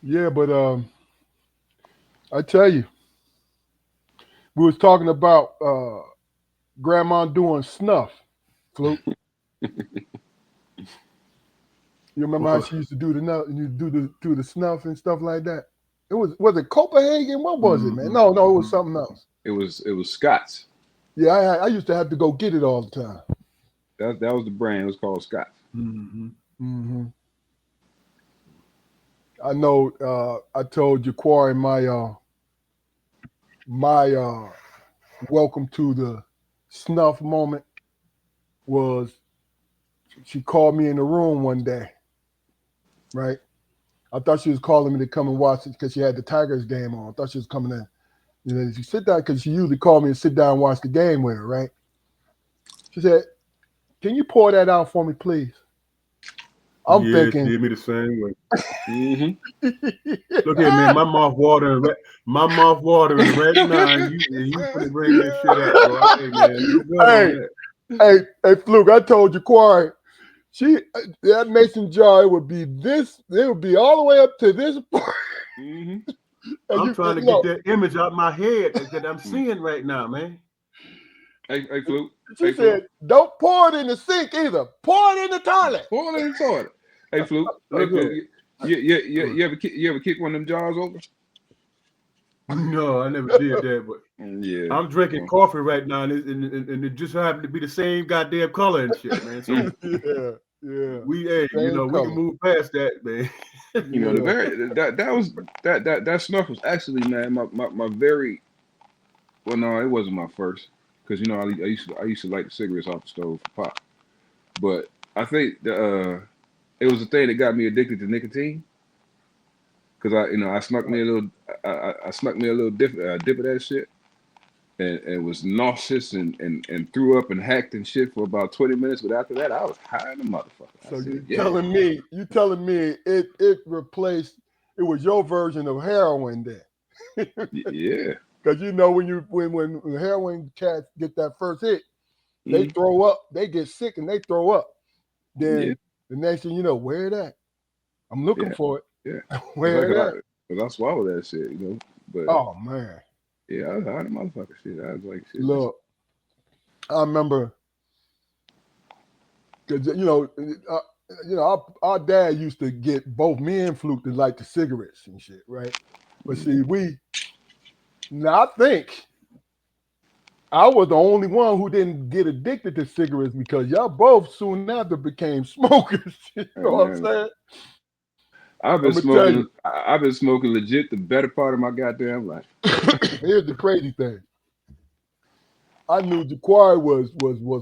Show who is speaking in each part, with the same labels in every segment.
Speaker 1: Yeah, but I tell you, we was talking about grandma doing snuff, Fluke. You remember how she used to do the you do the snuff and stuff like that? Was it Copenhagen? What was it, man? No, no, it was something else.
Speaker 2: It was Scott's.
Speaker 1: Yeah, I used to have to go get it all the time.
Speaker 2: That was the brand. It was called Scott's.
Speaker 1: Hmm. I know. I told Jaquari my welcome to the snuff moment was she called me in the room one day, right? I thought she was calling me to come and watch it because she had the Tigers game on. I thought she was coming in. You know, she sit down because she usually called me and sit down and watch the game with her, right? She said, "Can you pour that out for me, please?" I'm
Speaker 3: Yeah,
Speaker 1: thinking,
Speaker 3: did me the same way.
Speaker 2: Mm-hmm.
Speaker 3: Look here, man. My mouth watering right now, and you finna bring that shit up, bro. Hey, man, you good on
Speaker 1: hey,
Speaker 3: that?
Speaker 1: hey, Fluke, I told you, Quarry, that mason jar, it would be this, it would be all the way up to this point.
Speaker 2: Mm-hmm.
Speaker 1: And
Speaker 3: I'm
Speaker 1: you
Speaker 3: trying to get
Speaker 1: look,
Speaker 3: that image out my head that I'm seeing right now, man.
Speaker 2: Hey, Fluke.
Speaker 1: she
Speaker 2: Hey, Fluke.
Speaker 1: said, "Don't pour it in the sink either. Pour it in the toilet."
Speaker 2: Pour it in the toilet. Hey, Fluke. Hey,
Speaker 3: Look
Speaker 2: Fluke.
Speaker 3: at.
Speaker 2: You ever kick one of them jars over?
Speaker 3: No, I never did that, but
Speaker 2: Yeah.
Speaker 3: I'm drinking coffee right now, and it just happened to be the same goddamn color and shit, man. So
Speaker 2: Mm.
Speaker 1: Yeah, yeah.
Speaker 3: hey,
Speaker 1: Same
Speaker 3: we can
Speaker 1: color.
Speaker 3: move past that, man.
Speaker 2: The
Speaker 1: Yeah.
Speaker 2: very that snuff was actually, man, my very, well, no, it wasn't my first, because I used to light the cigarettes off the stove for pop, but I think it was the thing that got me addicted to nicotine, because I snuck me a little I snuck me a little dip of that shit, and was nauseous and threw up and hacked and shit for about 20 minutes, but after that I was high in the motherfucker. I
Speaker 1: So
Speaker 2: said, yeah,
Speaker 1: you telling me it replaced, it was your version of heroin then.
Speaker 2: yeah.
Speaker 1: Because you know when heroin cats get that first hit, they
Speaker 2: Mm,
Speaker 1: throw up, they get sick and they throw up.
Speaker 2: yeah,
Speaker 1: Then the next thing you know, where it at? I'm looking
Speaker 2: yeah,
Speaker 1: for
Speaker 2: yeah.
Speaker 1: it.
Speaker 2: Cause I,
Speaker 1: Where
Speaker 2: cause
Speaker 1: it
Speaker 2: I,
Speaker 1: at?
Speaker 2: cause I swallowed that shit, But
Speaker 1: Oh man.
Speaker 2: yeah, I was high in the motherfucker shit. I was like, shit, this.
Speaker 1: Look, I remember because our dad used to get both me and Fluke to light the cigarettes and shit, right? But see, now I think I was the only one who didn't get addicted to cigarettes because y'all both soon after became smokers. You know what I'm
Speaker 2: Man,
Speaker 1: saying?
Speaker 2: I've
Speaker 1: I'm
Speaker 2: been
Speaker 1: gonna tell you.
Speaker 2: smoking. I've been smoking legit the better part of my goddamn life.
Speaker 1: Here's the crazy thing. I knew Jaquari was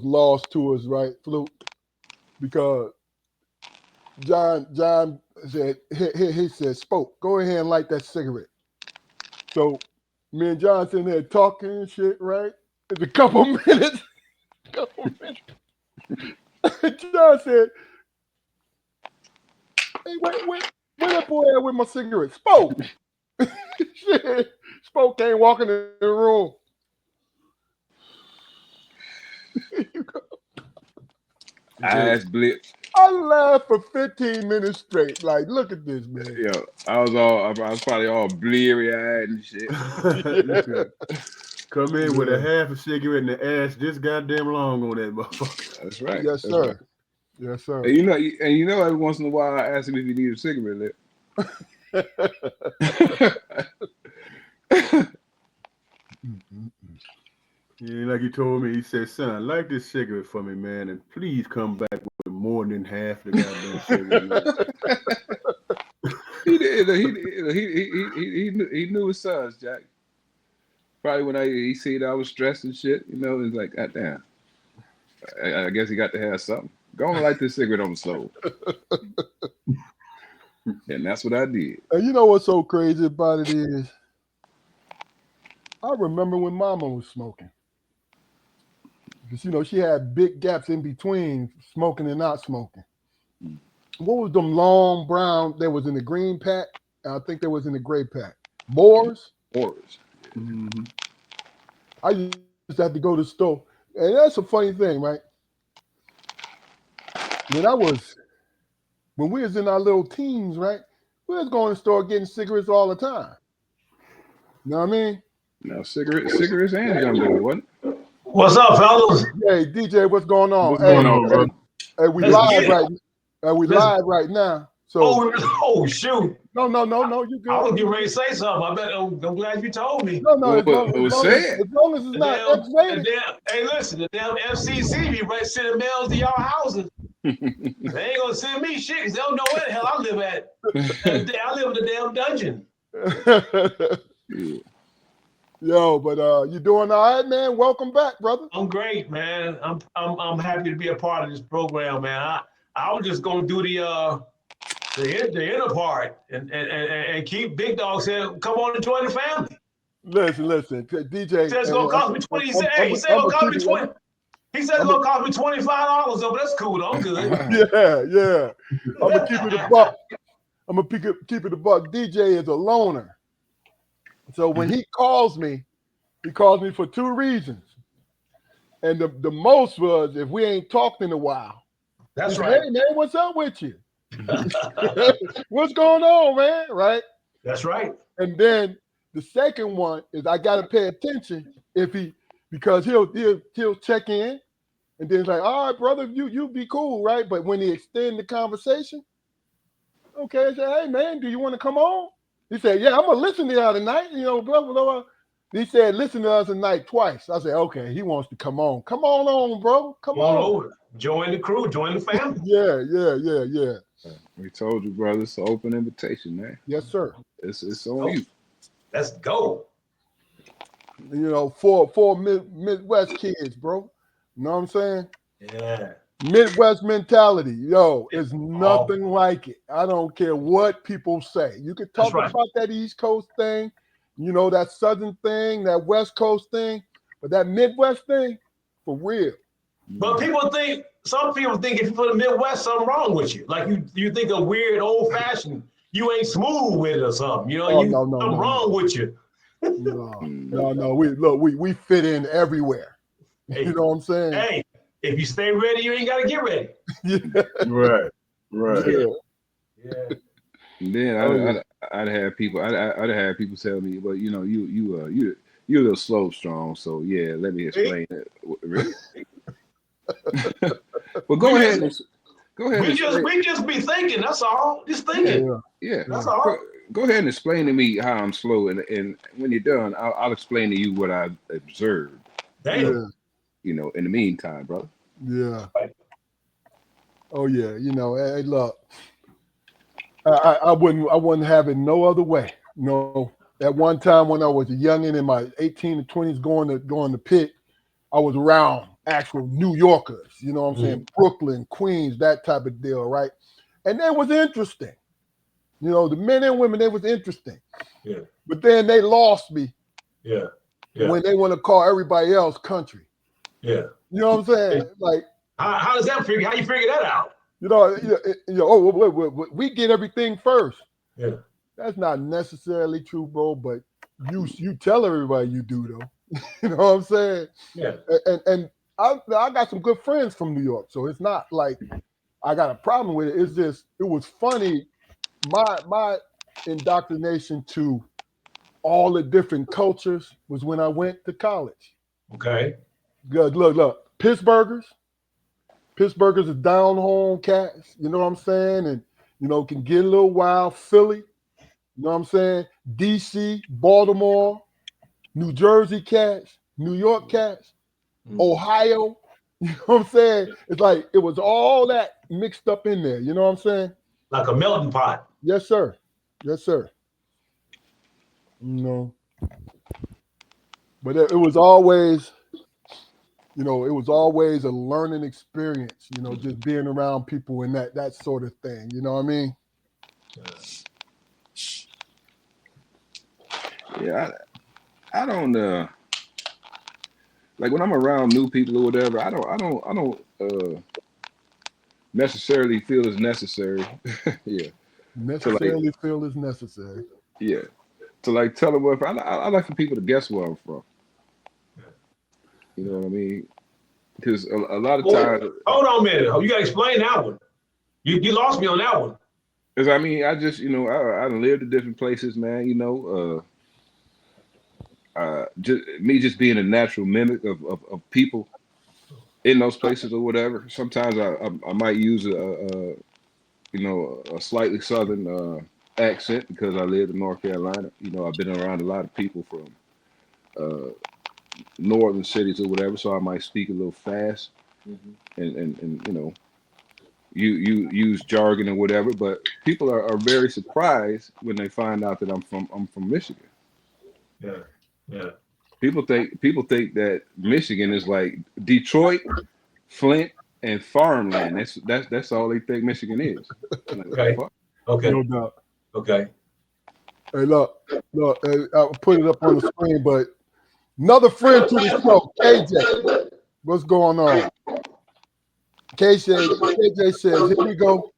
Speaker 1: lost to us, right, Fluke? Because John said he said, "Spoke, go ahead and light that cigarette." So me and John sitting there talking and shit, right? It's a couple minutes, couple minutes. John said, "Hey, where that boy at with my cigarette?" Spoke. Shit. Spoke came walking in the room.
Speaker 3: He said,
Speaker 2: Eyes blitzed.
Speaker 1: I laughed for 15 minutes straight. Like, look at this, man.
Speaker 2: I was probably all bleary eyed and shit.
Speaker 3: he
Speaker 1: Yeah,
Speaker 3: said, come in with a
Speaker 1: yeah.
Speaker 3: half a cigarette and the ash this goddamn long on that motherfucker.
Speaker 2: That's right.
Speaker 1: Yes,
Speaker 2: That's right.
Speaker 1: sir. Yes, sir.
Speaker 2: And every once in a while I ask him if he needs a cigarette lit.
Speaker 3: Yeah, like he told me, he said, son, light this cigarette for me, man, and please come back with more than half the goddamn cigarette, man.
Speaker 2: He did. He knew his sons, Jack. Probably when he seen I was stressed and shit, he's like, God damn. I guess he got to have something. Go on and light this cigarette on the stove. And that's what I did.
Speaker 1: And you know what's so crazy about it is, I remember when Mama was smoking. Because, she had big gaps in between smoking and not smoking. What was them long brown? There was in the green pack. And I think there was in the gray pack. Moors.
Speaker 2: Horrors.
Speaker 3: Mm-hmm.
Speaker 1: I used to have to go to the store. And that's a funny thing, right? When I was when we was in our little teens, right? We was going to the store getting cigarettes all the time. You know what I mean?
Speaker 2: No, cigarettes and gumbo, wasn't it?
Speaker 4: What's up, fellas?
Speaker 1: Hey, DJ, what's going on?
Speaker 3: What's going on, bro?
Speaker 1: Hey, we
Speaker 4: Let's
Speaker 1: live
Speaker 4: get it.
Speaker 1: right. We live right now. So
Speaker 4: Oh, shoot.
Speaker 1: no, you good.
Speaker 4: I was getting ready to say something. I'm glad you told me.
Speaker 1: No, as
Speaker 2: What was said?
Speaker 1: long as it's not X-rated.
Speaker 4: Hey, listen, the damn FCC be right sending mails to y'all houses. They ain't gonna send me shit because they don't know where the hell I live at. I live in the damn dungeon.
Speaker 2: Yeah.
Speaker 1: Yo, but you doing all right, man? Welcome back, brother.
Speaker 4: I'm great, man. I'm happy to be a part of this program, man. I was just gonna do the inner part and keep Big Dog saying, come on and join the family.
Speaker 1: Listen, DJ.
Speaker 4: He said it's gonna cost me 20. He said it's gonna cost me 20. He said it's gonna cost me $25 though, but that's cool though. I'm good.
Speaker 1: Yeah. I'm gonna keep it a buck. Keep it a buck. DJ is a loner. So when he calls me for two reasons. And the most was if we ain't talked in a while.
Speaker 4: That's
Speaker 1: Hey,
Speaker 4: right.
Speaker 1: man, what's up with you? What's going on, man? Right?
Speaker 4: That's right.
Speaker 1: And then the second one is I gotta pay attention because he'll check in and then it's like, all right, brother, you be cool, right? But when he extend the conversation, okay, I say, hey man, do you want to come on? He said, yeah, I'm gonna listen to y'all tonight, blah, blah, blah. He said, listen to us tonight twice. I said, okay, he wants to come on. Come on, bro. Come on.
Speaker 4: Over. Join the crew, join the family.
Speaker 1: Yeah.
Speaker 2: We told you, brother. It's an open invitation, man.
Speaker 1: Yes, sir.
Speaker 2: It's on you.
Speaker 4: Let's go.
Speaker 1: For Midwest kids, bro. You know what I'm saying?
Speaker 4: Yeah.
Speaker 1: Midwest mentality, it's nothing like it. I don't care what people say. You can talk about that East Coast thing, that Southern thing, that West Coast thing, but that Midwest thing, for real.
Speaker 4: But some people think if you're from the Midwest, something wrong with you. Like you think a weird, old-fashioned, you ain't smooth with it or something. Something wrong with you.
Speaker 1: No. We fit in everywhere.
Speaker 4: Hey,
Speaker 1: you know what I'm saying?
Speaker 4: Hey, if you stay ready, you ain't gotta get ready.
Speaker 3: Right.
Speaker 4: Yeah.
Speaker 2: And then I'd have people tell me, well, you're a little slow strong, so yeah, let me explain it. Really? Well, go ahead.
Speaker 4: We just be thinking. That's all. Just thinking.
Speaker 2: Yeah.
Speaker 4: That's all.
Speaker 2: Go ahead and explain to me how I'm slow, and when you're done, I'll explain to you what I've observed.
Speaker 4: Damn.
Speaker 2: In the meantime, brother.
Speaker 1: Yeah. Oh yeah. Hey, look, I wouldn't have it no other way. At one time when I was a youngin' in my 18 and 20s going to Pitt, I was around actual New Yorkers, you know what I'm saying? Brooklyn, Queens, that type of deal, right? And that was interesting. The men and women, they was interesting.
Speaker 4: Yeah.
Speaker 1: But then they lost me.
Speaker 4: Yeah.
Speaker 1: When they want to call everybody else country.
Speaker 4: Yeah.
Speaker 1: You know what I'm saying? Like,
Speaker 4: how does that figure? How you figure that out?
Speaker 1: We get everything first.
Speaker 4: Yeah.
Speaker 1: That's not necessarily true, bro. But you tell everybody you do, though. You know what I'm saying?
Speaker 4: Yeah.
Speaker 1: And I got some good friends from New York, so it's not like I got a problem with it. It's just it was funny. My indoctrination to all the different cultures was when I went to college.
Speaker 4: Okay.
Speaker 1: Good. Look. Pittsburghers is down home cats. You know what I'm saying? And can get a little wild. Philly. You know what I'm saying? DC, Baltimore, New Jersey cats, New York cats, Ohio. You know what I'm saying? It's like it was all that mixed up in there. You know what I'm saying?
Speaker 4: Like a melting pot.
Speaker 1: Yes, sir. But it was always, it was always a learning experience, just being around people and that sort of thing. You know what I mean?
Speaker 2: Yeah, I don't like when I'm around new people or whatever. I don't necessarily feel it's necessary. Yeah.
Speaker 1: Necessarily feel it's necessary.
Speaker 2: Yeah. To like tell them where I like for people to guess where I'm from. You know what I mean? Because a lot of times.
Speaker 4: Hold on a minute. You gotta explain that one. You lost me on that one.
Speaker 2: Cause I mean, I just I done lived in different places, man. Just being a natural mimic of people in those places or whatever. Sometimes I might use a slightly southern accent because I lived in North Carolina. I've been around a lot of people from northern cities or whatever, so I might speak a little fast and you use jargon or whatever. But people are very surprised when they find out that I'm from Michigan.
Speaker 4: Yeah.
Speaker 2: People think that Michigan is like Detroit, Flint, and farmland. That's all they think Michigan is.
Speaker 4: Okay. Okay.
Speaker 1: No doubt.
Speaker 4: Okay.
Speaker 1: Hey, look, I'll put it up on the screen, but another friend to the show, KJ. What's going on? KJ says, here we go.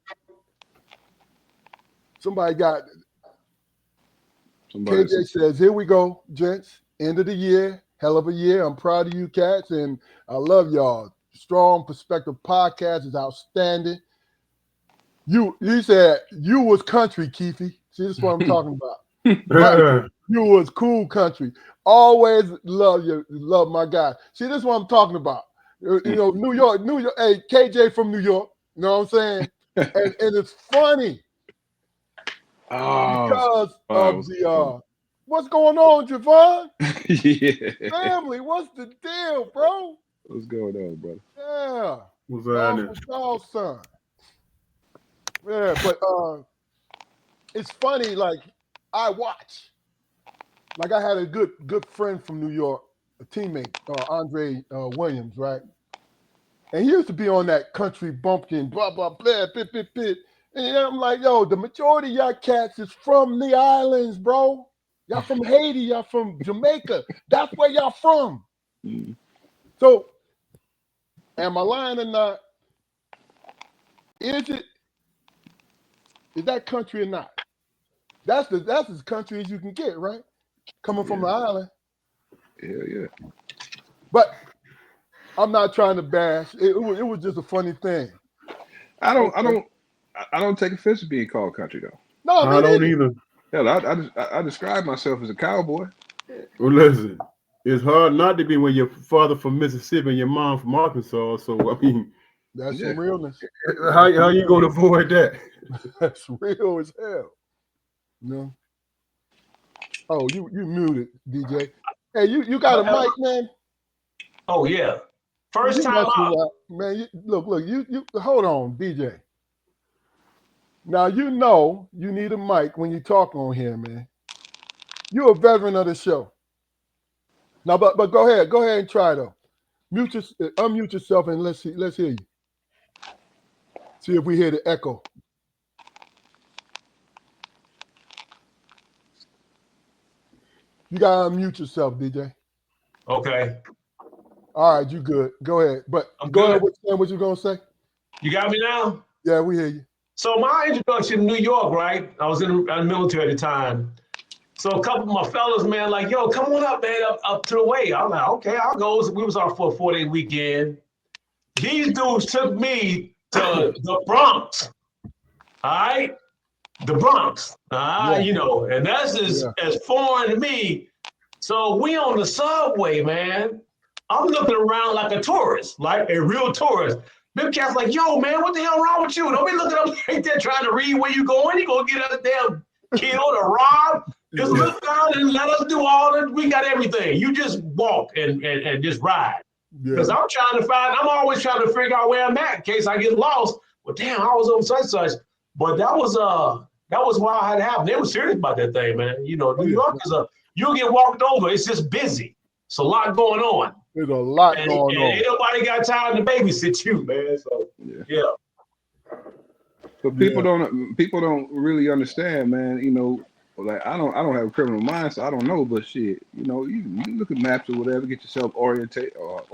Speaker 1: KJ says, here we go, gents. End of the year, hell of a year. I'm proud of you cats, and I love y'all. Strong Perspective Podcast is outstanding. You said you was country, Keefe. See, this is what I'm talking about. Right. You was cool country. Always love my guy. See, this is what I'm talking about. New York. Hey, KJ from New York. You know what I'm saying? and it's funny because of the what's going on, Javon?
Speaker 2: Yeah.
Speaker 1: Family, what's the deal, bro?
Speaker 2: What's going on, brother?
Speaker 1: Yeah.
Speaker 3: What's that?
Speaker 1: Dog son. Yeah, but it's funny. Like I watch. Like I had a good friend from New York, a teammate, Andre Williams, right? And he used to be on that country bumpkin, blah blah blah, bit bit bit. And I'm like, yo, the majority of y'all cats is from the islands, bro. Y'all from Haiti, y'all from Jamaica. That's where y'all from.
Speaker 2: Mm.
Speaker 1: So, am I lying or not? Is that country or not? That's as country as you can get, right? Coming from the island.
Speaker 2: Hell yeah.
Speaker 1: But I'm not trying to bash. It was just a funny thing.
Speaker 2: I don't take offense to being called country though.
Speaker 1: No,
Speaker 3: I don't either.
Speaker 2: Hell, I describe myself as a cowboy.
Speaker 3: Well, listen, it's hard not to be when your father from Mississippi and your mom from Arkansas. So I mean,
Speaker 1: that's some realness.
Speaker 3: How you gonna avoid that?
Speaker 1: That's real as hell. No. Oh, you muted, DJ. Hey, you got a mic, man?
Speaker 4: Oh yeah. First time out.
Speaker 1: Man, look, you hold on, DJ. Now you know you need a mic when you talk on here, man. You're a veteran of the show. Now, but go ahead and try though. Unmute yourself and let's hear you. See if we hear the echo. You gotta unmute yourself, DJ.
Speaker 4: Okay.
Speaker 1: All right, you good. Go ahead. But go ahead. What you gonna say?
Speaker 4: You got me now?
Speaker 1: Yeah, we hear you.
Speaker 4: So my introduction in New York, right? I was in the military at the time. So a couple of my fellas, man, like, yo, come on up, man, up to the way. I'm like, okay, I'll go. We was out for a 4-day weekend. These dudes took me to the Bronx. All right? The Bronx. And that's as foreign to me. So we on the subway, man. I'm looking around like a tourist, like a real tourist. Them cats like, yo, man, what the hell wrong with you? Don't be looking up right there trying to read where you going. You gonna get us damn killed or robbed. Just look down and let us do all that. We got everything. You just walk and just ride. Because I'm always trying to figure out where I'm at in case I get lost. Well, damn, I was on such. But that was why I had happened. They were serious about that thing, man. New York is you'll get walked over. It's just busy. It's a lot going on.
Speaker 1: There's a lot going on.
Speaker 4: Ain't nobody got time to babysit you, man. So yeah.
Speaker 2: But people don't really understand, man. Like I don't have a criminal mind, so I don't know. But shit, you look at maps or whatever, get yourself oriented or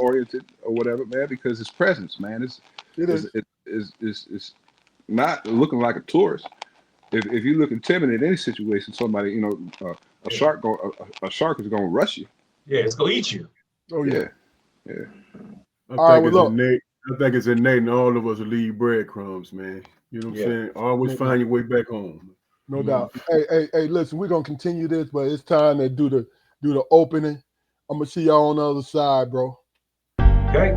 Speaker 2: whatever, man. Because it's presence, man. It's not looking like a tourist. If you look timid in any situation, somebody, a shark is gonna rush you.
Speaker 4: Yeah, it's gonna eat you.
Speaker 1: Oh yeah.
Speaker 3: I think it's innate in all of us to leave breadcrumbs, man. You know what I'm saying? Always find your way back home.
Speaker 1: No doubt. Hey, listen, we're gonna continue this, but it's time to do the opening. I'm gonna see y'all on the other side, bro.
Speaker 4: Okay.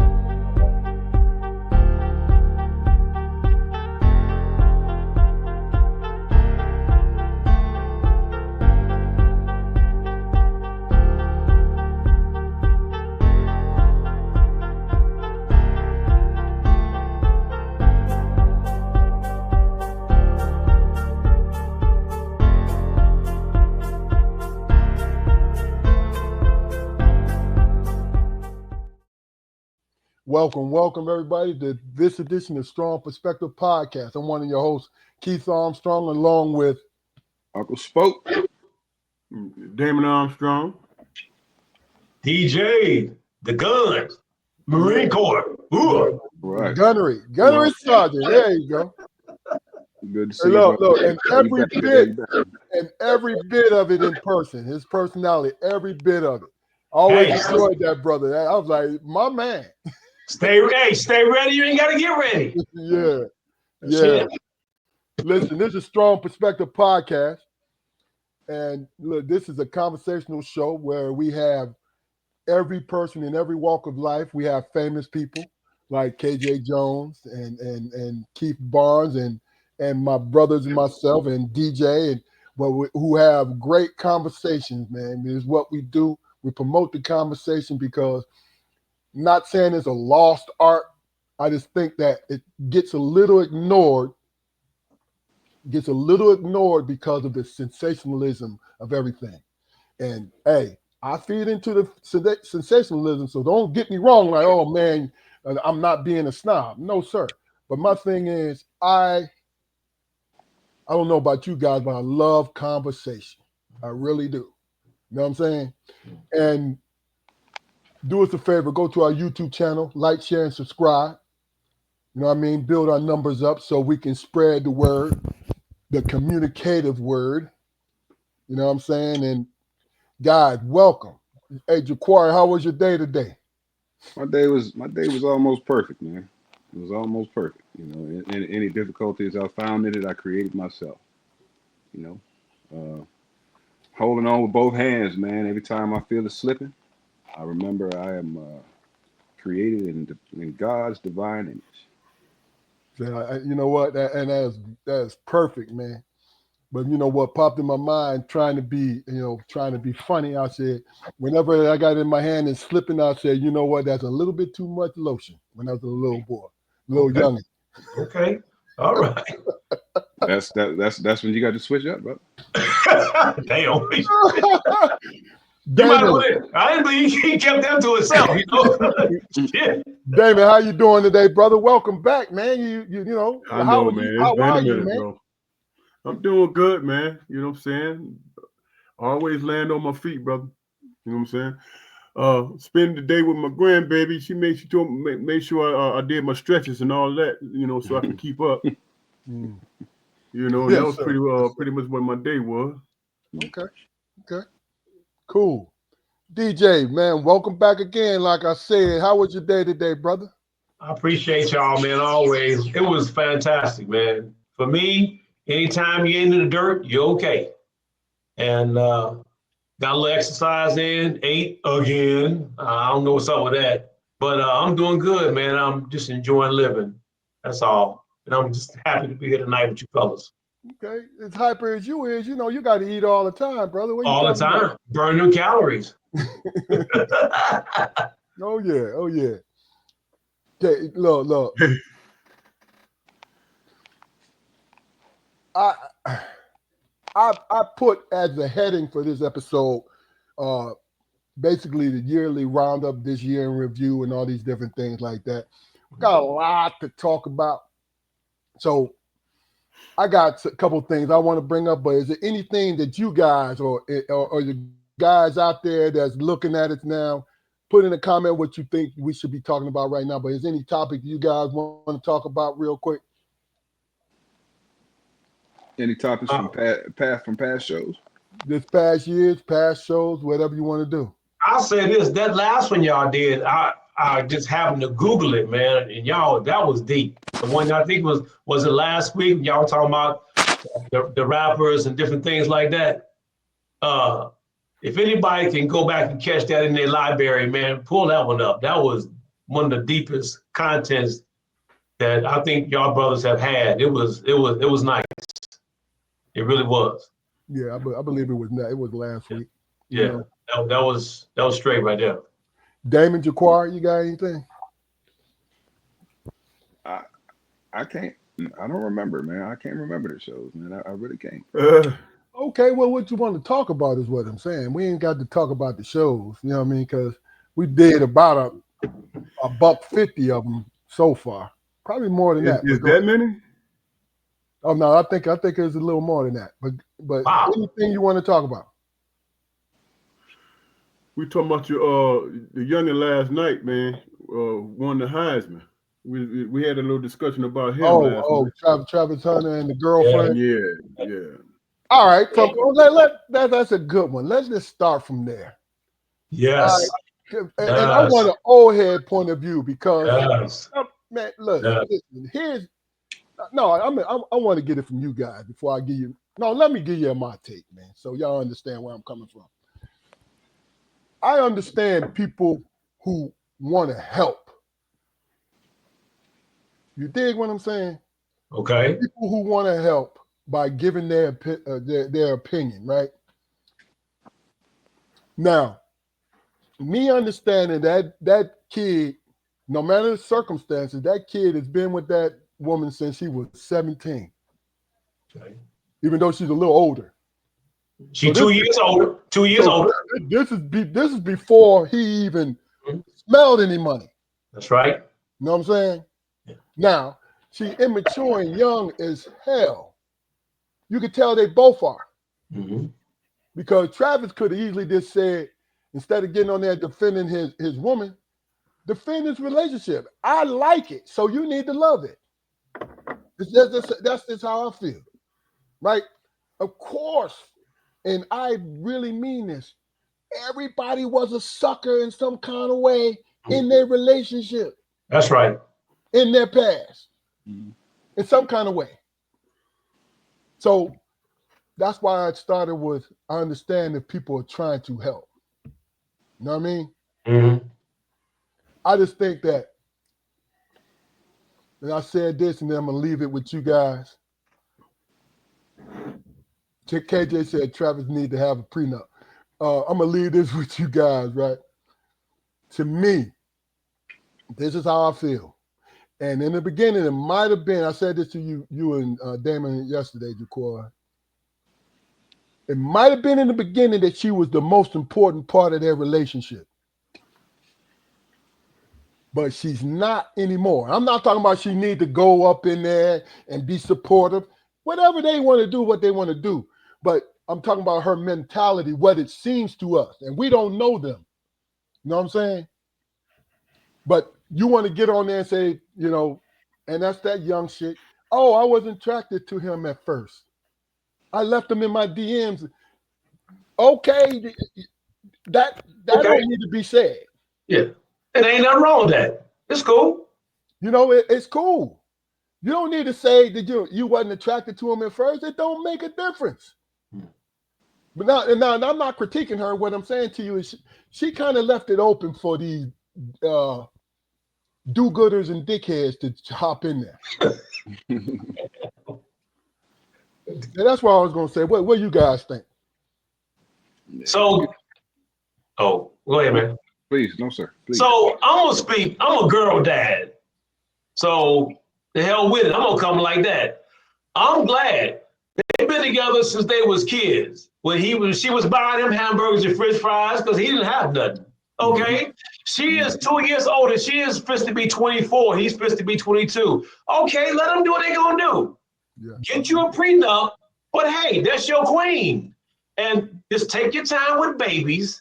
Speaker 1: Welcome everybody to this edition of Strong Perspective Podcast. I'm one of your hosts, Keith Armstrong, along with
Speaker 2: Uncle Spoke,
Speaker 3: Damon Armstrong,
Speaker 4: DJ, the guns, Marine Corps. Ooh.
Speaker 2: right?
Speaker 1: Gunnery Sergeant. There you go.
Speaker 2: Good to see
Speaker 1: Hey,
Speaker 2: you.
Speaker 1: look,
Speaker 2: brother.
Speaker 1: and every bit of it in person, his personality, every bit of it. I always enjoyed that brother. I was like, my man.
Speaker 4: Stay ready. You ain't got to get ready.
Speaker 1: Yeah.
Speaker 4: Shit.
Speaker 1: Listen, this is Strong Perspective Podcast. And look, this is a conversational show where we have every person in every walk of life. We have famous people like KJ Jones and Keith Barnes and my brothers and myself and DJ who have great conversations, man. It is what we do. We promote the conversation because not saying it's a lost art. I just think that it gets a little ignored because of the sensationalism of everything. And hey, I feed into the sensationalism, so don't get me wrong, like, oh man, I'm not being a snob. No, sir. But my thing is, I don't know about you guys, but I love conversation. I really do. You know what I'm saying? And do us a favor, go to our YouTube channel, like, share, and subscribe. You know what I mean? Build our numbers up so we can spread the word, the communicative word. You know what I'm saying? And guys, welcome. Hey, Jaquari, how was your day today?
Speaker 2: My day was almost perfect, man. It was almost perfect. You know, any difficulties I found in it, I created myself. You know, holding on with both hands, man. Every time I feel it slipping, I remember I am created in God's divine image.
Speaker 1: So, you know what? That's perfect, man. But you know what popped in my mind, trying to be funny. I said, whenever I got it in my hand and slipping, I said, you know what? That's a little bit too much lotion. When I was a little boy, youngin.
Speaker 4: Okay. All right.
Speaker 2: That's when you got to switch up, bro.
Speaker 4: Damn. I didn't believe he kept that to himself. You know? Shit.
Speaker 1: Damon, how you doing today, brother? Welcome back, man. You know.
Speaker 3: I know, man.
Speaker 1: How are you,
Speaker 3: man? Bro. I'm doing good, man. You know what I'm saying? Always land on my feet, brother. You know what I'm saying? Spend the day with my grandbaby. She made sure I did my stretches and all that, you know, so I can keep up. You know,
Speaker 1: yes,
Speaker 3: that was
Speaker 1: sir.
Speaker 3: pretty much what my day was.
Speaker 1: Okay. Cool. DJ, man, welcome back again. Like I said, how was your day today, brother?
Speaker 4: I appreciate y'all, man, always. It was fantastic, man. For me, anytime you're into the dirt, you're okay. And got a little exercise in, ate again. I don't know what's up with that. But I'm doing good, man. I'm just enjoying living. That's all. And I'm just happy to be here tonight with you fellas.
Speaker 1: Okay. As hyper as you is, you know, you got to eat all the time, brother. What
Speaker 4: all the time.
Speaker 1: About?
Speaker 4: Burn them calories.
Speaker 1: Oh, yeah. Okay, look. I put as the heading for this episode, basically the yearly roundup, this year in review, and all these different things like that. We got a lot to talk about, so I got a couple things I want to bring up. But is there anything that you guys or the guys out there that's looking at it now, put in a comment what you think we should be talking about right now? But is there any topic you guys want to talk about real quick?
Speaker 2: Any topics from past shows? This
Speaker 1: past years, past shows, whatever you want to do.
Speaker 4: I'll say this: that last one y'all did, I I just happened to Google it, man, and y'all, that was deep. The one I think was it last week? Y'all talking about the rappers and different things like that. If anybody can go back and catch that in their library, man, pull that one up. That was one of the deepest contents that I think y'all brothers have had. It was nice. It really was.
Speaker 1: Yeah, I believe it was last week.
Speaker 4: Yeah, that was straight right there.
Speaker 1: Damon Jacquard, you got anything?
Speaker 2: I can't. I don't remember, man. I can't remember the shows, man. I really can't.
Speaker 1: Okay, well, what you want to talk about is what I'm saying. We ain't got to talk about the shows, you know what I mean? Because we did about a $150 of them so far. Probably more than that.
Speaker 3: Is that many?
Speaker 1: Oh no, I think it's a little more than that. But
Speaker 4: Wow.
Speaker 1: Anything you want to talk about?
Speaker 3: We talking about your the youngin last night, man. Won the Heisman. We had a little discussion about him last night.
Speaker 1: Travis Hunter and the girlfriend.
Speaker 3: Yeah.
Speaker 1: All right, that's a good one. Let's just start from there.
Speaker 4: Yes.
Speaker 1: And I want an old head point of view because
Speaker 4: Yes.
Speaker 1: man, look,
Speaker 4: Yes.
Speaker 1: I want to get it from you guys before I give you. No, let me give you my take, man, so y'all understand where I'm coming from. I understand people who want to help. You dig what I'm saying?
Speaker 4: Okay.
Speaker 1: People who want to help by giving their opinion, right? Now, me understanding that kid, no matter the circumstances, that kid has been with that woman since he was 17.
Speaker 4: Okay.
Speaker 1: Even though she's a little older.
Speaker 4: She's 2 years older. 2 years older.
Speaker 1: This is before he even smelled any money.
Speaker 4: That's right.
Speaker 1: You know what I'm saying?
Speaker 4: Yeah.
Speaker 1: Now, she immature and young as hell. You could tell they both are.
Speaker 4: Mm-hmm.
Speaker 1: Because Travis could have easily just said, instead of getting on there defending his woman, defend his relationship. I like it, so you need to love it. That's just how I feel. Right? Of course, and I really mean this, everybody was a sucker in some kind of way in their relationship.
Speaker 4: That's right.
Speaker 1: In their past. In some kind of way. So that's why I started with, I understand that people are trying to help. You know what I mean?
Speaker 4: Mm-hmm.
Speaker 1: I just think that, and I said this and then I'm going to leave it with you guys. KJ said Travis need to have a prenup. I'm going to leave this with you guys, right? To me, this is how I feel. And in the beginning, it might have been, I said this to you and Damon yesterday, Jacquard. It might have been in the beginning that she was the most important part of their relationship. But she's not anymore. I'm not talking about she need to go up in there and be supportive. Whatever they want to do, what they want to do. But I'm talking about her mentality, what it seems to us. And we don't know them. You know what I'm saying? But you want to get on there and say, you know, and that's that young shit. Oh, I wasn't attracted to him at first. I left him in my DMs. Okay, that don't need to be said.
Speaker 4: Yeah. And ain't nothing wrong with that. It's cool.
Speaker 1: You know, it's cool. You don't need to say that you wasn't attracted to him at first. It don't make a difference. But now I'm not critiquing her. What I'm saying to you is she kind of left it open for these do-gooders and dickheads to hop in there. And that's what I was going to say. What do you guys think?
Speaker 4: So, go ahead, man.
Speaker 2: Please, no, sir. Please.
Speaker 4: So I'm gonna speak. I'm a girl dad. So the hell with it. I'm gonna come like that. I'm glad they've been together since they was kids. When she was buying him hamburgers and French fries because he didn't have nothing. Okay, she is 2 years older. She is supposed to be 24. He's supposed to be 22. Okay, let them do what they gonna do.
Speaker 1: Yeah.
Speaker 4: Get you a prenup, but hey, that's your queen, and just take your time with babies.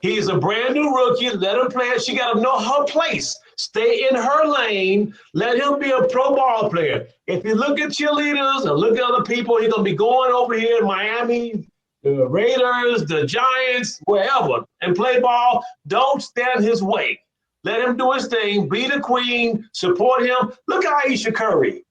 Speaker 4: He's a brand new rookie. Let him play. She got to know her place. Stay in her lane. Let him be a pro ball player. If you look at cheerleaders and look at other people, he's going to be going over here in Miami, the Raiders, the Giants, wherever, and play ball. Don't stand his way. Let him do his thing. Be the queen. Support him. Look at Aisha Curry,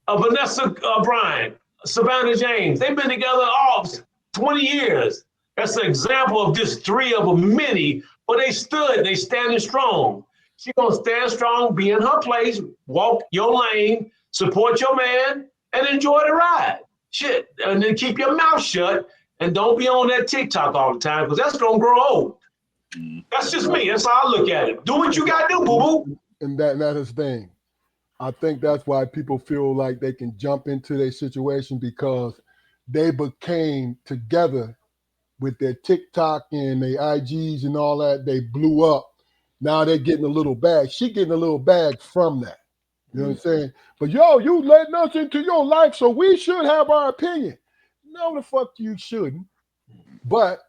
Speaker 4: Vanessa Bryant, Savannah James. They've been together all 20 years. That's an example of just three of many, but they stood. They standing strong. She gonna stand strong, be in her place, walk your lane, support your man, and enjoy the ride. Shit, and then keep your mouth shut and don't be on that TikTok all the time because that's gonna grow old. That's just me. That's how I look at it. Do what you gotta do, boo boo.
Speaker 1: And that is the thing. I think that's why people feel like they can jump into their situation because they became together with their TikTok and their IGs and all that. They blew up. Now they're getting a little bag. She getting a little bag from that. You know what I'm saying? But yo, you letting us into your life, so we should have our opinion. No, the fuck you shouldn't. But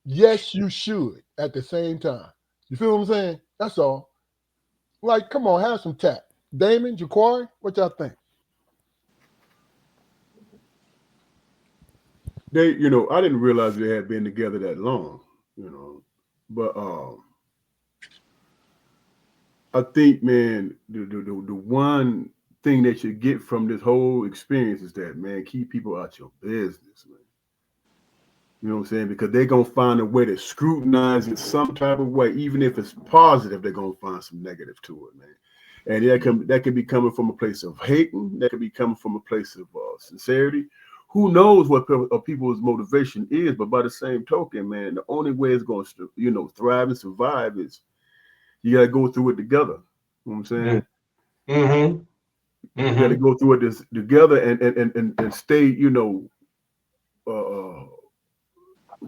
Speaker 1: yes, you should at the same time. You feel what I'm saying? That's all. Like, come on, have some tact. Damon, Jaquari, what y'all think?
Speaker 3: They, you know, I didn't realize they had been together that long, you know. But I think, man, the one thing that you get from this whole experience is that, man, keep people out your business, man. You know what I'm saying? Because they're gonna find a way to scrutinize it some type of way, even if it's positive, they're gonna find some negative to it, man. And that could be coming from a place of hating, that could be coming from a place of sincerity. Who knows what people's motivation is? But by the same token, man, the only way it's going to, you know, thrive and survive is you got to go through it together. You know what I'm saying?
Speaker 4: Mm-hmm.
Speaker 3: You got to go through it together and stay, you know,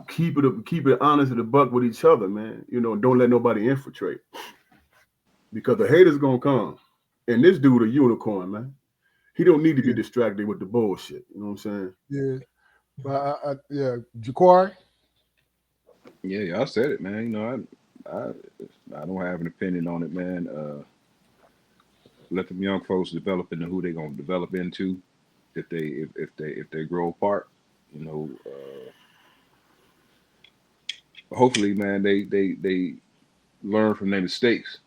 Speaker 3: keep it honest and a buck with each other, man. You know, don't let nobody infiltrate because the haters gonna come. And this dude a unicorn, man. He don't need to be distracted with the bullshit. You know what I'm saying?
Speaker 1: Yeah. But yeah, Jaquari.
Speaker 2: Yeah, I said it, man. You know, I don't have an opinion on it, man. Let them young folks develop into who they're gonna develop into. If they grow apart, you know. Hopefully, man, they learn from their mistakes,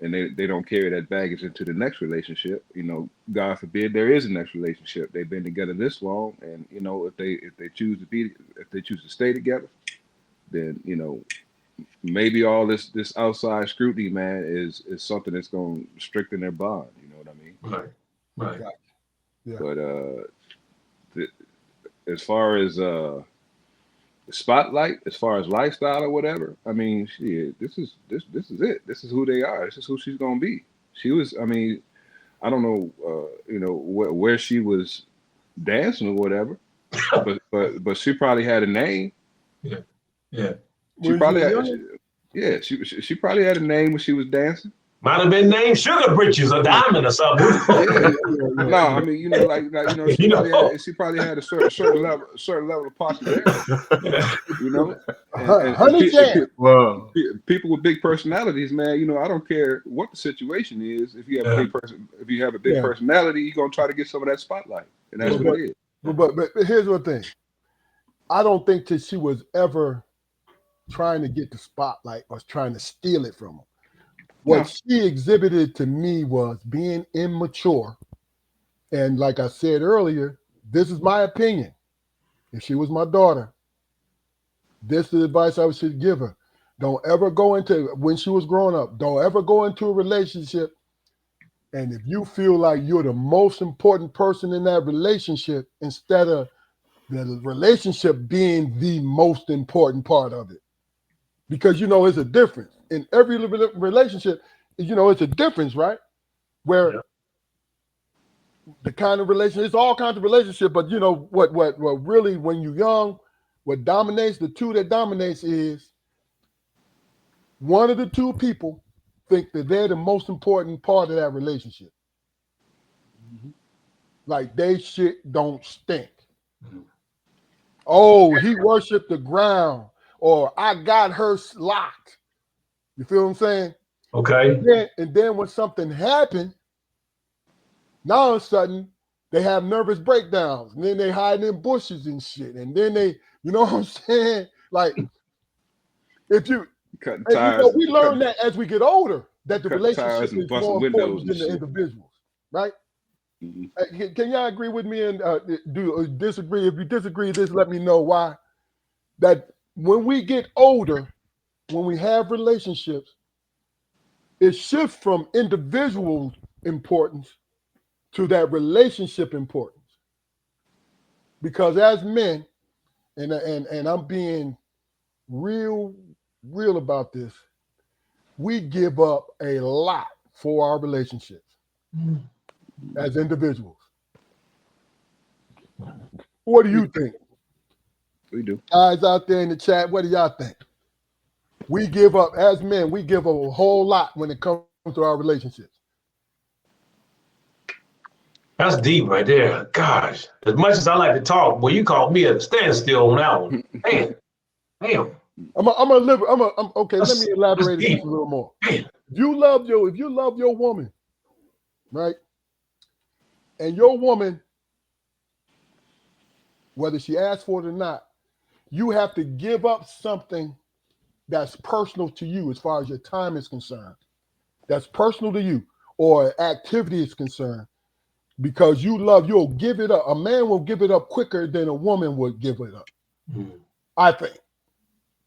Speaker 2: and they don't carry that baggage into the next relationship. You know, God forbid there is a next relationship. They've been together this long, and you know, if they choose to stay together, then you know, maybe all this outside scrutiny, man, is something that's going to strengthen their bond. You know what I mean?
Speaker 4: Right.
Speaker 1: Yeah.
Speaker 2: But as far as the spotlight, as far as lifestyle or whatever, I mean, shit, this is it. This is who they are. This is who she's gonna be. She was. I mean, I don't know, you know, where she was dancing or whatever, but she probably had a name.
Speaker 4: Yeah.
Speaker 2: She probably had, she probably had a name when she was dancing.
Speaker 4: Might have been named Sugar Britches or Diamond or something.
Speaker 2: No, I mean, you know, like you know, she probably had a certain level of popularity. You know, and
Speaker 3: Wow.
Speaker 2: people with big personalities, man. You know, I don't care what the situation is. If you have a big personality, you're gonna try to get some of that spotlight, and that's what it is.
Speaker 1: But here's one thing. I don't think that she was ever trying to get the spotlight or trying to steal it from him. What she exhibited to me was being immature. And like I said earlier, this is my opinion. If she was my daughter, this is the advice I should give her. Don't ever go into, when she was growing up, don't ever go into a relationship. And if you feel like you're the most important person in that relationship, instead of the relationship being the most important part of it. Because, you know, it's a difference. In every relationship, you know, it's a difference, right? Where the kind of relationship, it's all kinds of relationship, but you know, what really, when you're young, what dominates, the two that dominates is one of the two people think that they're the most important part of that relationship. Mm-hmm. Like they shit don't stink. Mm-hmm. Oh, he worshiped the ground, or I got her locked. You feel what I'm saying?
Speaker 4: Okay.
Speaker 1: And then when something happened, now all of a sudden they have nervous breakdowns, and then they hide in bushes and shit, and then they, you know what I'm saying? Like, if you
Speaker 2: Cutting
Speaker 1: And,
Speaker 2: tires.
Speaker 1: we learn that as we get older, that the
Speaker 2: cutting tires
Speaker 1: relationship
Speaker 2: and
Speaker 1: is
Speaker 2: busting
Speaker 1: more
Speaker 2: windows
Speaker 1: important
Speaker 2: and
Speaker 1: than the
Speaker 2: shit.
Speaker 1: individuals, right?
Speaker 2: Mhm.
Speaker 1: Can y'all agree with me and disagree? If you disagree, just let me know why. That when we get older, when we have relationships, it shifts from individual importance to that relationship importance. Because as men, and I'm being real about this, we give up a lot for our relationships as individuals. What do you think?
Speaker 2: We do.
Speaker 1: Guys out there in the chat, what do y'all think? We give up, as men, we give up a whole lot when it comes to our relationships.
Speaker 4: That's deep right there. Gosh, as much as I like to talk, boy, you called me at a standstill on that one. Damn.
Speaker 1: Okay, let me elaborate it just a little more.
Speaker 4: Damn.
Speaker 1: If you love your woman, right? And your woman, whether she asks for it or not, you have to give up something that's personal to you as far as your time is concerned. That's personal to you, or activity is concerned, because you'll give it up. A man will give it up quicker than a woman would give it up. I think.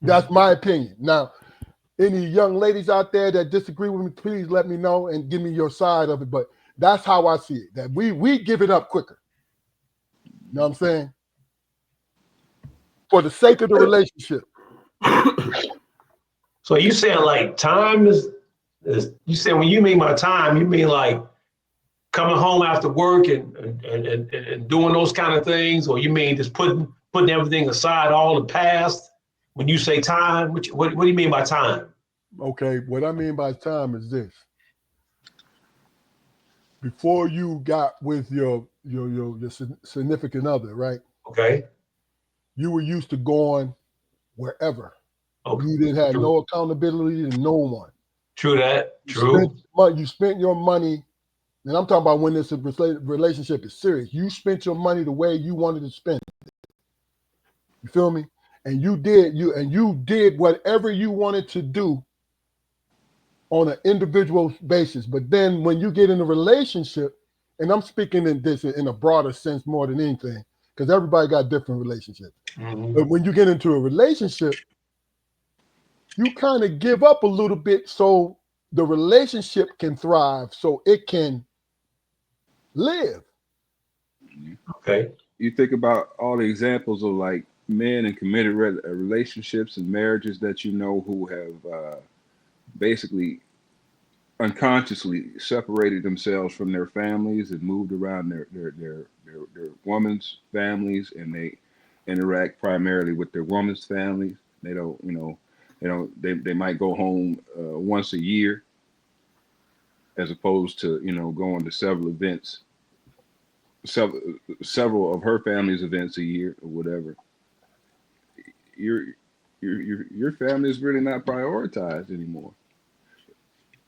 Speaker 1: That's my opinion. Now, any young ladies out there that disagree with me, please let me know and give me your side of it. But that's how I see it. That we give it up quicker. You know what I'm saying? For the sake of the relationship.
Speaker 4: So you saying like time is you saying when you mean by time, you mean like coming home after work and doing those kind of things, or you mean just putting everything aside, all the past? When you say time, what do you mean by time?
Speaker 1: Okay, what I mean by time is this. Before you got with your significant other, right?
Speaker 4: Okay.
Speaker 1: You were used to going wherever.
Speaker 4: Okay.
Speaker 1: You didn't have no accountability to no one.
Speaker 4: True that. True.
Speaker 1: You spent your money, and I'm talking about when this relationship is serious. You spent your money the way you wanted to spend it. You feel me? And you did whatever you wanted to do on an individual basis. But then when you get in a relationship, and I'm speaking in this in a broader sense more than anything, because everybody got different relationships.
Speaker 4: Mm-hmm.
Speaker 1: But when you get into a relationship, you kind of give up a little bit so the relationship can thrive, so it can live.
Speaker 4: Okay.
Speaker 2: You think about all the examples of like men in committed relationships and marriages that you know who have basically unconsciously separated themselves from their families and moved around their woman's families, and they interact primarily with their woman's families. They don't, they might go home once a year as opposed to, going to several events, several of her family's events a year or whatever. Your family is really not prioritized anymore.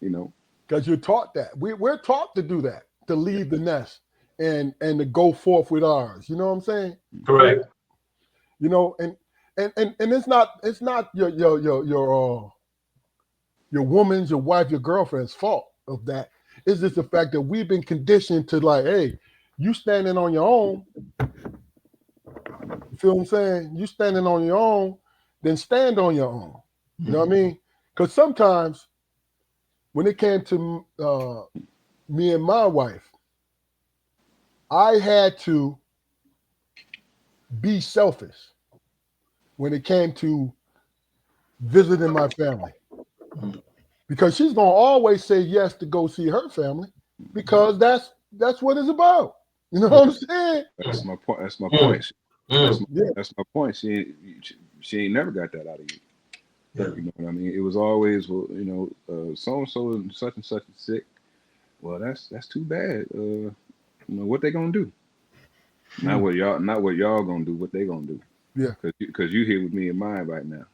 Speaker 1: Because you're taught that. We're taught to do that, to leave the nest and to go forth with ours. You know what I'm saying?
Speaker 4: Correct.
Speaker 1: And it's not your woman's, your wife, your girlfriend's fault of that. It's just the fact that we've been conditioned to like, hey, you standing on your own. You feel what I'm saying? You standing on your own, then stand on your own. You know what I mean? Because sometimes when it came to me and my wife, I had to be selfish when it came to visiting my family. Because she's going to always say yes to go see her family because that's what it's about. You know what I'm saying?
Speaker 2: That's my point. That's my point.
Speaker 4: Mm.
Speaker 2: That's my point. She ain't never got that out of you.
Speaker 4: Yeah.
Speaker 2: You know what I mean? It was always, well, so and so and such is sick. Well, that's too bad. What they gonna do? Not what y'all gonna do. What they gonna do?
Speaker 1: Yeah.
Speaker 2: Because you here with me in mind right now.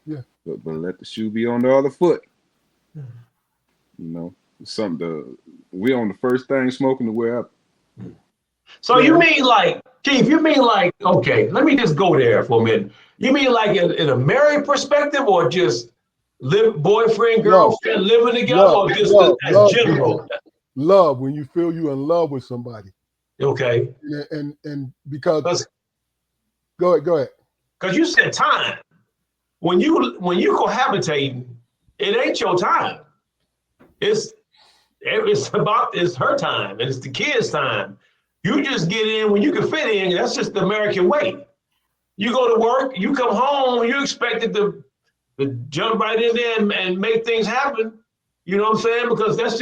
Speaker 1: Yeah.
Speaker 2: But let the shoe be on the other foot.
Speaker 4: Yeah.
Speaker 2: We on the first thing smoking the way up.
Speaker 4: So you mean like, Chief, okay, let me just go there for a minute. You mean like in a married perspective or just boyfriend, girlfriend, living together, or just as general?
Speaker 1: Love, when you feel you in love with somebody.
Speaker 4: Okay.
Speaker 1: And because go ahead.
Speaker 4: Because you said time. When you cohabitating, it ain't your time. It's her time, and it's the kids' time. You just get in when you can fit in. That's just the American way. You go to work, you come home, you expected to jump right in there and make things happen. You know what I'm saying? Because that's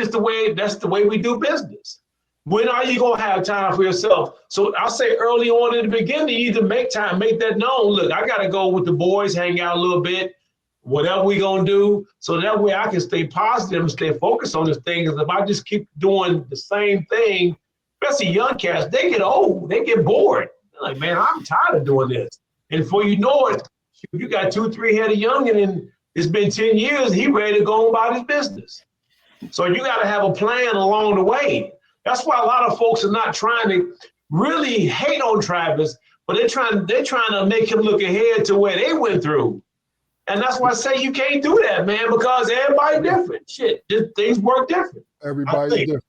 Speaker 4: the way we do business. When are you gonna have time for yourself? So I'll say early on in the beginning, you either make time, make that known. Look, I gotta go with the boys, hang out a little bit, whatever we gonna do. So that way I can stay positive and stay focused on this thing. Because if I just keep doing the same thing, especially young cats, they get old, they get bored. They're like, man, I'm tired of doing this. And before you know it, you got 2-3 head of youngin', and it's been 10 years, he ready to go about his business. So you got to have a plan along the way. That's why a lot of folks are not trying to really hate on Travis, but they're trying to make him look ahead to where they went through. And that's why I say you can't do that, man, because everybody different. Shit, things work different.
Speaker 1: Everybody's different.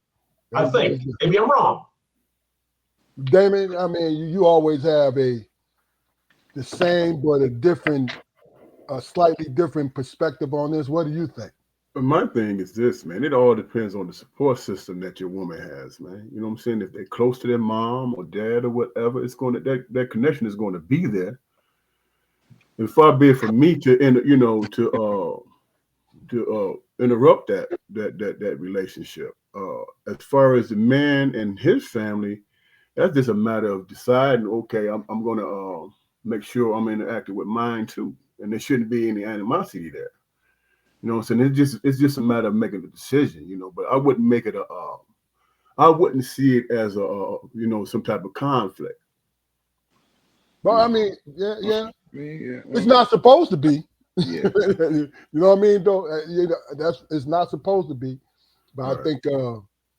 Speaker 4: I think. Maybe I'm wrong.
Speaker 1: Damon, I mean, you always have the same but a slightly different perspective on this. What do you think?
Speaker 3: But my thing is this, man. It all depends on the support system that your woman has, man. You know what I'm saying? If they're close to their mom or dad or whatever, it's going to that connection is going to be there. And far be it for me to interrupt that relationship. As far as the man and his family, that's just a matter of deciding. Okay, I'm going to make sure I'm interacting with mine too, and there shouldn't be any animosity there. You know what I'm saying? It's just a matter of making a decision, you know. But I wouldn't make it I wouldn't see it as some type of conflict.
Speaker 1: Well, I mean, yeah.
Speaker 2: Yeah.
Speaker 1: It's not supposed to be.
Speaker 2: Yeah.
Speaker 1: You know what I mean? It's not supposed to be. But
Speaker 3: Right.
Speaker 1: I think.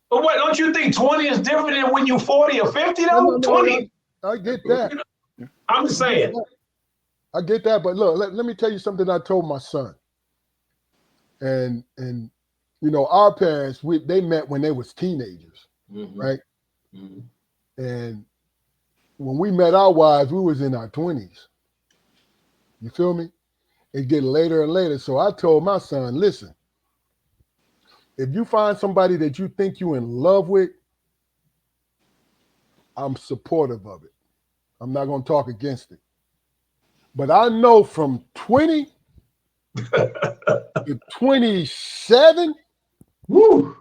Speaker 4: But what, don't you think 20 is different than when you're 40 or 50 though?
Speaker 1: No,
Speaker 4: 20.
Speaker 1: I get that.
Speaker 4: I'm just saying.
Speaker 1: I get that, but look, let me tell you something I told my son. And our parents, they met when they was teenagers, right?
Speaker 4: Mm-hmm.
Speaker 1: And when we met our wives, we was in our 20s. You feel me? It get later and later. So I told my son, listen, if you find somebody that you think you in love with, I'm supportive of it. I'm not going to talk against it. But I know from 20 to 27,
Speaker 4: Woo.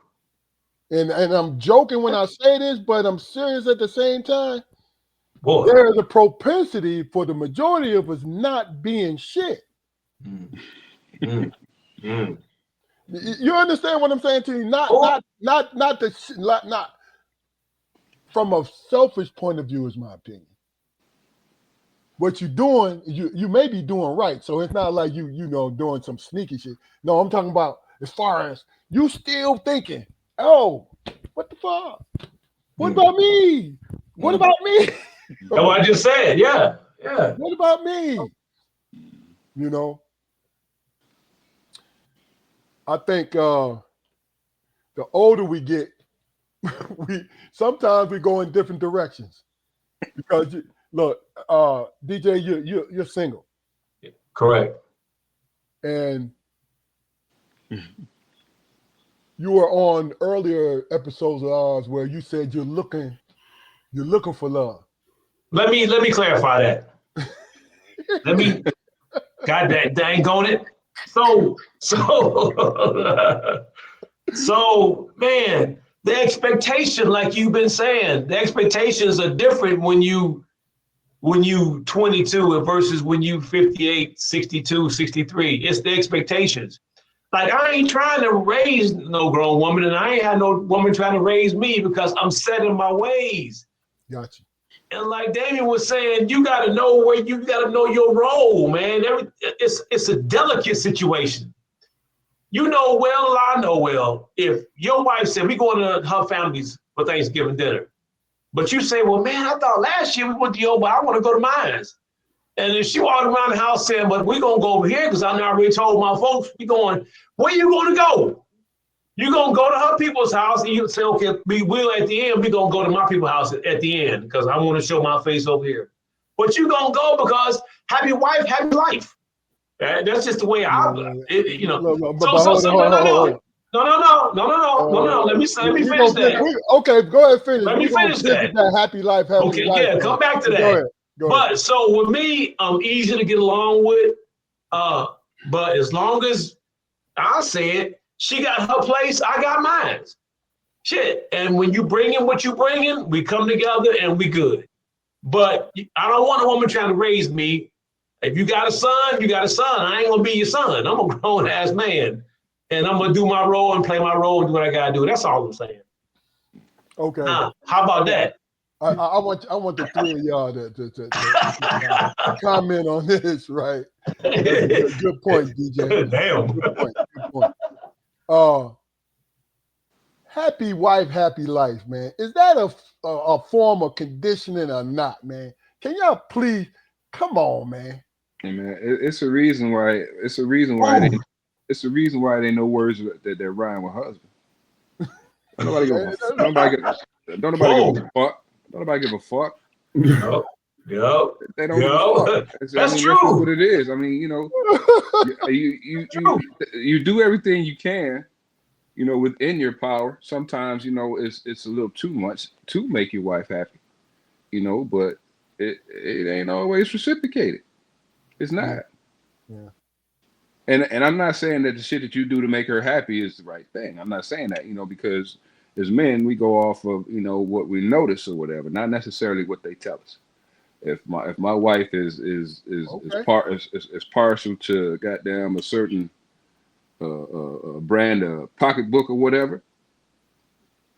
Speaker 1: and I'm joking when I say this, but I'm serious at the same time.
Speaker 4: Boy.
Speaker 1: There's a propensity for the majority of us not being shit. You understand what I'm saying to you? Not from a selfish point of view, is my opinion. What you're doing, you may be doing right. So it's not like you doing some sneaky shit. No, I'm talking about as far as you still thinking, oh, what the fuck? What about me? What about me?
Speaker 4: That's what I just said. Yeah.
Speaker 1: What about me? You know, I think the older we get, sometimes we go in different directions. Because look, DJ, you're single.
Speaker 4: Correct.
Speaker 1: And you were on earlier episodes of ours where you said you're looking for love. Let
Speaker 4: me clarify that. God dang on it. So man, the expectation, like you've been saying, the expectations are different when you 22 versus when you 58, 62, 63. It's the expectations. Like, I ain't trying to raise no grown woman, and I ain't had no woman trying to raise me because I'm set in my ways.
Speaker 1: Gotcha.
Speaker 4: And like Damien was saying, you got to know your role, man. It's a delicate situation. You know well, I know well, if your wife said we going to her family's for Thanksgiving dinner, but you say, well, man, I thought last year we went to yours, but I want to go to mine. And then she walked around the house saying, but we're going to go over here because I already told my folks, we going, where you going to go? You're going to go to her people's house and you say, okay, we will at the end, we're going to go to my people's house at the end because I want to show my face over here. But you're going to go because happy wife, happy life. That's just the way I, you know. No. Let me finish that.
Speaker 1: Okay, go ahead, finish.
Speaker 4: Let me finish that.
Speaker 1: Happy life, happy
Speaker 4: okay,
Speaker 1: life.
Speaker 4: Yeah, come back to that.
Speaker 1: Go ahead.
Speaker 4: But so with me, I'm easy to get along with. But as long as I said she got her place, I got mine. Shit. And when you bring in what you bring in, we come together and we good. But I don't want a woman trying to raise me. If you got a son, you got a son. I ain't gonna be your son. I'm a grown ass man. And I'm gonna do my role and play my role and do what I gotta do. That's all I'm saying.
Speaker 1: Okay.
Speaker 4: How about that?
Speaker 1: I want the three of y'all to comment on this, right? Good point, DJ.
Speaker 4: Damn.
Speaker 1: Good point. Happy wife, happy life, man. Is that a form of conditioning or not, man? Can y'all please come on, man?
Speaker 2: Hey, man, it's a reason why. It's a reason why they know words that rhyme with husband. Don't nobody give a fuck. Don't nobody give a fuck.
Speaker 4: Yep.
Speaker 2: They don't give a fuck.
Speaker 4: That's true.
Speaker 2: That's what it is. I mean, you know, you do everything you can, you know, within your power. Sometimes, you know, it's a little too much to make your wife happy, you know, but it ain't always reciprocated. It's not.
Speaker 1: Yeah.
Speaker 2: And I'm not saying that the shit that you do to make her happy is the right thing. I'm not saying that, you know, because as men, we go off of, you know, what we notice or whatever, not necessarily what they tell us. If my wife is partial to goddamn a certain brand of pocketbook or whatever,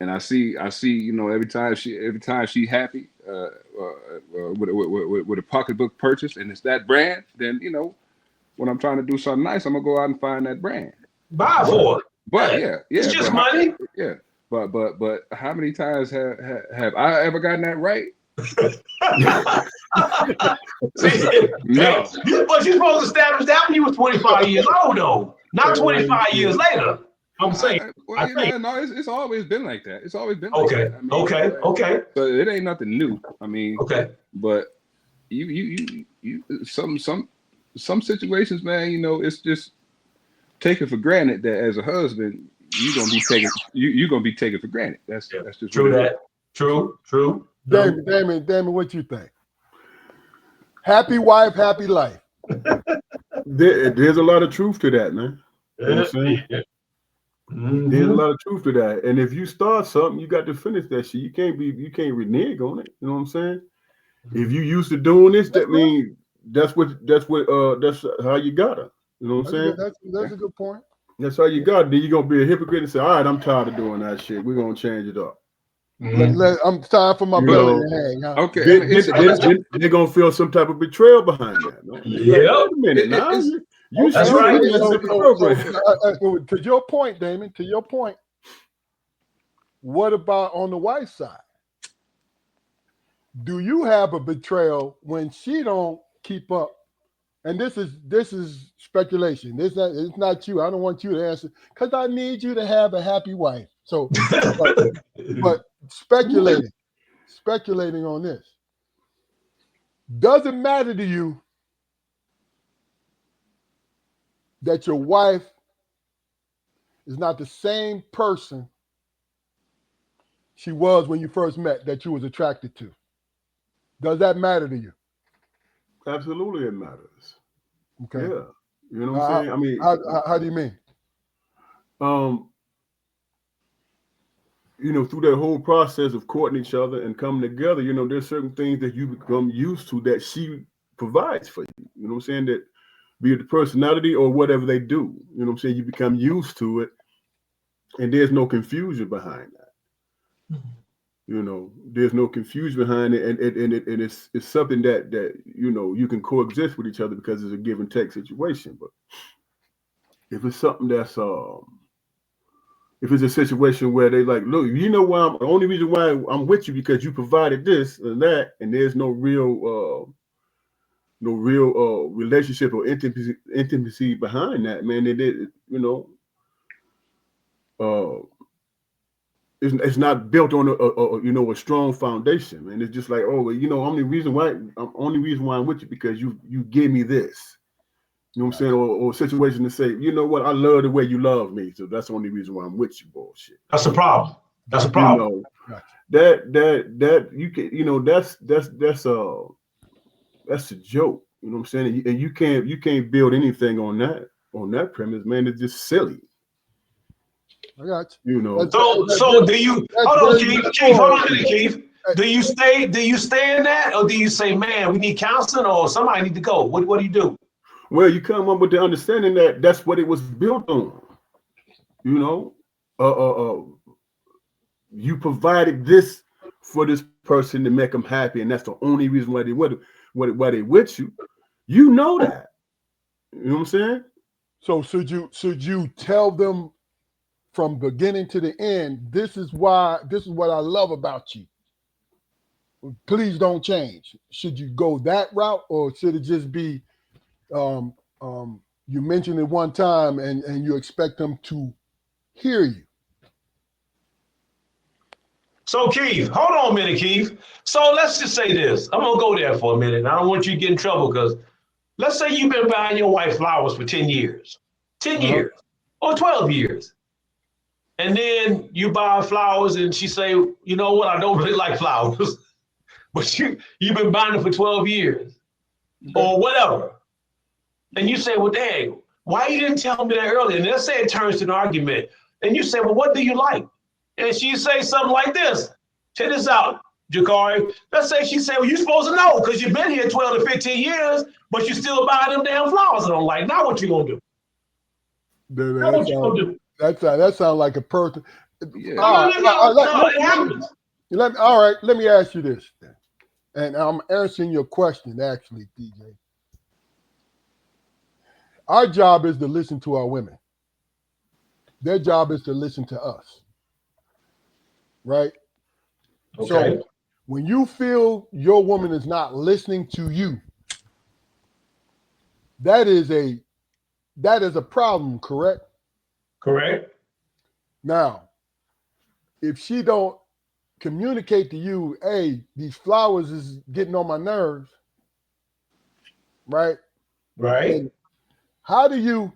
Speaker 2: and I see, you know, every time she happy with a pocketbook purchase and it's that brand, then, you know, when I'm trying to do something nice, I'm gonna go out and find that brand.
Speaker 4: Buy for it.
Speaker 2: But yeah,
Speaker 4: it's just money.
Speaker 2: But how many times have I ever gotten that right? No.
Speaker 4: But you're supposed to establish that when you was 25 years old, though, not 25 years later. I'm saying.
Speaker 2: It's always been like that. It's always been like that. I mean,
Speaker 4: Okay.
Speaker 2: So it ain't nothing new. I mean,
Speaker 4: okay.
Speaker 2: But you some situations, man, you know, it's just taken for granted that as a husband, you're gonna be taken for granted. That's just
Speaker 4: true. That true.
Speaker 1: Damon, what you think? Happy wife, happy life.
Speaker 3: There's a lot of truth to that, man. You know what I'm saying?
Speaker 4: Mm-hmm.
Speaker 3: There's a lot of truth to that. And if you start something, you got to finish that shit. You can't renege on it. You know what I'm saying? If you used to doing this, that means that's how you gotta. You know what I'm saying?
Speaker 1: That's a good point.
Speaker 3: That's how you got it. Then you're gonna be a hypocrite and say, all right, I'm tired of doing that shit. We're gonna change it up.
Speaker 1: I'm time for my belly to hang. Huh?
Speaker 2: Okay.
Speaker 3: They're gonna feel some type of betrayal behind that. No?
Speaker 4: Yeah.
Speaker 3: Wait a minute now.
Speaker 4: That's right.
Speaker 1: To your point, Damon, to your point, what about on the wife's side? Do you have a betrayal when she don't keep up? And this is speculation. It's not you. I don't want you to answer because I need you to have a happy wife. So, but speculating on this. Does it matter to you that your wife is not the same person she was when you first met, that you was attracted to? Does that matter to you?
Speaker 3: Absolutely, it matters.
Speaker 1: Okay.
Speaker 3: Yeah. You know what I'm saying? I mean,
Speaker 1: how do you mean?
Speaker 3: You know, through that whole process of courting each other and coming together, you know, there's certain things that you become used to that she provides for you. You know what I'm saying? That be it the personality or whatever they do. You know what I'm saying? You become used to it, and there's no confusion behind that. Mm-hmm. You know, there's no confusion behind it, and it's something that you know you can coexist with each other because it's a give and take situation. But if it's something that's if it's a situation where they like, look, you know why the only reason why I'm with you because you provided this and that, and there's no real no real relationship or intimacy behind that, man. It's not built on a strong foundation, man. It's just like, oh, only reason why I'm with you because you gave me this. You know what I'm saying? Or a situation to say, you know what, I love the way you love me, so that's the only reason why I'm with you. Bullshit.
Speaker 4: That's a problem. That's a problem.
Speaker 3: That you can, that's a joke. You know what I'm saying? And you can't build anything on that premise, man. It's just silly.
Speaker 1: I got you.
Speaker 4: So do you hold on, Keith? Hold on a minute, Keith. Do you stay in that, or do you say, man, we need counseling, or somebody need to go? What do you do?
Speaker 3: Well, you come up with the understanding that that's what it was built on. You provided this for this person to make them happy, and that's the only reason why they with you. You know that. You know what I'm saying?
Speaker 1: So should you tell them from beginning to the end, this is what I love about you. Please don't change. Should you go that route, or should it just be you mentioned it one time and you expect them to hear you?
Speaker 4: So Keith, hold on a minute, Keith. So let's just say this. I'm gonna go there for a minute. I don't want you to get in trouble, because let's say you've been buying your wife flowers for 10 years, 10 years or 12 years. And then you buy flowers and she say, you know what, I don't really like flowers, but you've been buying them for 12 years or whatever. And you say, well, dang, why you didn't tell me that earlier? And let's say it turns to an argument. And you say, well, what do you like? And she say something like this. Check this out, Jakari. Let's say she say, well, you're supposed to know because you've been here 12 to 15 years, but you still buy them damn flowers I don't like. Now what you gonna do?
Speaker 1: That sounds like a person.
Speaker 4: Yeah.
Speaker 1: Let me ask you this then. And I'm answering your question, actually, DJ. Our job is to listen to our women. Their job is to listen to us. Right?
Speaker 4: Okay.
Speaker 1: So when you feel your woman is not listening to you, that is a problem, correct?
Speaker 4: Correct.
Speaker 1: Now, if she don't communicate to you, hey, these flowers is getting on my nerves, right?
Speaker 4: Right.
Speaker 1: And how do you,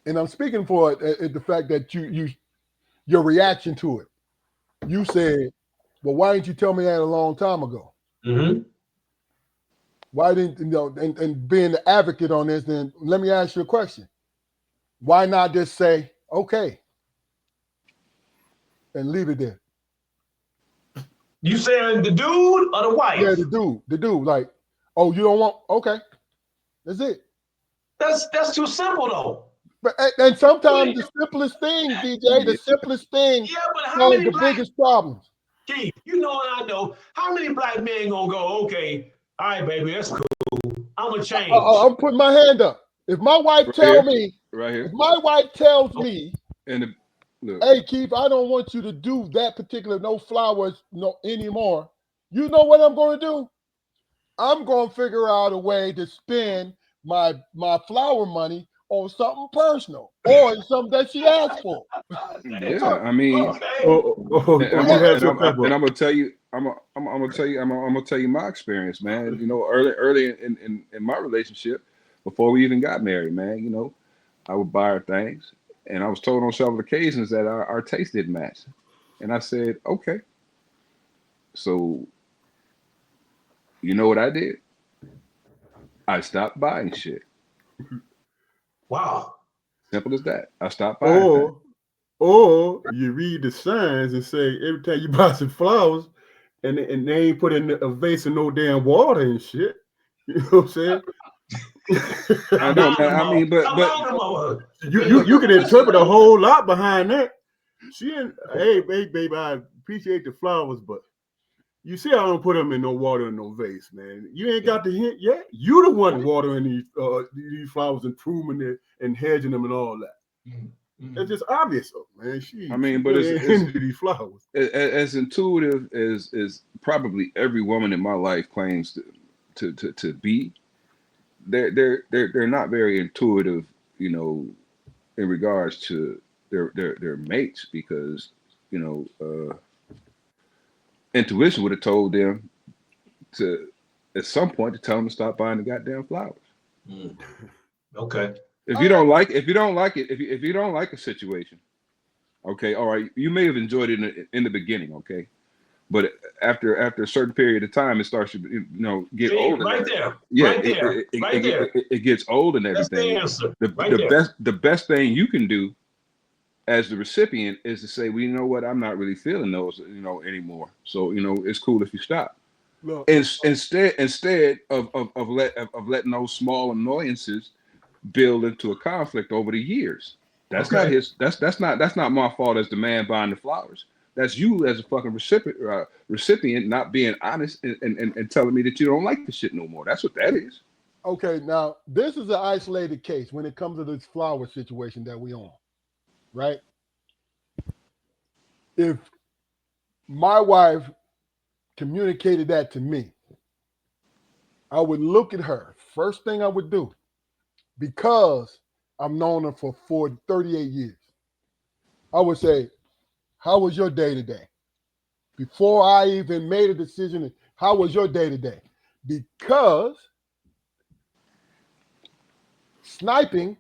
Speaker 1: and I'm speaking for the fact that your reaction to it, you said, well, why didn't you tell me that a long time ago?
Speaker 4: Mm-hmm.
Speaker 1: Why didn't, and being the advocate on this, then let me ask you a question. Why not just say, okay, and leave it there?
Speaker 4: You saying the dude or the wife?
Speaker 1: Yeah, the dude, like, oh, you don't want, okay, that's it.
Speaker 4: That's too simple though.
Speaker 1: But and sometimes the simplest thing, DJ, the simplest thing causes the biggest problems.
Speaker 4: Keith, you know and I know, how many black men gonna go, okay, all right, baby, that's cool. I'm gonna change.
Speaker 1: I'm putting my hand up. If my wife tells me, if my wife tells me, hey, Keith, I don't want you to do that particular no flowers anymore. You know what I'm going to do? I'm going to figure out a way to spend my flower money on something personal or something that she asked for.
Speaker 2: Yeah, I mean, and I'm gonna tell you, I'm gonna tell you my experience, man. You know, early in my relationship, before we even got married, man. You know, I would buy her things, and I was told on several occasions that our taste didn't match, and I said, okay. So, you know what I did? I stopped buying shit.
Speaker 4: Wow.
Speaker 2: Simple as that. I stopped buying.
Speaker 3: Or you read the signs and say every time you buy some flowers, and they ain't put in a vase of no damn water and shit. You know what I'm saying?
Speaker 2: I know, man. I mean, but
Speaker 3: you can interpret a whole lot behind that. Hey, baby, I appreciate the flowers, but you see, I don't put them in no water in no vase, man. You ain't got the hint yet. You the one watering these flowers and pruning it and hedging them and all that. Mm-hmm. It's just obvious, man.
Speaker 2: I mean, but it's
Speaker 3: into these flowers.
Speaker 2: As intuitive as probably every woman in my life claims to be, they're not very intuitive, you know, in regards to their mates, because you know intuition would have told them to at some point to tell them to stop buying the goddamn flowers.
Speaker 4: Okay.
Speaker 2: If you don't like if you don't like a situation, okay, all right, you may have enjoyed it in the beginning, okay, but after a certain period of time, it starts to get old.
Speaker 4: Right there.
Speaker 2: Yeah,
Speaker 4: Right there. Right there.
Speaker 2: It gets old and
Speaker 4: That's the
Speaker 2: everything.
Speaker 4: answer.
Speaker 2: The best thing you can do as the recipient is to say, well, you know what, I'm not really feeling those, anymore. So, it's cool if you stop.
Speaker 1: Look,
Speaker 2: Instead of letting those small annoyances build into a conflict over the years. That's
Speaker 4: Okay.
Speaker 2: not his. That's not my fault as the man buying the flowers. That's you as a fucking recipient not being honest and telling me that you don't like the shit no more. That's what that is.
Speaker 1: okay, now this is an isolated case when it comes to this flower situation that we on, right? If my wife communicated that to me, I would look at her. First thing I would do, because I've known her for 38 years, I would say, how was your day today? Before I even made a decision, how was your day today? Because sniping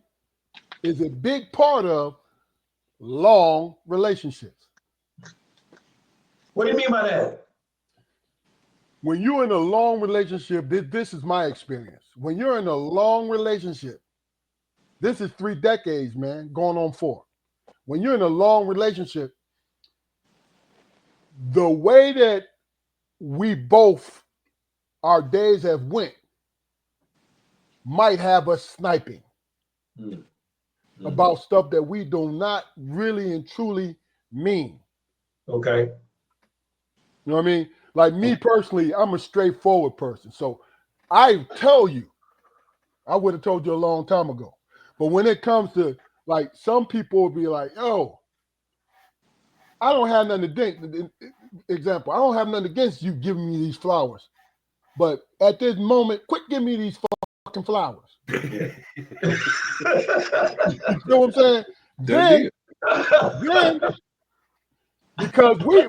Speaker 1: is a big part of long relationships.
Speaker 4: What do you mean by that?
Speaker 1: When you're in a long relationship, this is my experience. When you're in a long relationship, this is 3 decades, man, going on 4. When you're in a long relationship, the way that we both, our days have went, might have us sniping about stuff that we do not really and truly mean.
Speaker 4: Okay.
Speaker 1: You know what I mean? Like me personally, I'm a straightforward person. So I tell you, I would have told you a long time ago. But when it comes to, like, some people will be like, yo, I don't have nothing against, example, I don't have nothing against you giving me these flowers. But at this moment, quit giving me these fucking flowers. You know what I'm saying? Then, because we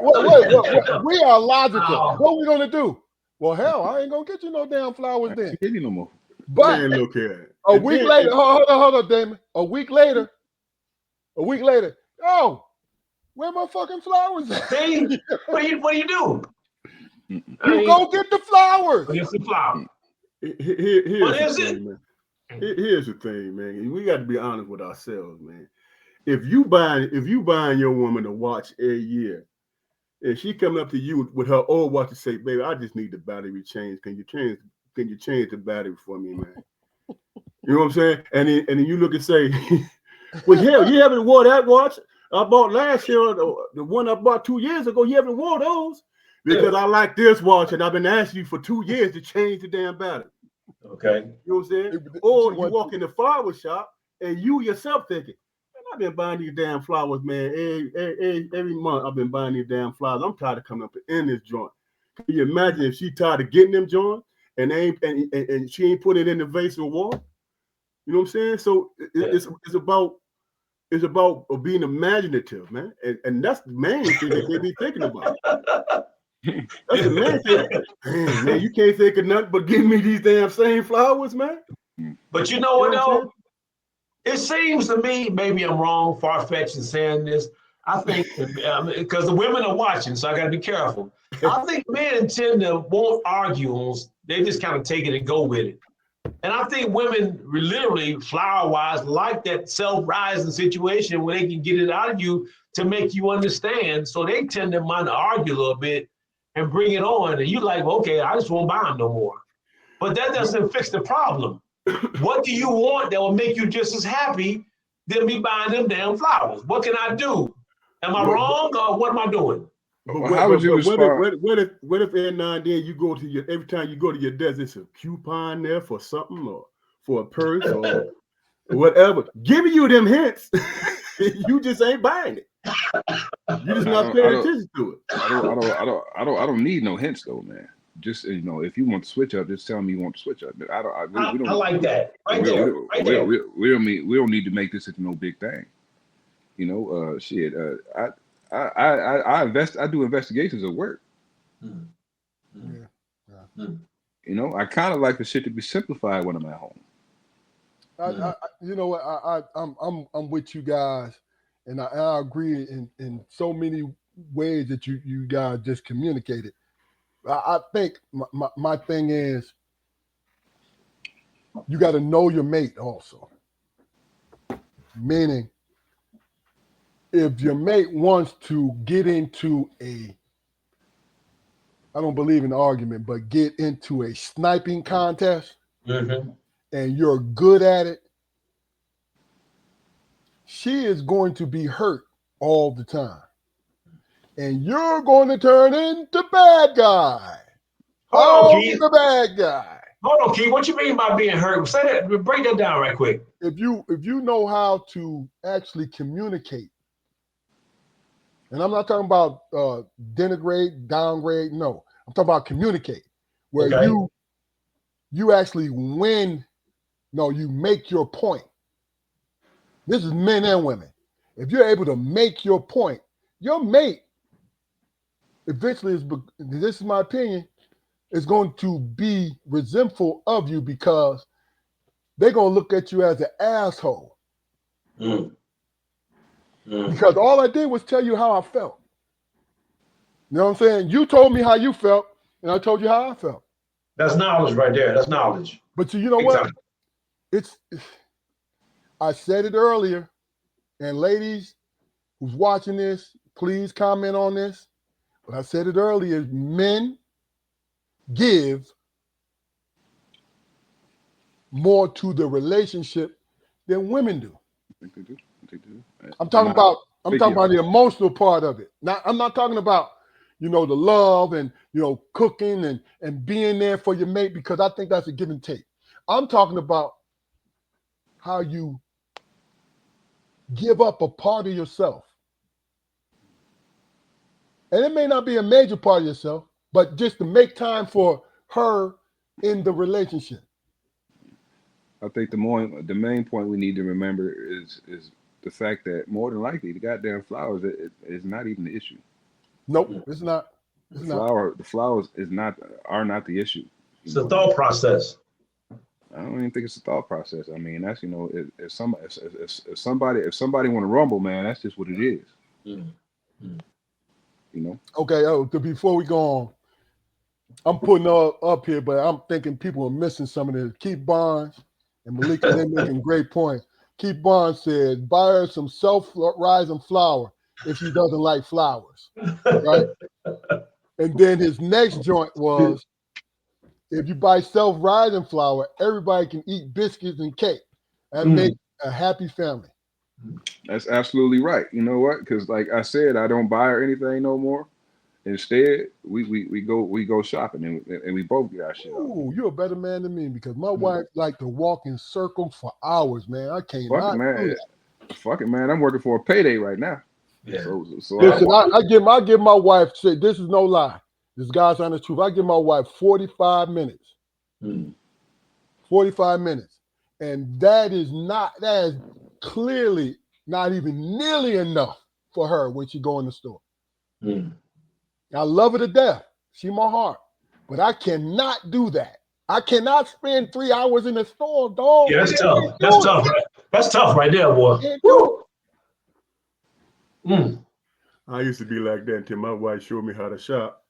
Speaker 1: are logical. What are we gonna do? Well, hell, I ain't gonna get you no damn flowers then.
Speaker 2: I can't give you no more.
Speaker 1: But
Speaker 3: Man, look here.
Speaker 1: a week later, hold on, Damon. A week later, oh, where my fucking flowers at?
Speaker 4: See? What do you do?
Speaker 1: You go get the flowers.
Speaker 4: Get the flower.
Speaker 3: Here's the thing, man. We got to be honest with ourselves, man. If you buying your woman a watch every year, and she coming up to you with her old watch to say, baby, I just need the battery changed. Can you change the battery for me, man? You know what I'm saying? And then you look and say, well, hell, you haven't wore that watch I bought last year, the one I bought 2 years ago. You haven't wore those because I like this watch and I've been asking you for 2 years to change the damn battery.
Speaker 4: Okay.
Speaker 3: You know what I'm saying? Or you walk in the flower shop and you yourself thinking, man, I've been buying these damn flowers, man. Every month I've been buying these damn flowers. I'm tired of coming up in this joint. Can you imagine if she tired of getting them joints and she ain't put it in the vase or wall? You know what I'm saying? So it's about being imaginative, man. And that's the main thing that they be thinking about. That's the main thing. Man, you can't think of nothing but give me these damn same flowers, man.
Speaker 4: But you know what, though? It seems to me, maybe I'm wrong, far-fetched in saying this. I think, because the women are watching, so I got to be careful. I think men tend to won't argue. They just kind of take it and go with it. And I think women literally, flower-wise, like that self-rising situation where they can get it out of you to make you understand. So they tend to mind to argue a little bit and bring it on. And you like, well, okay, I just won't buy them no more. But that doesn't fix the problem. What do you want that will make you just as happy than me buying them damn flowers? What can I do? Am I wrong or what am I doing?
Speaker 2: How would you respond?
Speaker 3: What if every now and then you go to every time you go to your desk, there's a coupon there for something or for a purse or whatever, giving you them hints. You just ain't buying it. You just not paying attention to it.
Speaker 2: I don't need no hints though, man. just if you want to switch up, just tell me you want to switch up. But we don't.
Speaker 4: I like that. Right
Speaker 2: we,
Speaker 4: there.
Speaker 2: we,
Speaker 4: Right
Speaker 2: we,
Speaker 4: there.
Speaker 2: we don't need to make this into no big thing. Shit. I invest. I do investigations at work.
Speaker 4: Mm. Mm.
Speaker 1: Yeah.
Speaker 4: Mm.
Speaker 2: I kind of like the shit to be simplified when I'm at home.
Speaker 1: You know what? I'm with you guys, and I agree in so many ways that you guys just communicated. I think my thing is you got to know your mate also. Meaning, if your mate wants to get into I don't believe in argument, but get into a sniping contest,
Speaker 4: Mm-hmm.
Speaker 1: and you're good at it, she is going to be hurt all the time. And you're going to turn into bad guy.
Speaker 4: Hold on, Keith.
Speaker 1: The bad guy.
Speaker 4: Hold on, Keith. What you mean by being hurt? Say that. Break that down right quick.
Speaker 1: If you know how to actually communicate, and I'm not talking about denigrate, downgrade. No, I'm talking about communicate, where
Speaker 4: Okay.
Speaker 1: you actually win. No, you make your point. This is men and women. If you're able to make your point, your mate eventually this is my opinion, is going to be resentful of you because they're going to look at you as an asshole.
Speaker 4: Mm. Mm.
Speaker 1: Because all I did was tell you how I felt. You know what I'm saying? You told me how you felt, and I told you how I felt.
Speaker 4: That's knowledge right there. That's knowledge.
Speaker 1: But you know what? I said it earlier, and ladies who's watching this, please comment on this. But I said it earlier, men give more to the relationship than women do.
Speaker 2: I think they do.
Speaker 1: I'm talking about the emotional part of it. I'm not talking about, the love and, cooking and being there for your mate, because I think that's a give and take. I'm talking about how you give up a part of yourself. And it may not be a major part of yourself, but just to make time for her in the relationship.
Speaker 2: I think the main point we need to remember is the fact that more than likely the goddamn flowers is not even the issue.
Speaker 1: Nope, it's not.
Speaker 2: The flowers are not the issue.
Speaker 4: It's a thought process.
Speaker 2: I don't even think it's a thought process. I mean, that's if somebody want to rumble, man, that's just what it is.
Speaker 4: Mm. Mm.
Speaker 1: Okay. Before we go on, I'm putting up here, but I'm thinking people are missing some of this. Keith Barnes and Malika, they're making great points. Keith Barnes said, buy her some self-rising flour if she doesn't like flowers, right? And then his next joint was, if you buy self-rising flour, everybody can eat biscuits and cake. That makes a happy family.
Speaker 2: That's absolutely right. You know what? Because like I said, I don't buy her anything no more. Instead, we go shopping and we both get our shit.
Speaker 1: Ooh, you're a better man than me, because my wife like to walk in circles for hours, man. I can't.
Speaker 2: Fuck it, man. I'm working for a payday right now.
Speaker 4: Yeah.
Speaker 1: So listen, I give my wife, say this is no lie. This guy's on the truth. I give my wife 45 minutes. 45 minutes. And that is clearly not even nearly enough for her when she go in the store. I love her to death. She's my heart. But I cannot do that. I cannot spend 3 hours in the store, dog.
Speaker 4: Yeah, that's tough. That's tough. Right? That's tough right there, boy.
Speaker 3: I used to be like that until my wife showed me how to shop.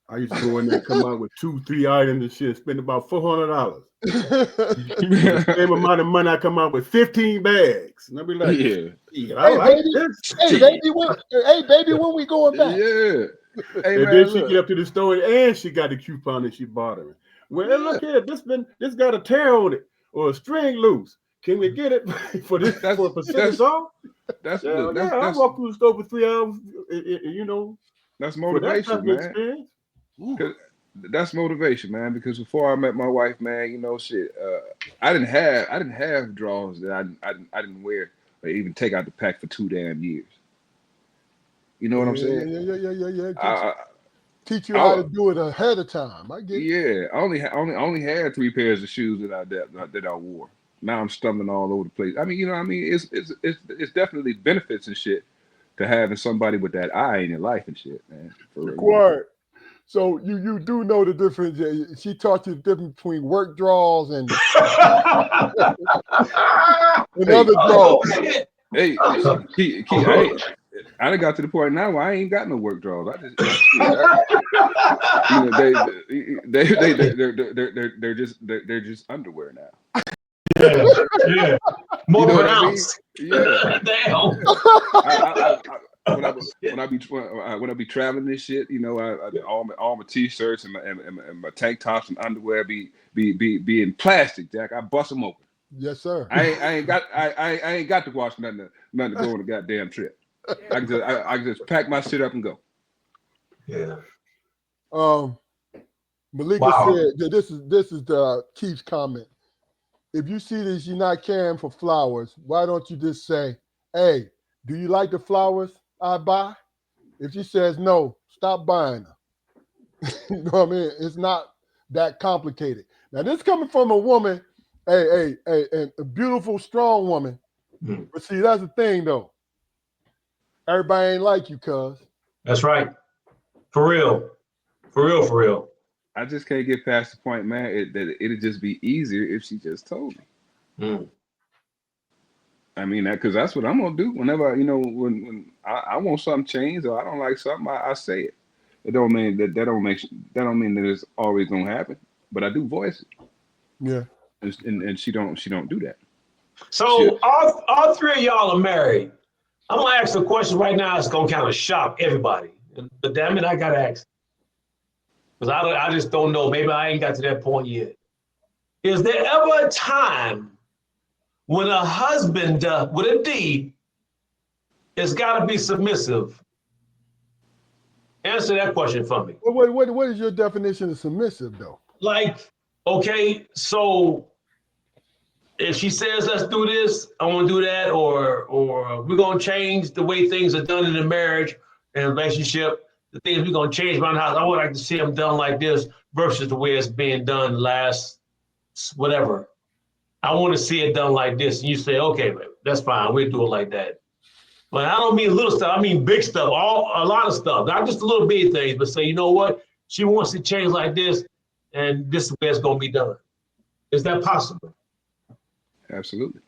Speaker 3: I used to go in there and come out with 2-3 items and shit, spend about $400. The same amount of money, I come out with 15 bags. And I'll be like,
Speaker 1: hey, baby, when we going back?
Speaker 2: Yeah. Hey,
Speaker 3: and
Speaker 2: man,
Speaker 3: then she get up to the store and she got the coupon and she bought it. Well, look here, this got a tear on it or a string loose. Can we get it for a percentage off? I walk through the store for 3 hours.
Speaker 2: That's motivation, man. That's motivation, man. Because before I met my wife, man, I didn't have drawers that I didn't wear or even take out the pack for 2 damn years. You know what I'm saying?
Speaker 1: Yeah. Teach you how to do it ahead of time. I get it.
Speaker 2: Yeah, I only had 3 pairs of shoes that I wore. Now I'm stumbling all over the place. I mean, you know, what I mean, it's definitely benefits and shit to having somebody with that eye in your life and shit, man. For real.
Speaker 1: Quiet. So you do know the difference. She taught you the difference between work draws and other draws.
Speaker 2: Hey, Key, I done got to the point now where I ain't got no work draws. I just, you know, they're just underwear now.
Speaker 4: Yeah. More
Speaker 2: You know what I
Speaker 4: pronounced.
Speaker 2: mean? Yeah.
Speaker 4: Damn.
Speaker 2: When I be traveling this shit, you know, all my t-shirts and my tank tops and underwear be in plastic, Jack. I bust them open.
Speaker 1: Yes, sir.
Speaker 2: I ain't got to wash nothing to go on a goddamn trip. I can just pack my shit up and go.
Speaker 4: Yeah.
Speaker 1: Malika said that this is the Keith's comment. If you see that she's not caring for flowers, why don't you just say, "Hey, do you like the flowers I buy?" If she says no, stop buying them. You know what I mean? It's not that complicated. Now, this coming from a woman, and a beautiful, strong woman. But see, that's the thing, though. Everybody ain't like you, cuz.
Speaker 4: That's right. For real. For real, for real.
Speaker 2: I just can't get past the point, man, that it'd just be easier if she just told me. I mean, because that's what I'm gonna do whenever, you know, when I want something changed or I don't like something, I say it. It don't mean that don't mean that it's always gonna happen, but I do voice it.
Speaker 1: Yeah.
Speaker 2: And she don't do that.
Speaker 4: So all 3 of y'all are married. I'm gonna ask a question right now. It's gonna kind of shock everybody, but damn it, I gotta ask. Because I just don't know. Maybe I ain't got to that point yet. Is there ever a time when a husband with a D has got to be submissive? Answer that question for me.
Speaker 1: What is your definition of submissive, though?
Speaker 4: Like, okay, so if she says, let's do this, I want to do that, or we're going to change the way things are done in a marriage and a relationship, the things we're going to change around the house, I would like to see them done like this versus the way it's being done last, whatever. I want to see it done like this. And you say, okay, baby, that's fine. We'll do it like that. But I don't mean little stuff. I mean big stuff, a lot of stuff. Not just the little bitty things, but say, you know what? She wants to change like this, and this is where it's going to be done. Is that possible?
Speaker 2: Absolutely.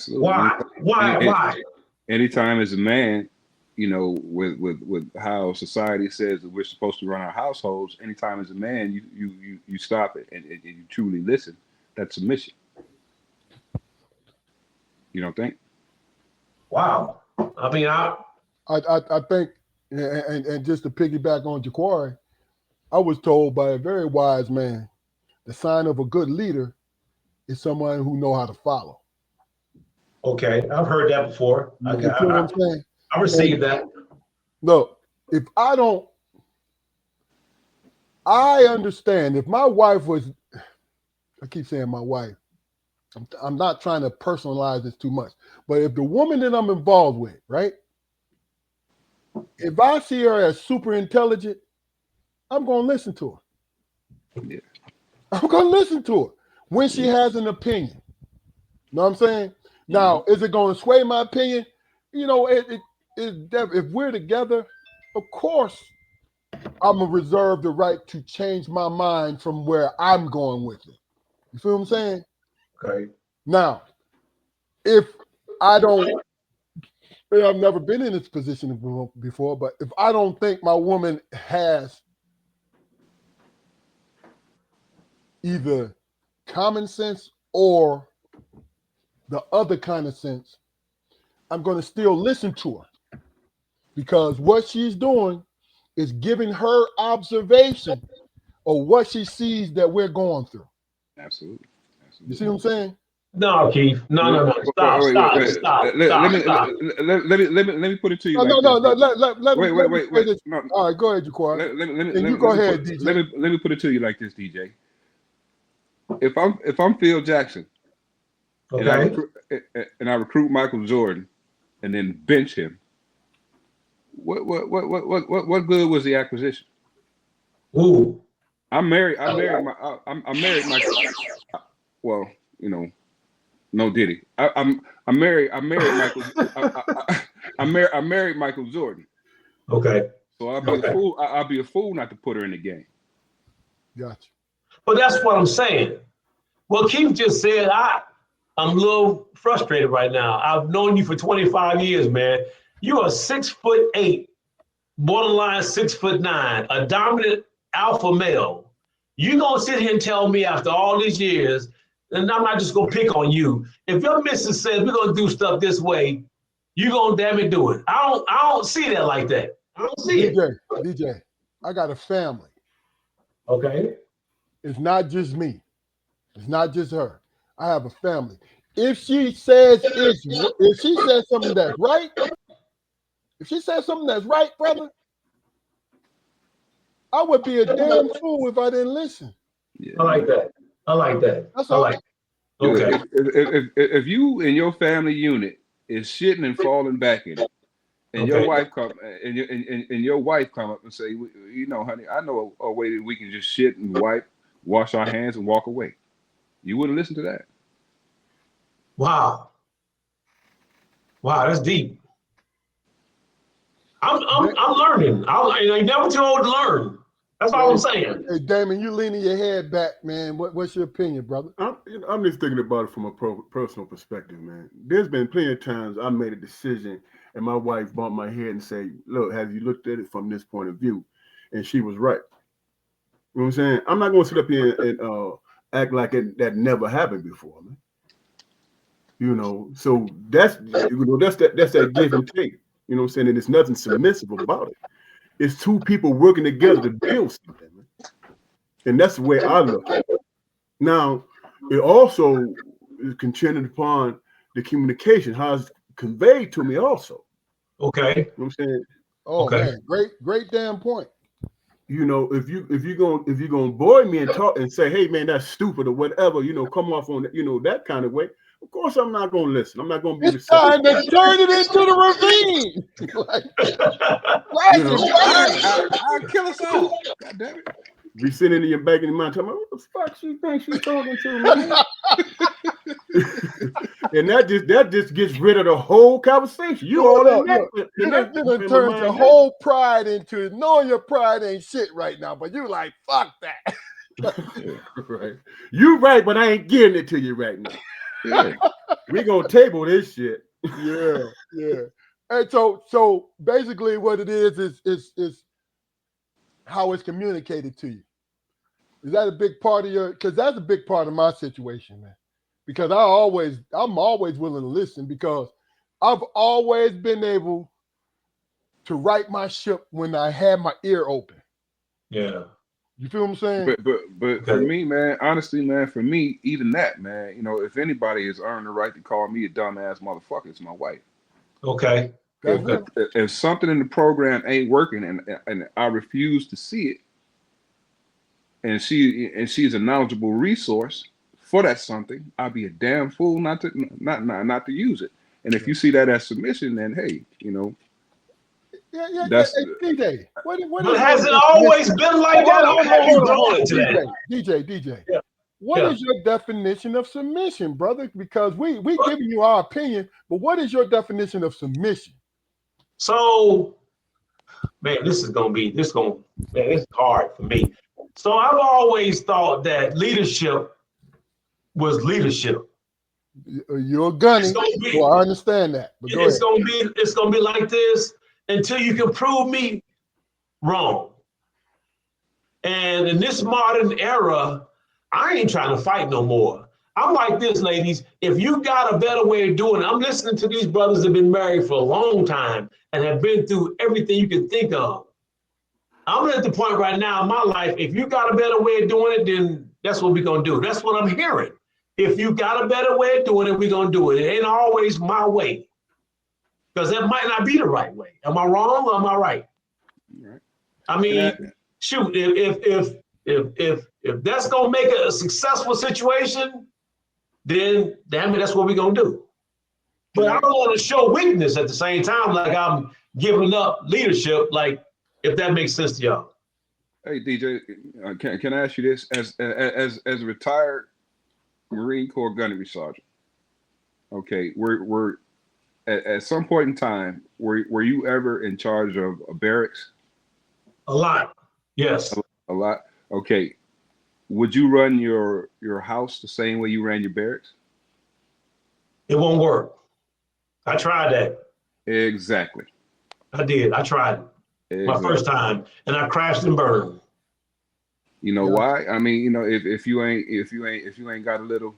Speaker 4: Why?
Speaker 2: Anytime as a man, you know, with how society says that we're supposed to run our households, anytime as a man, you stop it and you truly listen. That's submission. You don't think?
Speaker 4: Wow. I mean,
Speaker 1: I think, and just to piggyback on Jaquari, I was told by a very wise man, the sign of a good leader is someone who know how to follow.
Speaker 4: Okay, I've heard that before.
Speaker 1: You know what I'm saying?
Speaker 4: I received that.
Speaker 1: Look, if I understand if my wife was, I keep saying my wife, I'm not trying to personalize this too much, but if the woman that I'm involved with, right? If I see her as super intelligent, I'm going to listen to her.
Speaker 2: Yeah.
Speaker 1: I'm going to listen to her when she has an opinion. Know what I'm saying? Now, is it going to sway my opinion? You know, if we're together, of course, I'm going to reserve the right to change my mind from where I'm going with it. You feel what I'm saying?
Speaker 4: Okay.
Speaker 1: Now, if I don't, I've never been in this position before, but if I don't think my woman has either common sense or the other kind of sense, I'm going to still listen to her because what she's doing is giving her observation of what she sees that we're going through.
Speaker 2: Absolutely.
Speaker 1: You see what I'm saying?
Speaker 4: No, Keith. No. Stop.
Speaker 2: Let me put it to you.
Speaker 1: Wait. No. All right, go ahead, Jaquari. Go ahead, DJ.
Speaker 2: Let me put it to you like this, DJ. If I'm Phil Jackson,
Speaker 4: okay,
Speaker 2: and I recruit Michael Jordan, and then bench him, what good was the acquisition?
Speaker 4: Ooh.
Speaker 2: I'm married my. I'm married my. Well, no Diddy. I'm married. I married Michael. I married Michael Jordan.
Speaker 4: Okay.
Speaker 2: So I'll be a fool. I'll be a fool not to put her in the game.
Speaker 1: Gotcha.
Speaker 4: But that's what I'm saying. Well, Keith just said I'm a little frustrated right now. I've known you for 25 years, man. You are 6'8", borderline 6'9", a dominant alpha male. You gonna sit here and tell me after all these years, and I'm not just gonna pick on you. If your missus says we're gonna do stuff this way, you gonna damn it do it. I don't see that like that. I don't see it.
Speaker 1: DJ, I got a family.
Speaker 4: Okay.
Speaker 1: It's not just me. It's not just her. I have a family. If she says something that's right, brother, I would be a damn fool if I didn't listen.
Speaker 2: Yeah.
Speaker 4: I like that.
Speaker 1: That's
Speaker 4: I
Speaker 1: all.
Speaker 4: like it. Okay.
Speaker 2: If you and your family unit is shitting and falling back in it, and your wife come and your wife come up and say, honey, I know a way that we can just shit and wash our hands and walk away. You wouldn't listen to that.
Speaker 4: Wow, that's deep. I'm learning. I'm never too old to learn. That's all I'm saying.
Speaker 1: Hey, Damon, you leaning your head back, man. What's your opinion, brother?
Speaker 3: I'm just thinking about it from a personal perspective, man. There's been plenty of times I made a decision and my wife bumped my head and say, look, have you looked at it from this point of view? And she was right. You know what I'm saying? I'm not going to sit up here and act like that never happened before, man. So that's that give and take. You know what I'm saying? And there's nothing submissive about it. It's two people working together to build something, man. And that's the way I look at it. Now, it also is contingent upon the communication, how it's conveyed to me also.
Speaker 4: Okay.
Speaker 3: You know what I'm saying?
Speaker 1: Oh,
Speaker 4: okay.
Speaker 1: Man, great damn point.
Speaker 3: If you're gonna boy me and talk and say, hey man, that's stupid or whatever, come off on that kind of way. Of course, I'm not gonna listen. I'm not gonna be.
Speaker 1: It's time to turn it into the ravine.
Speaker 2: I'll kill us all. God damn it.
Speaker 3: Be sitting in your back in your mind, telling me, what the fuck she thinks she's talking to, man? And that just gets rid of the whole conversation. You
Speaker 1: gonna turn your whole pride into it, knowing your pride ain't shit right now, but you like, fuck that.
Speaker 3: Right. You right, but I ain't giving it to you right now.
Speaker 2: Yeah.
Speaker 3: We gonna table this shit.
Speaker 1: Yeah. And so basically what it is how it's communicated to you. Is that a big part of because that's a big part of my situation, man. Because I'm always willing to listen because I've always been able to right my ship when I had my ear open.
Speaker 4: Yeah.
Speaker 1: You feel what I'm saying?
Speaker 2: But for me, man, honestly, man, for me, even that, man, if anybody has earned the right to call me a dumbass motherfucker, it's my wife.
Speaker 4: Okay.
Speaker 2: If something in the program ain't working and I refuse to see it, and she's a knowledgeable resource for that something, I'll be a damn fool not to use it. And if you see that as submission, then hey, that's
Speaker 1: DJ.
Speaker 4: But has it always been like that? Or have you grown into that?
Speaker 1: DJ.
Speaker 4: Yeah.
Speaker 1: What is your definition of submission, brother? Because we giving you our opinion, but what is your definition of submission?
Speaker 4: So, man, this is hard for me. So I've always thought that leadership was leadership.
Speaker 1: You're gunning. Well, I understand that. But
Speaker 4: it's gonna be like this until you can prove me wrong. And in this modern era, I ain't trying to fight no more. I'm like this, ladies. If you got a better way of doing it, I'm listening to these brothers that have been married for a long time and have been through everything you can think of. I'm at the point right now in my life, if you got a better way of doing it, then that's what we're going to do. That's what I'm hearing. If you got a better way of doing it, we're going to do it. It ain't always my way. Because that might not be the right way. Am I wrong or am I right?
Speaker 2: Right.
Speaker 4: I mean, shoot, if that's going to make it a successful situation, then damn it, that's what we're going to do. But I don't want to show weakness at the same time, like I'm giving up leadership, like if that makes sense to y'all.
Speaker 2: Hey DJ, can I ask you this? As a retired Marine Corps gunnery sergeant, okay, we're at some point in time, were you ever in charge of a barracks?
Speaker 4: A lot. Yes.
Speaker 2: A lot. Okay. Would you run your house the same way you ran your barracks?
Speaker 4: It won't work. I tried that.
Speaker 2: Exactly.
Speaker 4: I did. I tried it my first time, and I crashed and burned.
Speaker 2: You know why? I mean, you know, if you ain't got a little,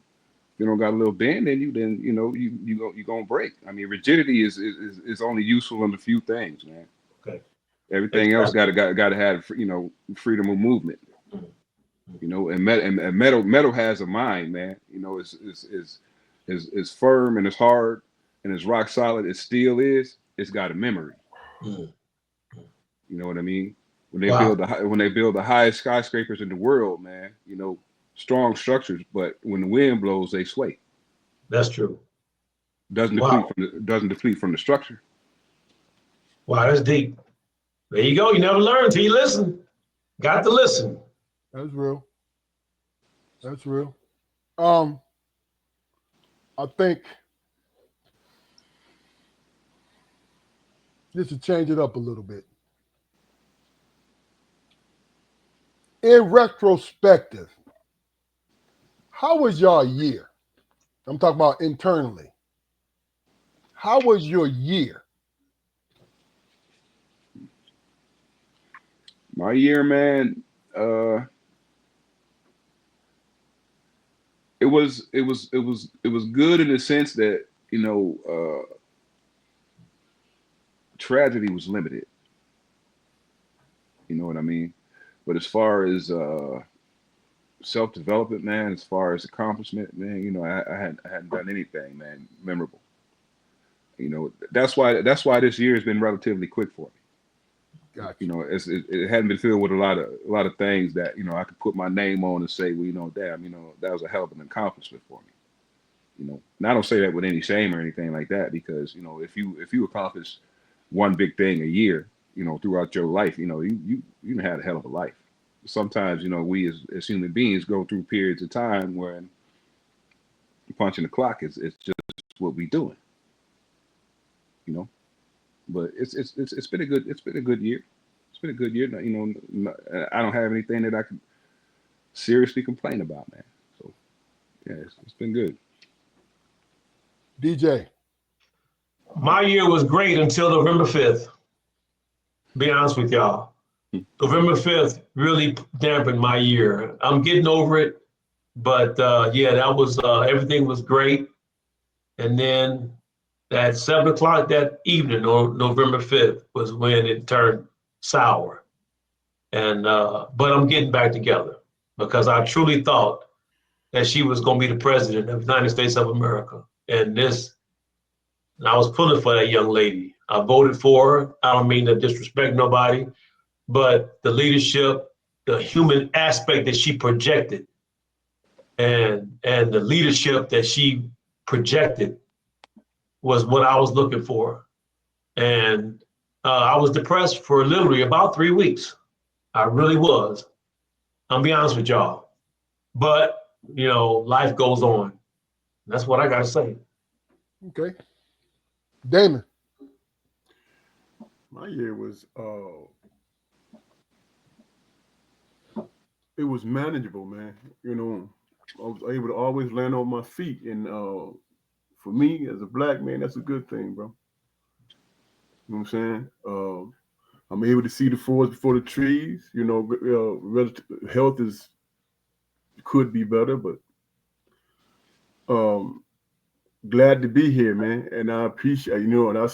Speaker 2: you know, got a little bend in you, then you know you gonna break. I mean, rigidity is only useful in a few things, man.
Speaker 4: Okay.
Speaker 2: Everything else got to have, you know, freedom of movement. You know, and metal has a mind, man. You know, is firm and it's hard and it's rock solid as steel is. It's got a memory. You know what I mean? When they build the highest skyscrapers in the world, man, you know, strong structures, but when the wind blows, they sway.
Speaker 4: That's true.
Speaker 2: Doesn't deplete from the structure.
Speaker 4: Wow, that's deep. There you go. You never learn till you listen. Got to listen.
Speaker 1: That's real. That's real. I think just to change it up a little bit. In retrospective, how was your year? I'm talking about internally. How was your year?
Speaker 2: My year, man, it was good in the sense that, you know, tragedy was limited. You know what I mean? But as far as self-development, man, as far as accomplishment, man, you know, I hadn't done anything, man, memorable. You know, that's why this year has been relatively quick for me.
Speaker 1: Gotcha.
Speaker 2: You know, it hadn't been filled with a lot of things that, you know, I could put my name on and say, well, you know, damn, you know, that was a hell of an accomplishment for me. You know, and I don't say that with any shame or anything like that, because, you know, if you accomplish one big thing a year, you know, throughout your life, you know, you had a hell of a life. Sometimes, you know, we as human beings go through periods of time where punching the clock is just what we doing. You know, but it's been a good year. It's been a good year. You know, I don't have anything that I can seriously complain about, man. So yeah, it's been good.
Speaker 1: DJ.
Speaker 4: My year was great until November 5th. Be honest with y'all. November 5th really dampened my year. I'm getting over it, but yeah, that was everything was great. And then at 7 o'clock that evening on November 5th was when it turned sour. And but I'm getting back together because I truly thought that she was going to be the president of the United States of America. And I was pulling for that young lady. I voted for her. I don't mean to disrespect nobody, but the leadership, the human aspect that she projected, and the leadership that she projected was what I was looking for. And I was depressed for literally about 3 weeks. I really was. I'll be honest with y'all. But, you know, life goes on. That's what I got to say.
Speaker 1: Okay. Damon.
Speaker 3: My year was it was manageable, man. You know, I was able to always land on my feet, and for me as a black man, that's a good thing, bro. You know what I'm saying? I'm able to see the forest before the trees. You know, health could be better, but glad to be here, man. And I appreciate, you know, and I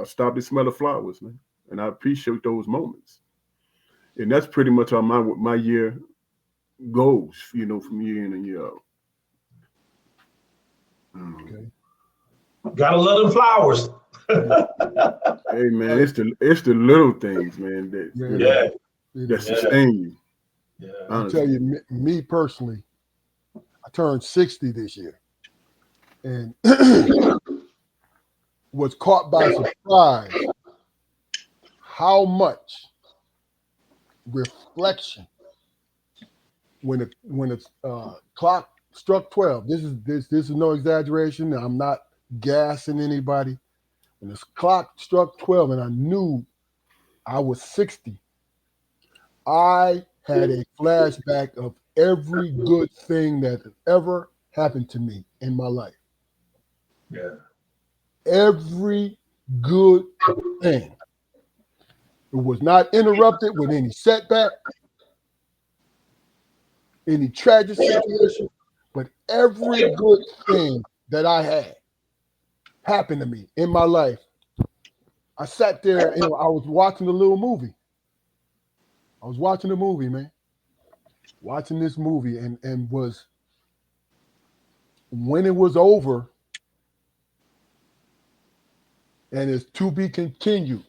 Speaker 3: stopped to smell the flowers, man. And I appreciate those moments. And that's pretty much how my year goes, you know, from year in and year out.
Speaker 1: Okay.
Speaker 4: Gotta love them flowers.
Speaker 3: Hey man, it's the little things, man, that that sustain you.
Speaker 4: Yeah.
Speaker 1: I'll tell you, me personally, I turned 60 this year, and was caught by surprise how much reflection when the clock struck 12. This is no exaggeration. I'm not gassing anybody. When the clock struck 12 and I knew I was 60, I had a flashback of every good thing that had ever happened to me in my life.
Speaker 4: Yeah.
Speaker 1: Every good thing. It was not interrupted with any setback, any tragic situation, but every good thing that I had happened to me in my life. I sat there and I was watching a little movie. I was watching a movie, man. Watching this movie and was, when it was over, and it's to be continued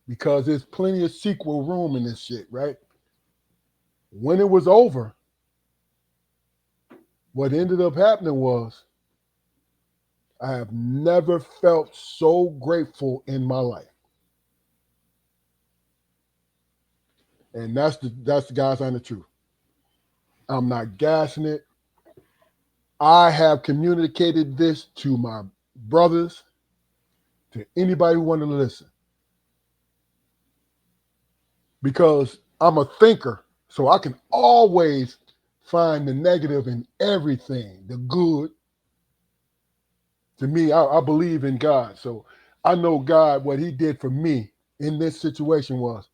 Speaker 1: because there's plenty of sequel room in this shit, right? When it was over, what ended up happening was I have never felt so grateful in my life. And that's the God's honest truth. I'm not gassing it. I have communicated this to my brothers, to anybody who wanted to listen. Because I'm a thinker, so I can always find the negative in everything, the good. To me, I believe in God. So I know God, what he did for me in this situation was,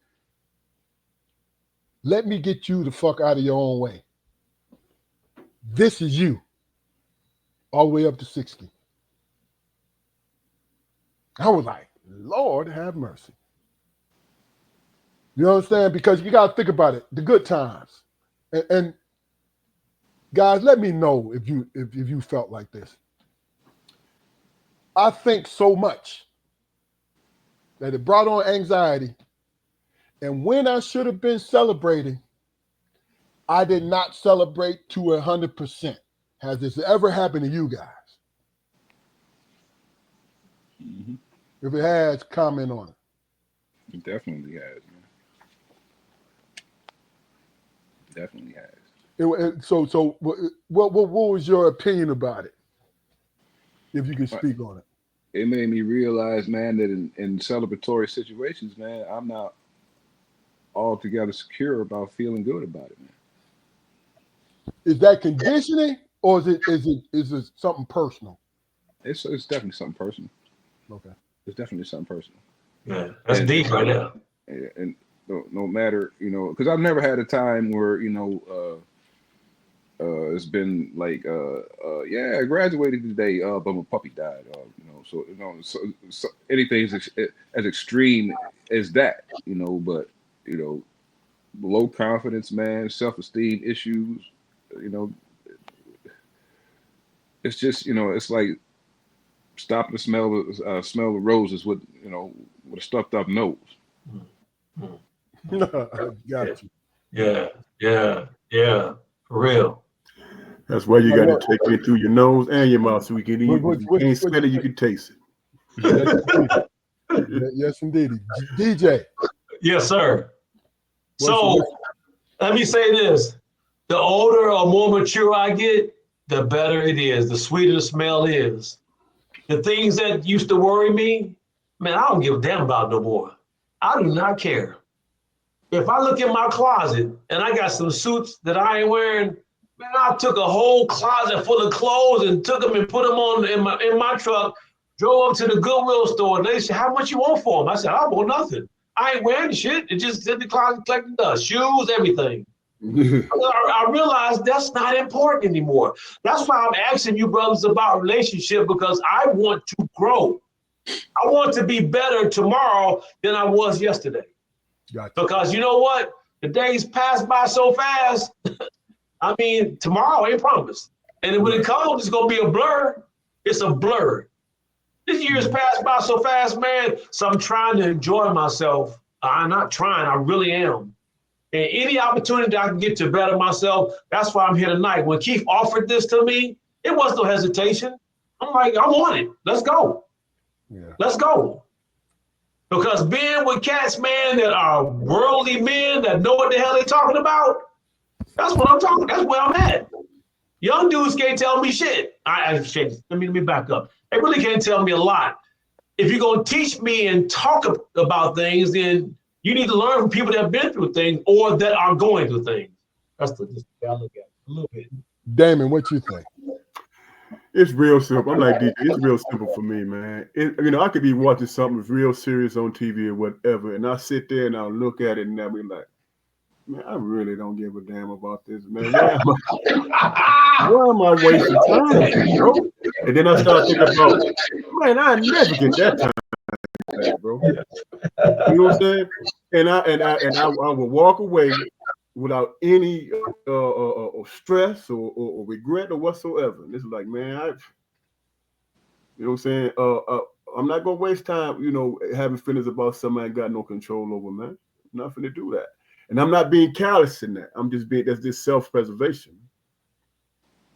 Speaker 1: let me get you the fuck out of your own way. This is you, all the way up to 60. I was like, Lord have mercy. You understand? Because you got to think about it, the good times. And guys, let me know if you felt like this. I think so much that it brought on anxiety. And when I should have been celebrating, I did not celebrate to 100%. Has this ever happened to you guys?
Speaker 2: Mm-hmm.
Speaker 1: If it has, comment on it.
Speaker 2: It definitely has, man. Definitely has.
Speaker 1: So what was your opinion about it? If you could speak on it.
Speaker 2: It made me realize, man, that in celebratory situations, man, I'm not altogether secure about feeling good about it, man.
Speaker 1: Is that conditioning or is it something personal?
Speaker 2: It's definitely something personal.
Speaker 1: Okay.
Speaker 2: It's definitely something personal.
Speaker 4: Yeah, that's deep right now.
Speaker 2: And no matter, because I've never had a time where, it's been like, yeah, I graduated today, but my puppy died. So anything as extreme as that, but, low confidence, man, self-esteem issues, it's just, it's like stopping to smell the roses with a stuffed up nose.
Speaker 1: Got you.
Speaker 4: Yeah, for real.
Speaker 3: That's why you got to take it through your nose and your mouth so we can eat. You can't smell it, you can taste it.
Speaker 1: Yes, indeed. DJ.
Speaker 4: Yes, sir. So let me say this. The older or more mature I get, the better it is, the sweeter the smell is. The things that used to worry me, man, I don't give a damn about no more. I do not care. If I look in my closet and I got some suits that I ain't wearing, man, I took a whole closet full of clothes and took them and put them on in my truck, drove up to the Goodwill store. And they said, how much you want for them? I said, I want nothing. I ain't wearing shit. It just in the closet collecting dust, shoes, everything. I realized that's not important anymore. That's why I'm asking you brothers about relationship, because I want to grow. I want to be better tomorrow than I was yesterday.
Speaker 1: Gotcha.
Speaker 4: Because you know what? The days pass by so fast. I mean, tomorrow ain't promised. And when it comes, it's going to be a blur. It's a blur. This year's passed by so fast, man. So I'm trying to enjoy myself. I'm not trying. I really am. And any opportunity I can get to better myself, that's why I'm here tonight. When Keith offered this to me, it was no hesitation. I'm like, I want it. Let's go.
Speaker 1: Yeah.
Speaker 4: Let's go. Because being with cats, man, that are worldly men that know what the hell they're talking about, that's what I'm talking. That's where I'm at. Young dudes can't tell me shit. Let me back up. They really can't tell me a lot. If you're gonna teach me and talk about things, then you need to learn from people that have been through things or that are going through things. That's the way I look at it a little bit.
Speaker 1: Damon, what you think?
Speaker 3: It's real simple. I'm like DJ. It's real simple for me, man. I could be watching something real serious on TV or whatever, and I sit there and I'll look at it and I'll be like, man, I really don't give a damn about this, man. Why am I wasting time, bro? And then I start thinking about, man, I never get that time back, bro. You know what I'm saying? And I will walk away without any stress or regret or whatsoever. And it's like, man, you know what I'm saying? I'm not gonna waste time, having feelings about something I ain't got no control over, man. I'm not gonna do that. And I'm not being callous in that. That's this self-preservation.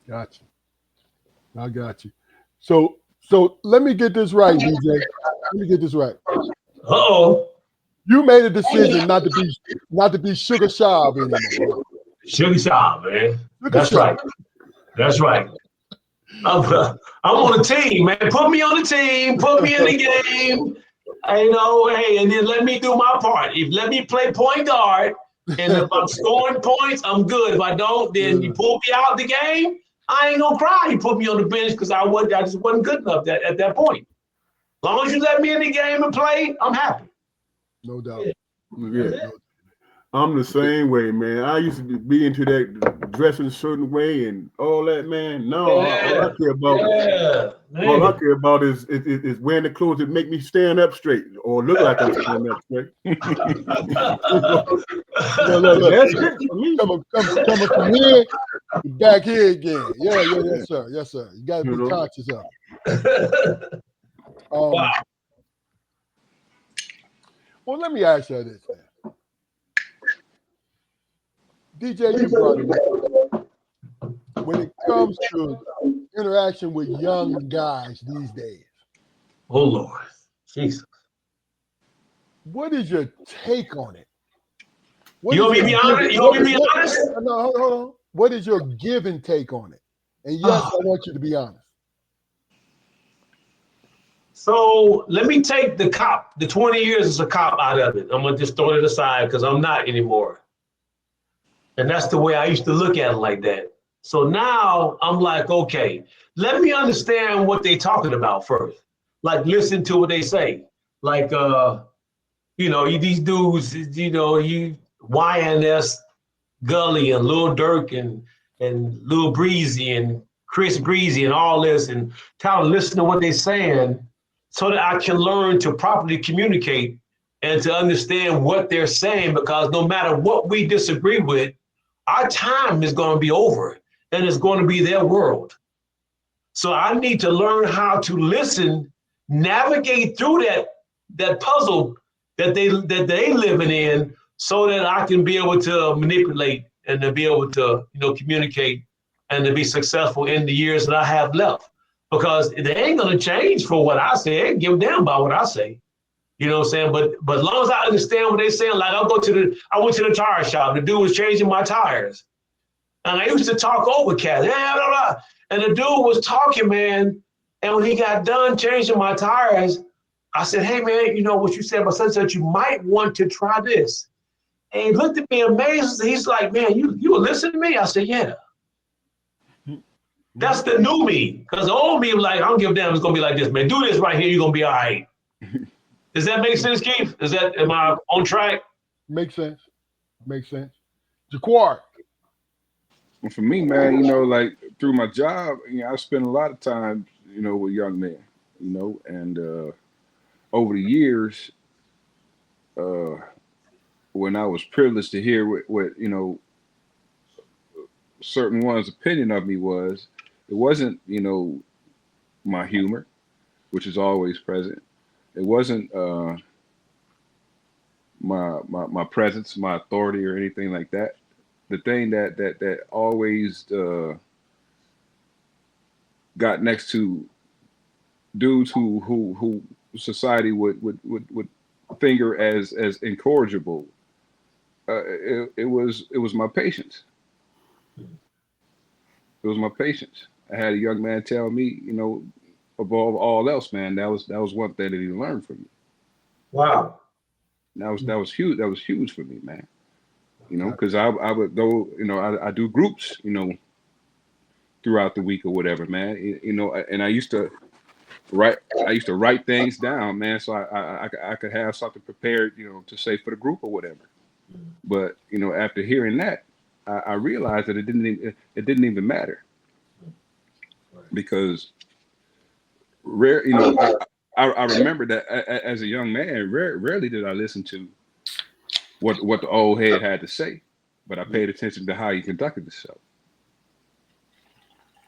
Speaker 1: Gotcha. I got you. So let me get this right, DJ. Let me get this right.
Speaker 4: Uh-oh.
Speaker 1: You made a decision not to be Sugar Shab anymore.
Speaker 4: Sugar Shab, man. That's
Speaker 1: Shab.
Speaker 4: right. That's right. I'm on the team, man. Put me on the team. Put me in the game. And then let me do my part. Let me play point guard, and if I'm scoring points, I'm good. If I don't, then you pull me out the game. I ain't gonna cry. You put me on the bench because I just wasn't good enough at that point. As long as you let me in the game and play, I'm happy.
Speaker 1: No doubt.
Speaker 3: Yeah. I'm the same way, man. I used to be into that dressing a certain way and all that, man. No, all I care about is wearing the clothes that make me stand up straight or look like I'm standing up straight.
Speaker 1: Look. That's it for me. Coming from here, back here again. Yes, sir. You got to be conscious of it.
Speaker 4: Wow.
Speaker 1: Well, let me ask you this, man. DJ, you brought it up. When it comes to interaction with young guys these days.
Speaker 4: Oh, Lord. Jesus.
Speaker 1: What is your take on it?
Speaker 4: You want me to be honest? You want me to be honest?
Speaker 1: No, hold on. What is your give and take on it? And yes, I want you to be honest.
Speaker 4: So let me take the 20 years as a cop out of it. I'm going to just throw it aside because I'm not anymore. And that's the way I used to look at it, like that. So now I'm like, okay, let me understand what they're talking about first. Like, listen to what they say. Like, these dudes, you YNS Gully and Lil Durk and Lil Breezy and Chris Breezy and all this, and kind of listen to what they're saying so that I can learn to properly communicate and to understand what they're saying, because no matter what we disagree with, our time is going to be over and it's going to be their world. So I need to learn how to listen, navigate through that puzzle that they living in, so that I can be able to manipulate and to be able to communicate and to be successful in the years that I have left. Because they ain't gonna change for what I say. They ain't give a damn about what I say. You know what I'm saying? But as long as I understand what they're saying, like I went to the tire shop. The dude was changing my tires. And I used to talk over cats. And the dude was talking, man. And when he got done changing my tires, I said, hey, man, you know what you said about such and such, you might want to try this. And he looked at me amazed. He's like, man, you were listening to me? I said, yeah. That's the new me. Because the old me was like, I don't give a damn, it's going to be like this, man. Do this right here, you're going to be all right. Does that make sense, Keith? Am I on track?
Speaker 1: Makes sense. Jaquar.
Speaker 2: For me, man, like through my job, I spend a lot of time, with young men, and over the years, when I was privileged to hear what certain one's opinion of me was, it wasn't, my humor, which is always present. It wasn't my presence, my authority, or anything like that. The thing that always got next to dudes who society would finger as incorrigible. It was my patience. It was my patience. I had a young man tell me, above all else, man, that was one thing that he learned from me.
Speaker 4: Wow.
Speaker 2: That was huge. That was huge for me, man. Because I would go, I do groups, throughout the week or whatever, man. And I used to write things down, man, so I could have something prepared, to say for the group or whatever. But after hearing that, I realized that it didn't even matter, because rare, I remember that as a young man, rarely did I listen to what the old head had to say, but I paid attention to how he conducted himself.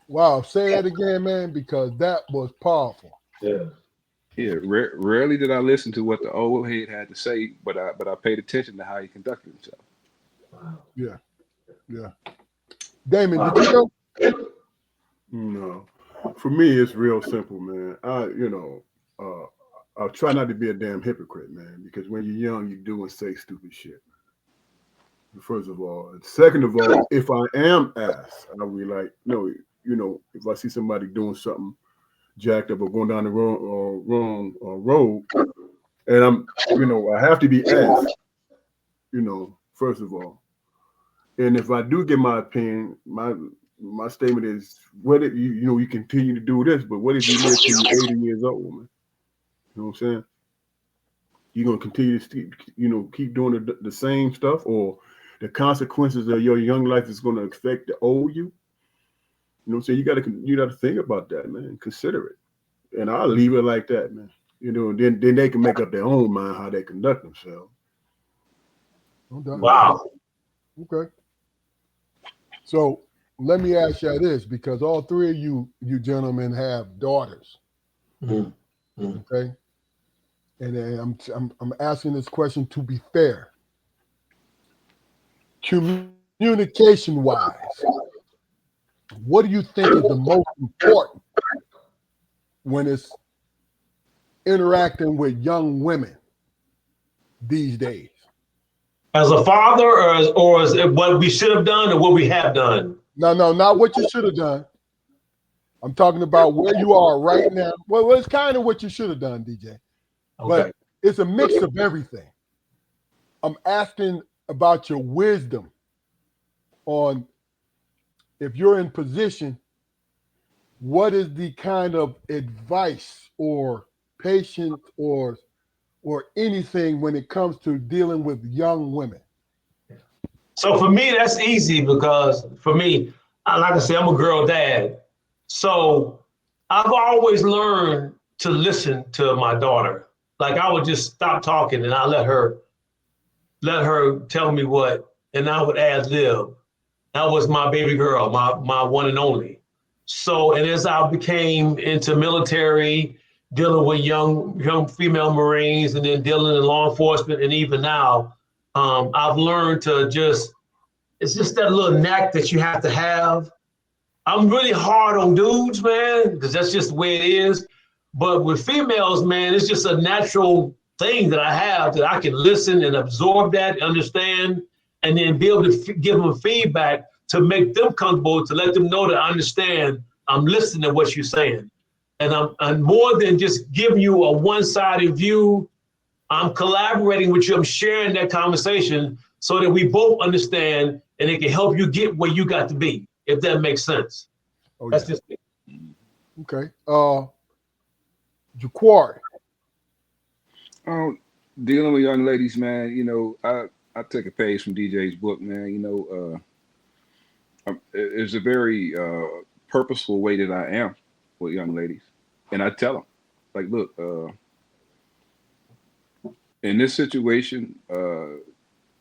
Speaker 1: Wow, say that again, man, because that was powerful.
Speaker 4: Yeah.
Speaker 2: Yeah, rarely did I listen to what the old head had to say, but I paid attention to how he conducted himself.
Speaker 4: Wow.
Speaker 1: Yeah. Damon, did you know?
Speaker 3: No, for me, it's real simple, man. I try not to be a damn hypocrite, man, because when you're young, you do and say stupid shit. First of all, and second of all, if I am asked, I will be like, no, if I see somebody doing something jacked up or going down the wrong road, and I have to be asked, first of all. And if I do give my opinion, my statement is, what if you continue to do this, but what if you live till you're 80 years old, man? You know what I'm saying? You're gonna continue to keep doing the same stuff, or the consequences of your young life is gonna affect the old you. You know what I'm saying? You gotta think about that, man. Consider it. And I'll leave it like that, man. Then they can make up their own mind how they conduct themselves.
Speaker 4: Wow.
Speaker 1: Okay. So let me ask you this, because all three of you gentlemen have daughters.
Speaker 4: Mm-hmm.
Speaker 1: Okay. And I'm asking this question to be fair. Communication wise, what do you think is the most important when it's interacting with young women these days?
Speaker 4: As a father, or as what we should have done or what we have done?
Speaker 1: No, not what you should have done. I'm talking about where you are right now. Well, it's kind of what you should have done, DJ.
Speaker 4: Okay.
Speaker 1: But it's a mix of everything. I'm asking about your wisdom on, if you're in position, what is the kind of advice or patience or anything when it comes to dealing with young women?
Speaker 4: So for me, that's easy, because for me, like I said, I'm a girl dad. So I've always learned to listen to my daughter. Like, I would just stop talking and I let her tell me what, and I would ad lib. That was my baby girl, my one and only. So, and as I became into military, dealing with young female Marines, and then dealing in law enforcement, and even now, I've learned to it's just that little knack that you have to have. I'm really hard on dudes, man, because that's just the way it is. But with females, man, it's just a natural thing that I have, that I can listen and absorb that, understand, and then be able to give them feedback to make them comfortable, to let them know that I understand, I'm listening to what you're saying. And I'm more than just giving you a one-sided view. I'm collaborating with you. I'm sharing that conversation so that we both understand, and it can help you get where you got to be, if that makes sense.
Speaker 1: Oh,
Speaker 4: That's
Speaker 1: yeah.
Speaker 4: just it.
Speaker 1: Okay. Jaquari.
Speaker 2: Oh, dealing with young ladies, man. I take a page from DJ's book, man. It's a very purposeful way that I am with young ladies, and I tell them, like, look, in this situation,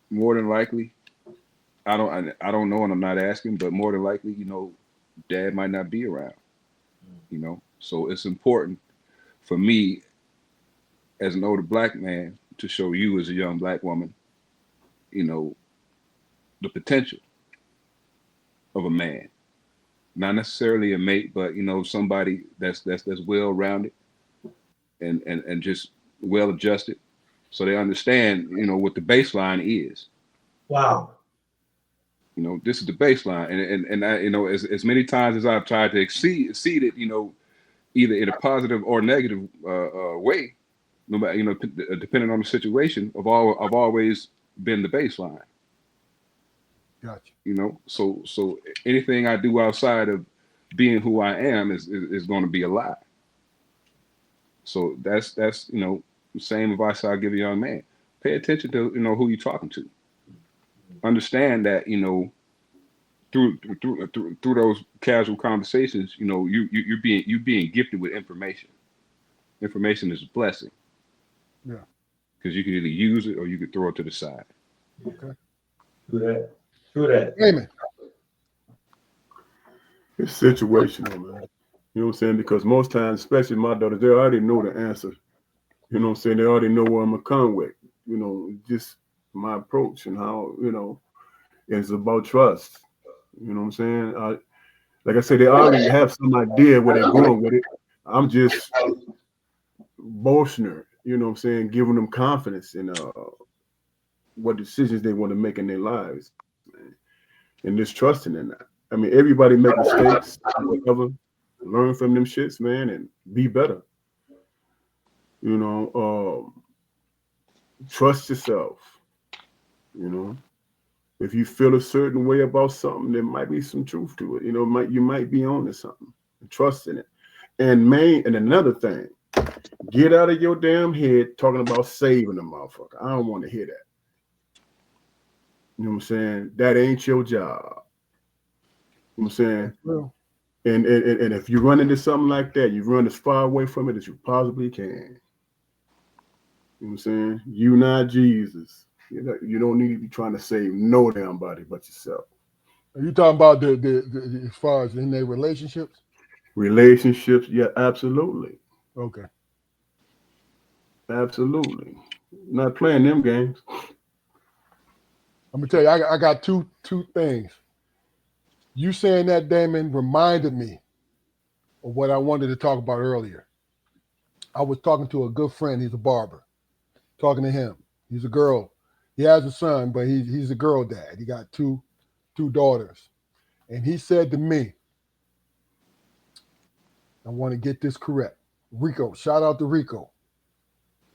Speaker 2: more than likely, I don't know, and I'm not asking, but more than likely, Dad might not be around. So it's important for me as an older Black man to show you as a young Black woman, the potential of a man. Not necessarily a mate, but somebody that's well rounded and just well adjusted, so they understand, you know, what the baseline is.
Speaker 4: Wow.
Speaker 2: You know, this is the baseline, and I, you know, as many times as I've tried to exceed it, you know, either in a positive or negative way, no matter, you know, depending on the situation, I've always been the baseline.
Speaker 1: Gotcha.
Speaker 2: You know, so anything I do outside of being who I am is going to be a lie. So that's you know, the same advice I give a young man. Pay attention to, you know, who you're talking to. Understand that, you know, through those casual conversations, you know, you're being gifted with information. Information is a blessing.
Speaker 1: Yeah.
Speaker 2: Because you can either use it or you can throw it to the side.
Speaker 1: Okay.
Speaker 4: Do that. Do that.
Speaker 1: Amen.
Speaker 3: It's situational, man. You know what I'm saying? Because most times, especially my daughters, they already know the answer. You know what I'm saying? They already know where I'm gonna come with. You know, just my approach and how, you know, it's about trust. You know what I'm saying? Like I said, they already have some idea where they're going with it. I'm just bolstering her, you know what I'm saying, giving them confidence in what decisions they want to make in their lives, man, and just trusting in that. I mean, everybody make mistakes, whatever. Learn from them shits, man, and be better. You know, trust yourself. You know, if you feel a certain way about something, there might be some truth to it. You know, you might be on to something. Trust in it. And another thing, get out of your damn head talking about saving the motherfucker. I don't want to hear that. You know what I'm saying? That ain't your job. You know what I'm saying?
Speaker 1: Well,
Speaker 3: And if you run into something like that, you run as far away from it as you possibly can. You know what I'm saying? You not Jesus. You don't need to be trying to save no damn body but yourself.
Speaker 1: are you talking about the as far as in their relationships?
Speaker 3: Relationships, yeah, absolutely.
Speaker 1: Okay.
Speaker 3: Absolutely. Not playing them games.
Speaker 1: I'm gonna tell you, I got two things. You saying that, Damon, reminded me of what I wanted to talk about earlier. I was talking to a good friend. He's a barber. Talking to him. He's a girl. He has a son, but he's a girl dad. He got two daughters. And he said to me, I want to get this correct. Rico, shout out to Rico.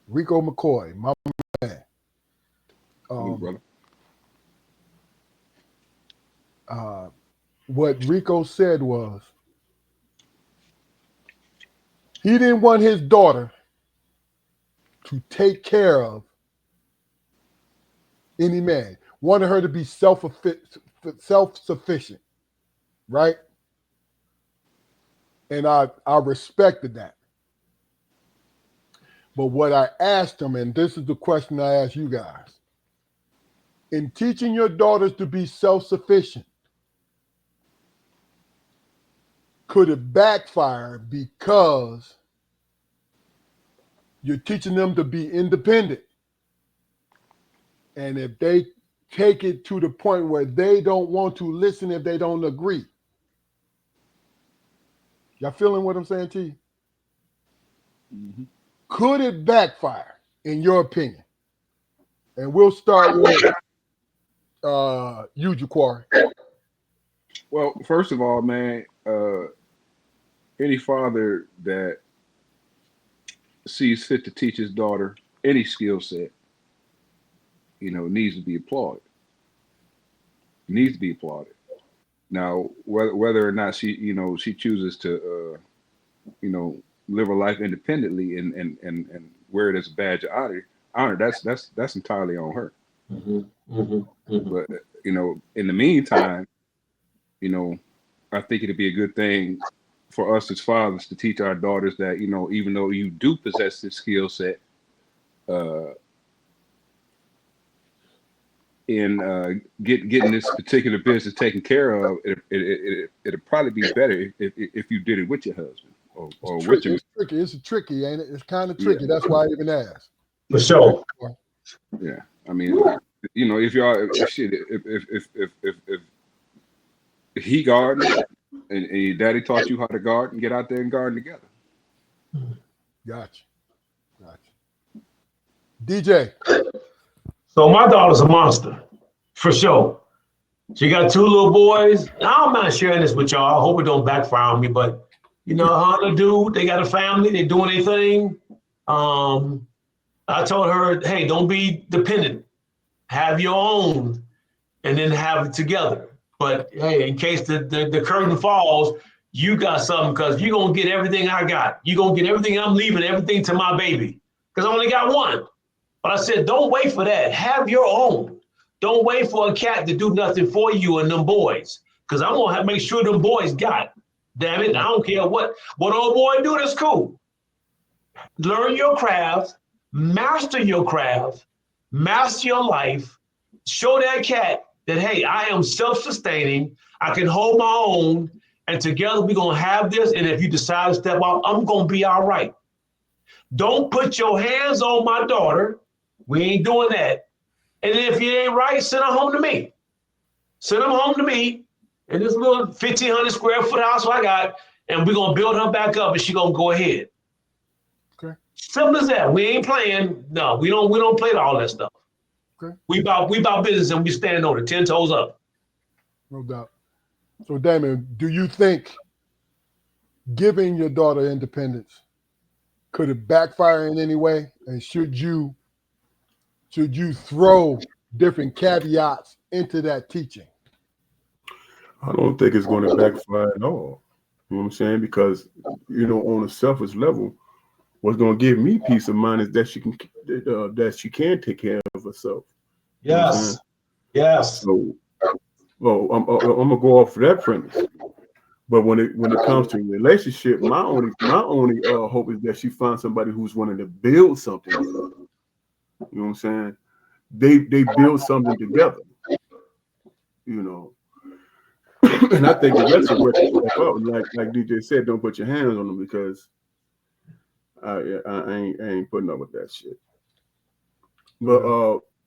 Speaker 1: Rico McCoy, my man.
Speaker 2: Brother.
Speaker 1: What Rico said was he didn't want his daughter to take care of any man. Wanted her to be self-sufficient, right? And I respected that. But what I asked him, and this is the question I ask you guys, in teaching your daughters to be self-sufficient, could it backfire because you're teaching them to be independent? And if they take it to the point where they don't want to listen if they don't agree, y'all feeling what I'm saying to you?
Speaker 2: Mm-hmm.
Speaker 1: Could it backfire, in your opinion? And we'll start with you, Jaquari.
Speaker 2: Well, first of all, man, any father that sees fit to teach his daughter any skill set, you know, needs to be applauded. Needs to be applauded. Now, whether or not she, you know, she chooses to, you know, live her life independently and wear it as a badge of honor, that's entirely on her.
Speaker 4: Mm-hmm. Mm-hmm. Mm-hmm.
Speaker 2: But you know, in the meantime, you know, I think it'd be a good thing for us as fathers to teach our daughters that, you know, even though you do possess this skill set, in getting this particular business taken care of, it'd probably be better if you did it with your husband or with your.
Speaker 1: It's tricky. It's tricky, ain't it? It's kind of tricky. Yeah. That's why I even asked.
Speaker 4: For sure.
Speaker 2: Yeah, I mean, you know, if y'all shit, if he gardened and your daddy taught you how to garden, get out there and garden together.
Speaker 1: Gotcha. DJ.
Speaker 4: So my daughter's a monster, for sure. She got 2 little boys. I don't mind sharing this with y'all. I hope it don't backfire on me, but you know how they do. They got a family. They doing their thing. I told her, hey, don't be dependent. Have your own, and then have it together. But hey, in case the curtain falls, you got something because you're gonna get everything I got. You're gonna get everything I'm leaving, everything to my baby. Because I only got one. But I said, don't wait for that. Have your own. Don't wait for a cat to do nothing for you and them boys. Because I'm gonna make sure them boys got it. Damn it. I don't care what old boy do, that's cool. Learn your craft, master your craft, master your life, show that cat that, hey, I am self-sustaining, I can hold my own, and together we're gonna have this, and if you decide to step out, I'm gonna be all right. Don't put your hands on my daughter. We ain't doing that. And if you ain't right, send her home to me. Send them home to me in this little 1,500 square foot house I got, and we're gonna build her back up, and she gonna go ahead.
Speaker 1: Okay.
Speaker 4: Simple as that. We ain't playing. No, we don't play all that stuff.
Speaker 1: Okay.
Speaker 4: We about business, and we stand on it 10 toes up.
Speaker 1: No doubt. So, Damon, do you think giving your daughter independence could it backfire in any way? And should you throw different caveats into that teaching?
Speaker 3: I don't think it's going to backfire at all. You know what I'm saying? Because, on a selfish level, what's going to give me peace of mind is that she can take care of herself.
Speaker 4: Yes. Yes.
Speaker 3: So, I'm gonna go off of that premise. But when it comes to relationship, my only hope is that she finds somebody who's wanting to build something with her. You know what I'm saying? They build something together. And I think the rest of what, like DJ said, don't put your hands on them because I ain't putting up with that shit. But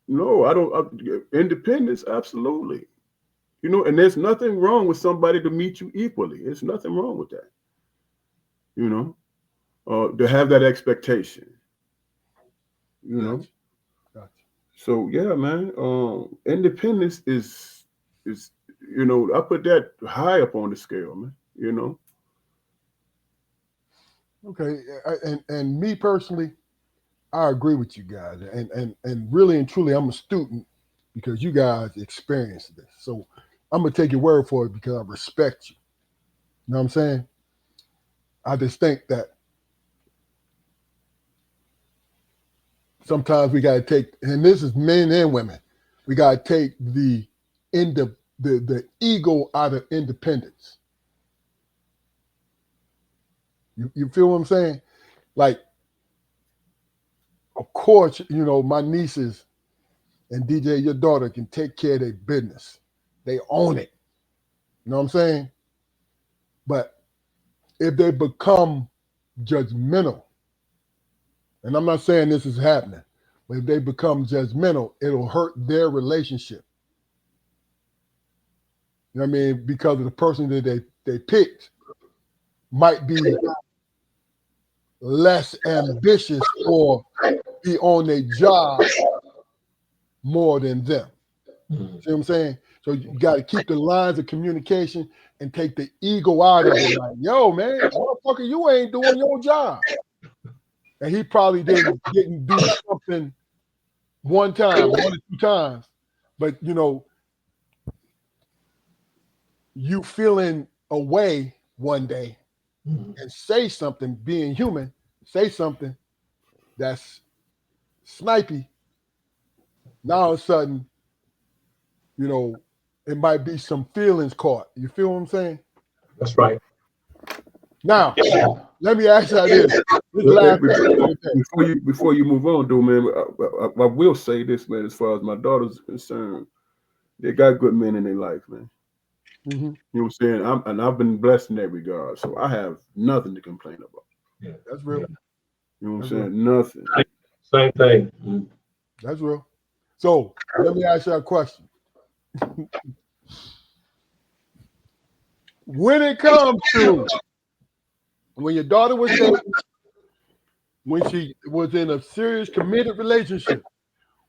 Speaker 3: no, I don't. Independence, absolutely. And there's nothing wrong with somebody to meet you equally. There's nothing wrong with that. To have that expectation.
Speaker 1: Gotcha.
Speaker 3: So yeah, man. Independence is I put that high up on the scale, man.
Speaker 1: Okay, and me personally, I agree with you guys, and really and truly, I'm a student because you guys experienced this. So I'm gonna take your word for it because I respect you. You know what I'm saying? I just think that sometimes we gotta take, and this is men and women, we gotta take the ego out of independence. You feel what I'm saying? Like, of course, my nieces and DJ, your daughter, can take care of their business. They own it. You know what I'm saying? But if they become judgmental, and I'm not saying this is happening, but if they become judgmental, it'll hurt their relationship. You know what I mean? Because of the person that they picked might be less ambitious or be on their job more than them.
Speaker 4: Mm-hmm.
Speaker 1: See what I'm saying? So you got to keep the lines of communication and take the ego out of it. Like, yo, man, motherfucker, you ain't doing your job. And he probably didn't do something one or 2 times, but you feeling away one day and say something, being human, say something that's snipey. Now all of a sudden, it might be some feelings caught. You feel what I'm saying?
Speaker 4: That's right.
Speaker 1: Now, let me ask you this.
Speaker 3: Before you move on, though, man, I will say this, man, as far as my daughter's concerned, they got good men in their life, man.
Speaker 1: Mm-hmm.
Speaker 3: You know what I'm saying? I've been blessed in that regard, so I have nothing to complain about.
Speaker 1: Yeah, that's real.
Speaker 3: You know what I'm saying? Nothing.
Speaker 4: Same thing.
Speaker 1: That's real. So let me ask you a question. When it comes to when your daughter was dating when she was in a serious committed relationship.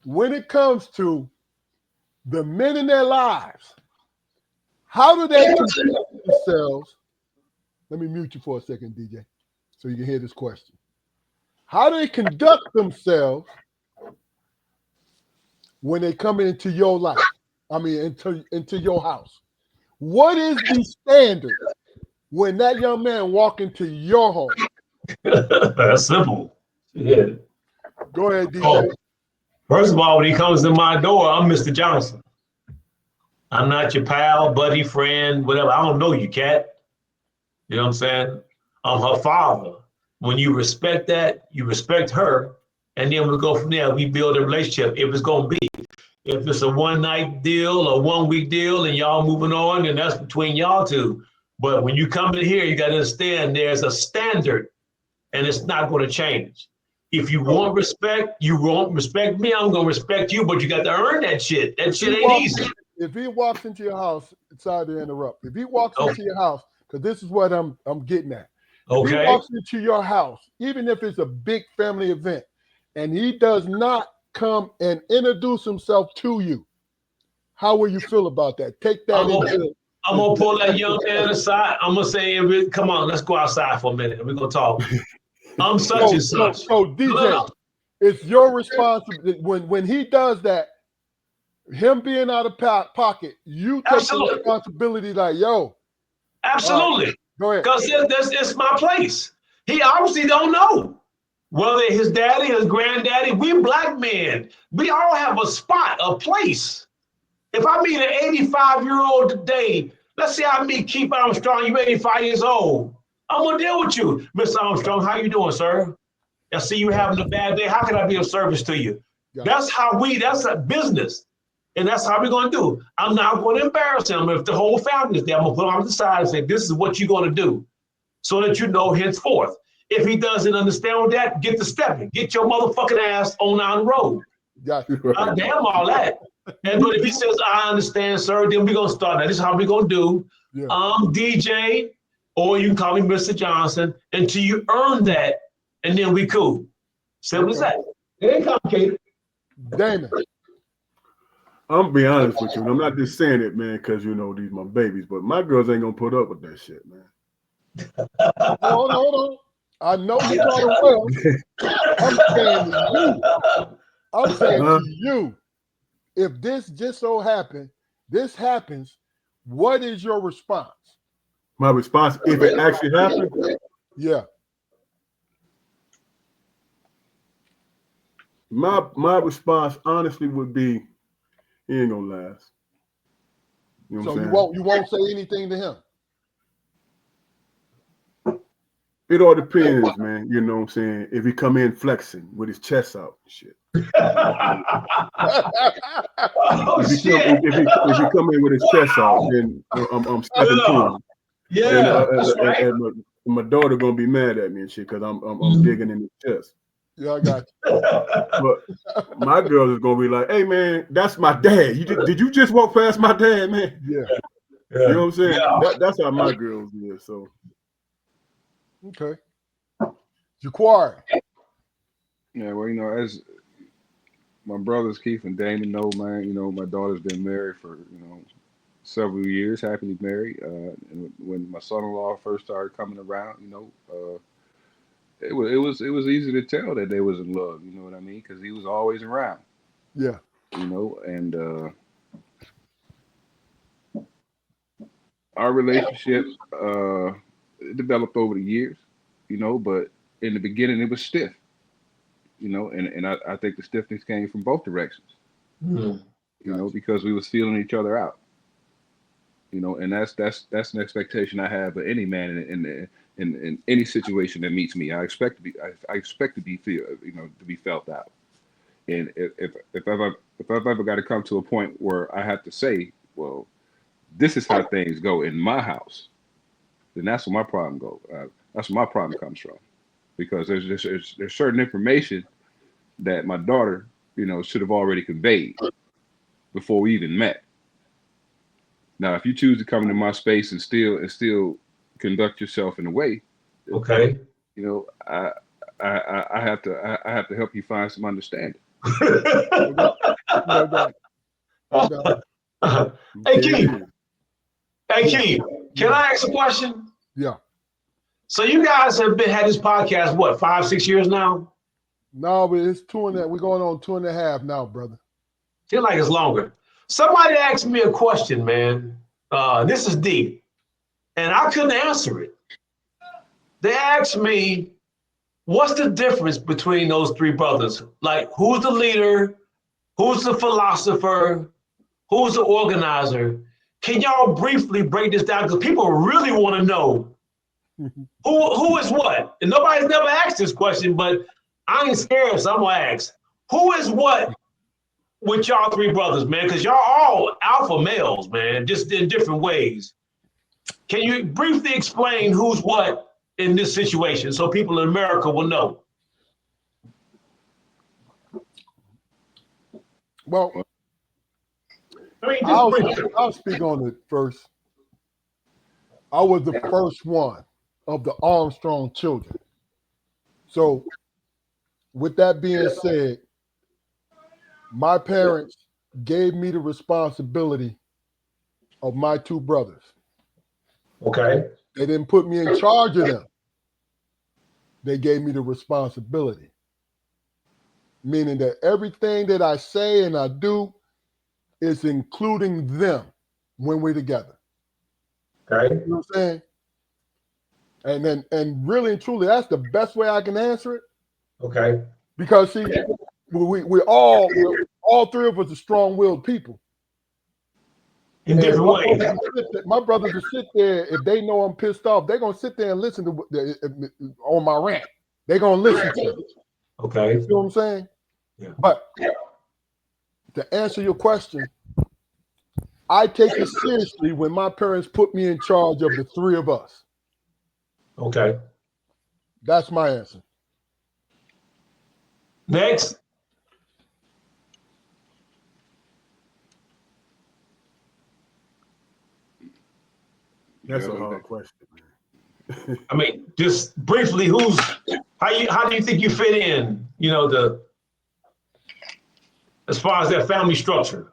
Speaker 1: When it comes to the men in their lives, how do they conduct themselves? Let me mute you for a second, DJ, so you can hear this question. How do they conduct themselves when they come into your life? I mean, into your house. What is the standard when that young man walk into your home?
Speaker 4: That's simple. Yeah.
Speaker 1: Go ahead, DJ.
Speaker 4: Oh, first of all, when he comes to my door, I'm Mr. Johnson. I'm not your pal, buddy, friend, whatever. I don't know you, cat. You know what I'm saying? I'm her father. When you respect that, you respect her, and then we go from there. We build a relationship. If it's gonna be, if it's a one-night deal or 1 week deal, and y'all moving on, then that's between y'all two. But when you come in here, you got to understand there's a standard, and it's not going to change. If you want respect, you won't respect me. I'm going to respect you, but you got to earn that shit. That shit ain't easy.
Speaker 1: If he walks into your house, sorry to interrupt. If he walks into your house, because this is what I'm getting at. If he walks into your house, even if it's a big family event, and he does not come and introduce himself to you, how will you feel about that? Take that
Speaker 4: I'm gonna pull that young man aside. I'm gonna say, come on, let's go outside for a minute. We're gonna talk. I'm such and such.
Speaker 1: So DJ, it's your responsibility when he does that. Him being out of pocket, you take the responsibility. Like, yo,
Speaker 4: absolutely.
Speaker 1: Go ahead.
Speaker 4: Because it's my place. He obviously don't know whether his daddy, his granddaddy. We black men, we all have a spot, a place. If I meet an 85-year-old today, let's say I meet Keith Armstrong, you're 85 years old. I'm gonna deal with you, Mr. Armstrong. How you doing, sir? I see you having a bad day. How can I be of service to you? Yeah. That's a business. And that's how we're gonna do. I'm not gonna embarrass him. If the whole family is there, I'm gonna put him on the side and say, this is what you're gonna do, so that you know henceforth. If he doesn't understand that, get to stepping. Get your motherfucking ass on the road.
Speaker 1: Gotcha.
Speaker 4: Damn all that. But if he says, I understand, sir, then we're gonna start. Now, this is how we're gonna do. Yeah. DJ, or you can call me Mr. Johnson, until you earn that, and then we cool. Simple as that. It ain't complicated.
Speaker 1: Damn it.
Speaker 3: I'm gonna be honest with you, and I'm not just saying it, man, because you know these my babies, but my girls ain't gonna put up with that shit, man.
Speaker 1: Hold on. I know you got it well. I'm saying to you, if this just so happens, what is your response?
Speaker 3: My response, if it actually happens?
Speaker 1: Yeah.
Speaker 3: My response honestly would be, he ain't gonna last. You know
Speaker 1: so you won't say anything to him?
Speaker 3: It all depends, man. You know what I'm saying? If he come in flexing with his chest out and shit. If he come in with his chest out, then I'm stepping to him.
Speaker 4: Yeah,
Speaker 3: and my daughter gonna be mad at me and shit because I'm digging in his chest.
Speaker 1: Yeah, I got you.
Speaker 3: But my girl is gonna be like, "Hey, man, that's my dad. Did you just walk past my dad, man?"
Speaker 1: Yeah.
Speaker 3: You know what I'm saying? Yeah. That's how my girls is. So.
Speaker 1: Okay. Jaquari.
Speaker 2: Yeah, well, you know, as my brothers Keith and Damon know, man, you know, my daughter's been married for, several years, happily married. And when my son-in-law first started coming around, it was easy to tell that they was in love. You know what I mean? Because he was always around.
Speaker 1: Yeah.
Speaker 2: And our relationship developed over the years, but in the beginning it was stiff, and I think the stiffness came from both directions, because we was feeling each other out, and that's an expectation I have of any man in any situation that meets me. I expect to be felt out. And if I've ever got to come to a point where I have to say, well, this is how things go in my house, then that's where my problem goes. That's where my problem comes from, because there's certain information that my daughter, should have already conveyed before we even met. Now, if you choose to come into my space and still conduct yourself in a way,
Speaker 4: okay,
Speaker 2: I I have to help you find some understanding.
Speaker 1: No doubt. No doubt.
Speaker 4: Hey, Keith. Hey,
Speaker 1: Yeah.
Speaker 4: Keith. Can I ask a question?
Speaker 1: Yeah.
Speaker 4: So you guys have had this podcast, what, 5-6 years now?
Speaker 1: No, but it's we're going on 2.5 now, brother.
Speaker 4: Feel like it's longer. Somebody asked me a question, man. This is deep, and I couldn't answer it. They asked me, what's the difference between those three brothers? Like, who's the leader? Who's the philosopher? Who's the organizer? Can y'all briefly break this down? Because people really want to know who is what. And nobody's never asked this question, but I ain't scared, so I'm going to ask. Who is what with y'all three brothers, man? Because y'all all alpha males, man, just in different ways. Can you briefly explain who's what in this situation so people in America will know?
Speaker 1: Well,
Speaker 4: I mean, just briefly.
Speaker 1: I'll speak on it first. I was the first one of the Armstrong children. So, with that being said, my parents gave me the responsibility of my two brothers.
Speaker 4: Okay.
Speaker 1: They didn't put me in charge of them. They gave me the responsibility. Meaning that everything that I say and I do is including them when we're together.
Speaker 4: Okay.
Speaker 1: You know what I'm saying? And really and truly, that's the best way I can answer it.
Speaker 4: Okay.
Speaker 1: Because see, we're all three of us are strong-willed people.
Speaker 4: In different ways.
Speaker 1: My brothers will sit there, if they know I'm pissed off, they're gonna sit there and listen to on my rant. They're gonna listen to it.
Speaker 4: Okay.
Speaker 1: You see what I'm saying?
Speaker 4: Yeah.
Speaker 1: But to answer your question, I take it seriously when my parents put me in charge of the three of us.
Speaker 4: Okay.
Speaker 1: That's my answer.
Speaker 4: Next.
Speaker 3: That's a hard question, man.
Speaker 4: I mean, just briefly, how do you think you fit in, as far as that family structure?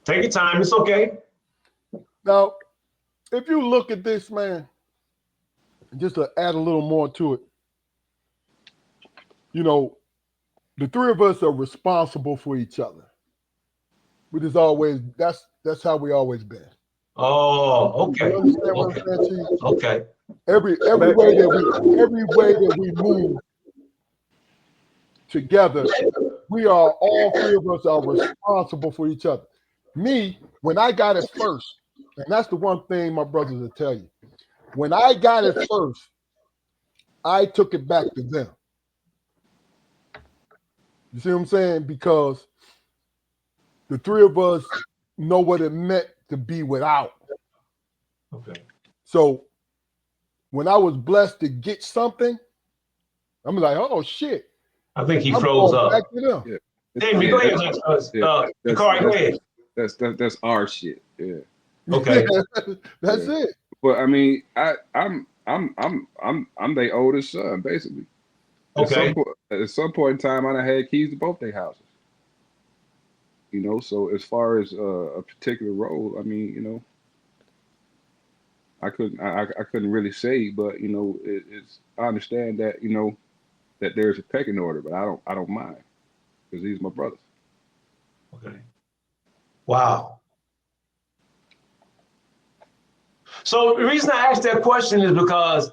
Speaker 4: Take your time, it's okay.
Speaker 1: Now, if you look at this, man, just to add a little more to it, the three of us are responsible for each other. That's how we always been.
Speaker 4: Oh, okay.
Speaker 1: You understand what I'm saying to you?
Speaker 4: Okay.
Speaker 1: Every way that we move together, all three of us are responsible for each other. Me, when I got it first, and that's the one thing my brothers will tell you. When I got it first, I took it back to them. You see what I'm saying? Because the three of us know what it meant to be without.
Speaker 4: Okay.
Speaker 1: So when I was blessed to get something, I'm like, oh shit.
Speaker 4: I think he
Speaker 1: I'm
Speaker 4: froze
Speaker 1: going
Speaker 4: up.
Speaker 1: back to them.
Speaker 4: Damien, go ahead. Dakari, go ahead.
Speaker 2: That's our shit. Yeah.
Speaker 4: Okay.
Speaker 1: That's it.
Speaker 2: But I mean, I'm their oldest son, basically.
Speaker 4: Okay.
Speaker 2: At some point in time, I done had keys to both their houses. So as far as a particular role, I mean, I couldn't really say, but it's I understand that that there's a pecking order, but I don't mind because these are my brothers.
Speaker 4: Okay. Wow. So the reason I asked that question is because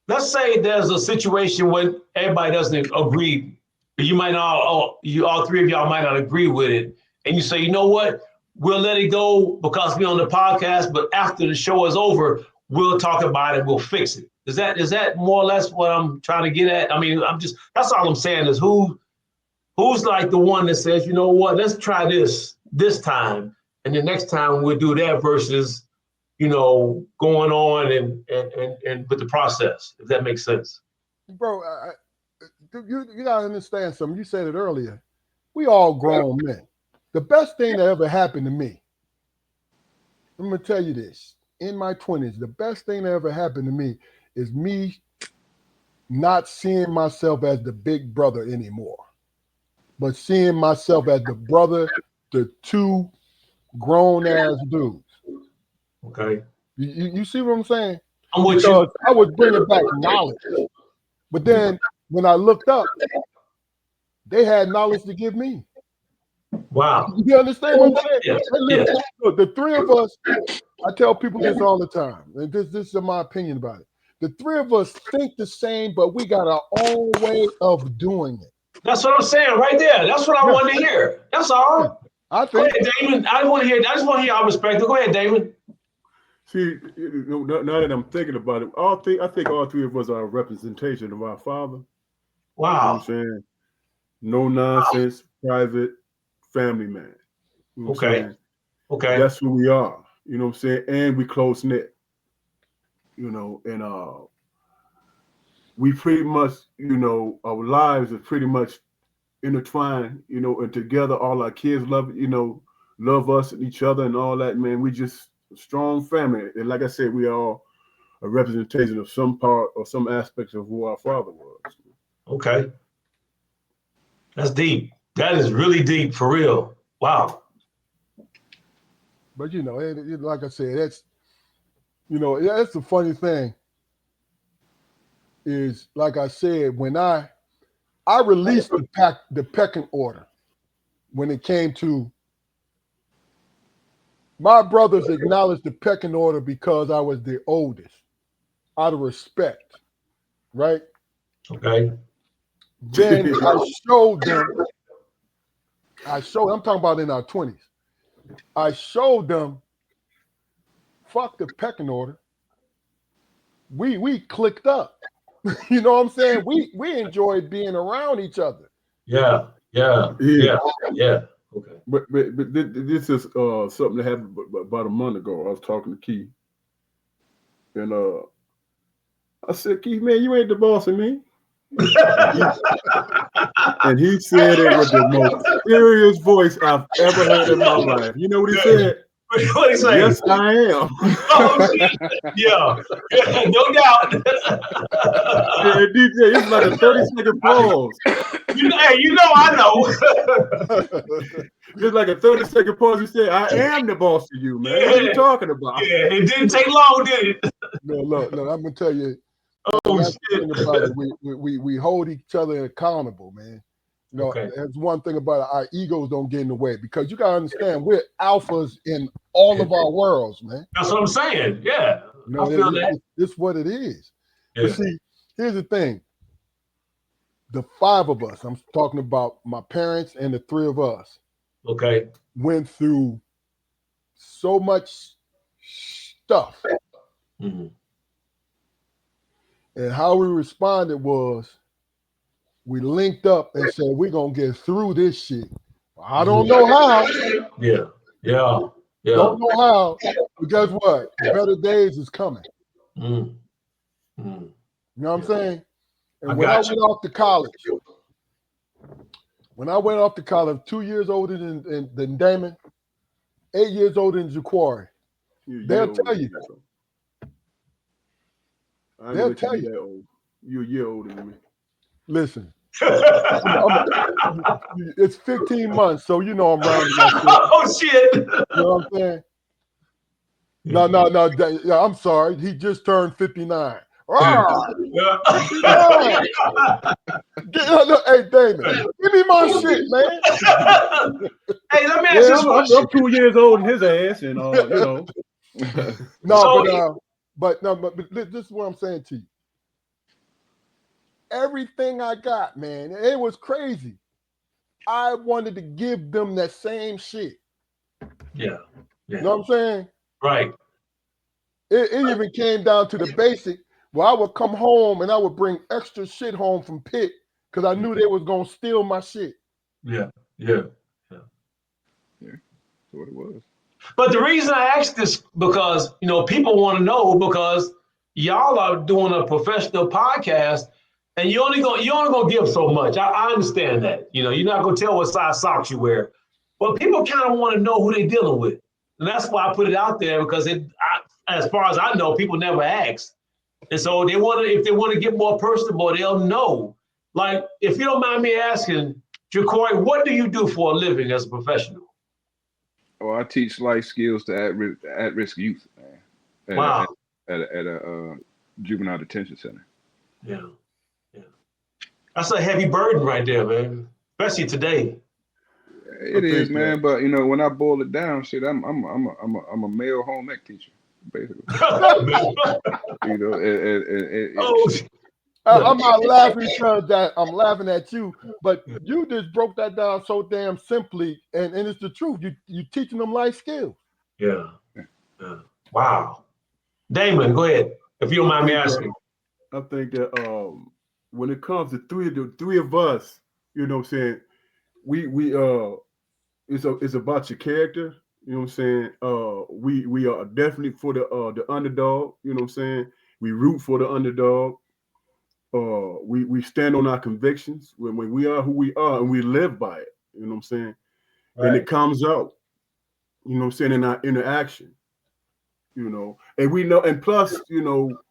Speaker 4: let's say there's a situation when everybody doesn't agree, but you might not, all three of y'all might not agree with it. And you say, you know what? We'll let it go because we're on the podcast, but after the show is over, we'll talk about it, we'll fix it. Is that more or less what I'm trying to get at? I mean, that's all I'm saying is who's like the one that says, you know what, let's try this time, and the next time we'll do that versus going on and with the process, if that makes sense.
Speaker 1: Bro, you gotta understand something. You said it earlier. We all grown men. The best thing that ever happened to me I'm gonna tell you this. In my 20s, the best thing that ever happened to me is me not seeing myself as the big brother anymore, but seeing myself as the brother to two grown ass dudes.
Speaker 4: Okay.
Speaker 1: You see what I'm saying?
Speaker 4: I'm with
Speaker 1: Because
Speaker 4: you.
Speaker 1: I was bringing back knowledge, but then when I looked up, they had knowledge to give me.
Speaker 4: Wow.
Speaker 1: You understand what I'm saying?
Speaker 4: Yes.
Speaker 1: Hey,
Speaker 4: Yes.
Speaker 1: listen, look, the three of us, I tell people this all the time, and this is my opinion about it. The three of us think the same, but we got our own way of doing it.
Speaker 4: That's what I'm saying right there. That's what I wanted to hear. That's all.
Speaker 1: I
Speaker 4: Go
Speaker 1: think
Speaker 4: ahead, Damon. I just want to hear our perspective. Go ahead, Damon.
Speaker 3: See, now that I'm thinking about it, I think all three of us are a representation of our father. You know what I'm
Speaker 4: Wow.
Speaker 3: saying? No nonsense, private family man. You know what I'm
Speaker 4: Okay.
Speaker 3: saying?
Speaker 4: Okay.
Speaker 3: That's who we are. You know what I'm saying? And we close knit. You know, and we pretty much, you know, our lives are pretty much intertwined, you know, and together all our kids love us and each other and all that, man. We just a strong family. And like I said, we are all a representation of some part or some aspects of who our father was.
Speaker 4: Okay. That's deep. That is really deep for real. Wow.
Speaker 1: but like I said, that's that's the funny thing. Is like I said, when I released the pecking order when it came to my brothers acknowledged the pecking order because I was the oldest, out of respect, right?
Speaker 4: Okay.
Speaker 1: Then I showed them. I'm talking about in our 20s. I showed them, fuck the pecking order. We clicked up. You know what I'm saying? We enjoyed being around each other.
Speaker 4: Yeah. Yeah.
Speaker 3: Yeah.
Speaker 4: Yeah. Yeah. Okay.
Speaker 3: But this is something that happened about a month ago. I was talking to Keith, and I said, Keith, man, you ain't the boss of me. And he said it with the most serious voice I've ever heard in my life. You know what he said?
Speaker 4: What do you say?
Speaker 3: Yes, I am.
Speaker 4: Oh, shit. Yeah. No doubt.
Speaker 3: And DJ, it's like a 30-second pause.
Speaker 4: I know.
Speaker 3: It's like a 30-second pause. He said, I am the boss of you, man. What are you talking about?
Speaker 4: Yeah, it didn't take long, did it?
Speaker 1: No, look, I'm gonna tell you.
Speaker 4: Oh,
Speaker 1: that's the
Speaker 4: shit.
Speaker 1: thing about it. We hold each other accountable, man. You know,
Speaker 4: Okay.
Speaker 1: that's one thing about it. Our egos don't get in the way because you gotta understand we're alphas in all of our worlds, man.
Speaker 4: That's what I'm saying. Yeah.
Speaker 1: You know,
Speaker 4: I feel that.
Speaker 1: this is what it is.
Speaker 4: Yeah.
Speaker 1: But see, here's the thing. The five of us, I'm talking about my parents and the three of us,
Speaker 4: Okay.
Speaker 1: went through so much stuff.
Speaker 4: Mm-hmm.
Speaker 1: And how we responded was we linked up and said, we're going to get through this shit. I don't know how.
Speaker 4: Yeah. Yeah. Yeah.
Speaker 1: Don't know how. But guess what? Better days is coming.
Speaker 4: Mm. Mm.
Speaker 1: You know what I'm saying? And
Speaker 4: I
Speaker 1: when I
Speaker 4: got
Speaker 1: went off to college, 2 years older than Damon, 8 years older than Jaquari, they'll tell you. They'll tell you.
Speaker 3: You're a year older than me.
Speaker 1: Listen, it's 15 months, so you know I'm rounding up.
Speaker 4: Oh, shit.
Speaker 1: You know what I'm saying? No. Yeah, I'm sorry. He just turned 59. Hey, Damon, give me my shit, man.
Speaker 4: Hey, let me ask this question.
Speaker 3: I'm 2 years old in his ass, and you know.
Speaker 1: But this is what I'm saying to you. Everything I got, man, it was crazy. I wanted to give them that same shit.
Speaker 4: Yeah.
Speaker 1: You know what I'm saying?
Speaker 4: Right.
Speaker 1: It even came down to the basic where I would come home and I would bring extra shit home from Pitt because I knew they was gonna steal my shit.
Speaker 4: Yeah. Yeah.
Speaker 2: That's what it was.
Speaker 4: But the reason I asked this because people want to know because y'all are doing a professional podcast and you're only gonna give so much. I understand that. You're not gonna tell what size socks you wear. But people kind of want to know who they're dealing with. And that's why I put it out there because as far as I know, people never ask. And so if they want to get more personable, they'll know. Like, if you don't mind me asking, Jacory, what do you do for a living as a professional?
Speaker 2: Well, I teach life skills to at-risk youth, man.
Speaker 4: Wow.
Speaker 2: At a juvenile detention center.
Speaker 4: Yeah. That's a heavy burden right there, man. Especially today.
Speaker 2: It is, man. But when I boil it down, shit, I'm a male home ec teacher, basically.
Speaker 1: I'm not laughing because I'm laughing at you, but you just broke that down so damn simply, and it's the truth. You teaching them life skills.
Speaker 4: Yeah. Wow. Damon, go ahead. If you don't mind me asking.
Speaker 3: I think that when it comes to the three of us, you know what I'm saying, we it's about your character, you know what I'm saying? We are definitely for the underdog, you know what I'm saying? We root for the underdog. We stand on our convictions when we are who we are and we live by it, you know what I'm saying? Right. And it comes out, you know what I'm saying, in our interaction. And we know, and plus,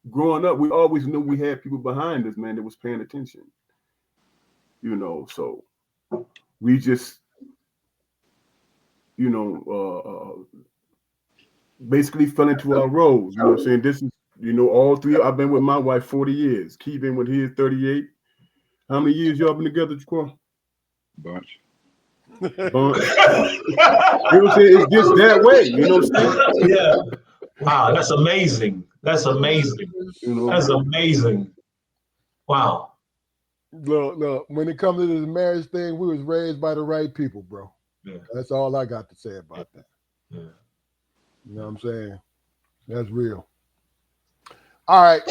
Speaker 3: growing up, we always knew we had people behind us, man, that was paying attention. So we just, basically fell into our roles. You know what I'm saying? This is, all three. I've been with my wife 40 years. Keith been with his 38. How many years y'all been together, Jaquan?
Speaker 2: Bunch.
Speaker 3: You know what I'm saying? It's just that way. You know what I'm saying?
Speaker 4: Yeah. Wow, that's amazing. That's amazing. That's amazing. Wow.
Speaker 1: Look, when it comes to this marriage thing, we was raised by the right people, bro. Yeah. That's all I got to say about that. Yeah. You know what I'm saying? That's real. All right,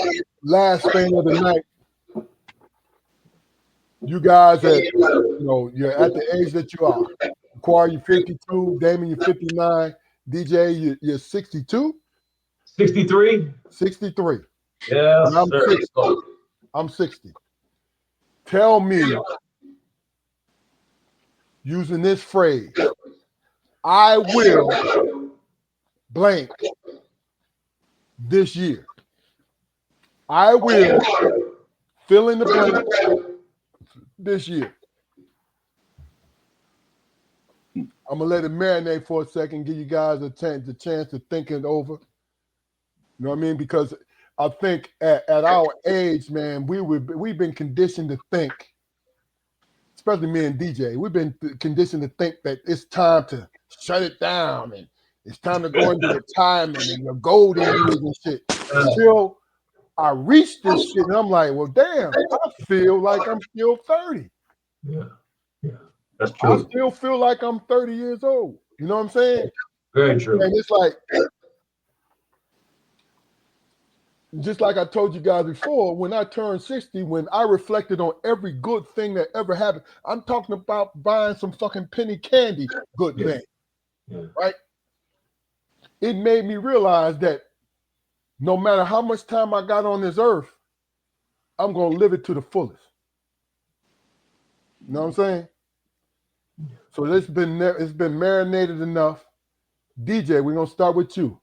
Speaker 1: last thing of the night. You guys you're at the age that you are. Jaquan, you're 52. Damon, you're 59. DJ, you're 62?
Speaker 4: 63?
Speaker 1: 63.
Speaker 4: Yeah,
Speaker 1: I'm 60. I'm 60. Tell me, using this phrase, I will blank this year. I will fill in the blank this year. I'm gonna let it marinate for a second, give you guys the chance to think it over. You know what I mean? Because I think at our age, man, we've been conditioned to think, especially me and DJ, we've been conditioned to think that it's time to shut it down and it's time to go into retirement and your golden years and shit. Until I reach this shit and I'm like, well, damn, I feel like I'm still 30.
Speaker 4: Yeah. That's true.
Speaker 1: I still feel like I'm 30 years old. You know what I'm saying?
Speaker 4: Very true.
Speaker 1: And it's like, just like I told you guys before, when I turned 60, when I reflected on every good thing that ever happened, I'm talking about buying some fucking penny candy good thing, right? It made me realize that no matter how much time I got on this earth, I'm going to live it to the fullest. You know what I'm saying? So it's been marinated enough. DJ, we're going to start with you.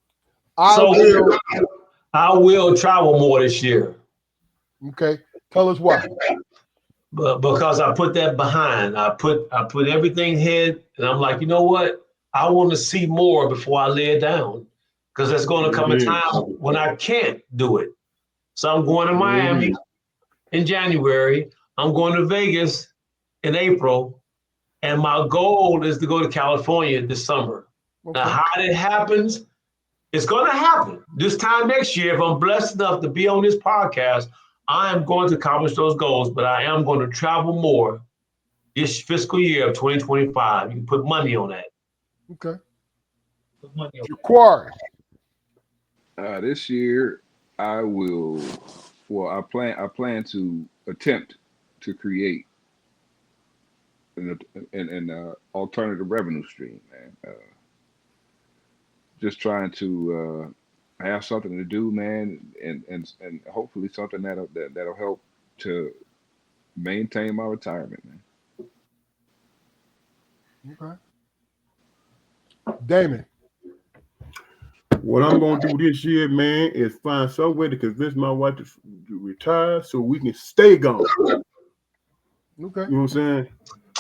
Speaker 4: I will travel more this year.
Speaker 1: Okay. Tell us why.
Speaker 4: But because I put that behind. I put everything ahead, and I'm like, you know what? I want to see more before I lay it down. Because there's going to come a time when I can't do it. So I'm going to Miami in January. I'm going to Vegas in April. And my goal is to go to California this summer. Okay. Now, how it happens, it's going to happen. This time next year, if I'm blessed enough to be on this podcast, I am going to accomplish those goals, but I am going to travel more this fiscal year of 2025. You can put money on that.
Speaker 1: Okay. Put money on Jaquan.
Speaker 2: This year, I will. Well, I plan to attempt to create an alternative revenue stream, man. Just trying to have something to do, man, and hopefully something that'll help to maintain my retirement, man.
Speaker 1: Okay. Damon.
Speaker 3: What I'm gonna do this year, man, is find some way to convince my wife to retire so we can stay gone.
Speaker 1: Okay.
Speaker 3: You know what I'm saying?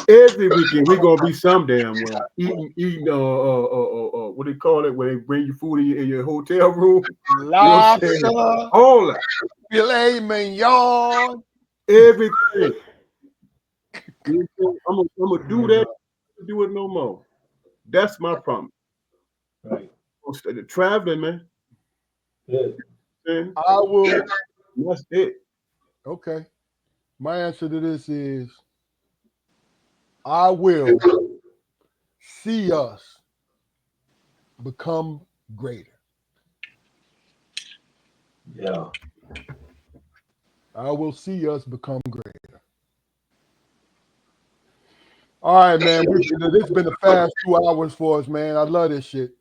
Speaker 3: Every weekend we're gonna be some damn way eating what do they call it when they bring you food in your hotel room?
Speaker 1: Lobster,
Speaker 3: All that,
Speaker 1: filet mignon.
Speaker 3: everything. You know, I'm gonna do that. Do it no more. That's my promise.
Speaker 4: Right.
Speaker 3: The traveling, man.
Speaker 4: Good.
Speaker 3: Man,
Speaker 1: I will.
Speaker 3: that's it.
Speaker 1: Okay. My answer to this is I will see us become greater.
Speaker 4: Yeah.
Speaker 1: I will see us become greater. All right, man. This has been a fast 2 hours for us, man. I love this shit.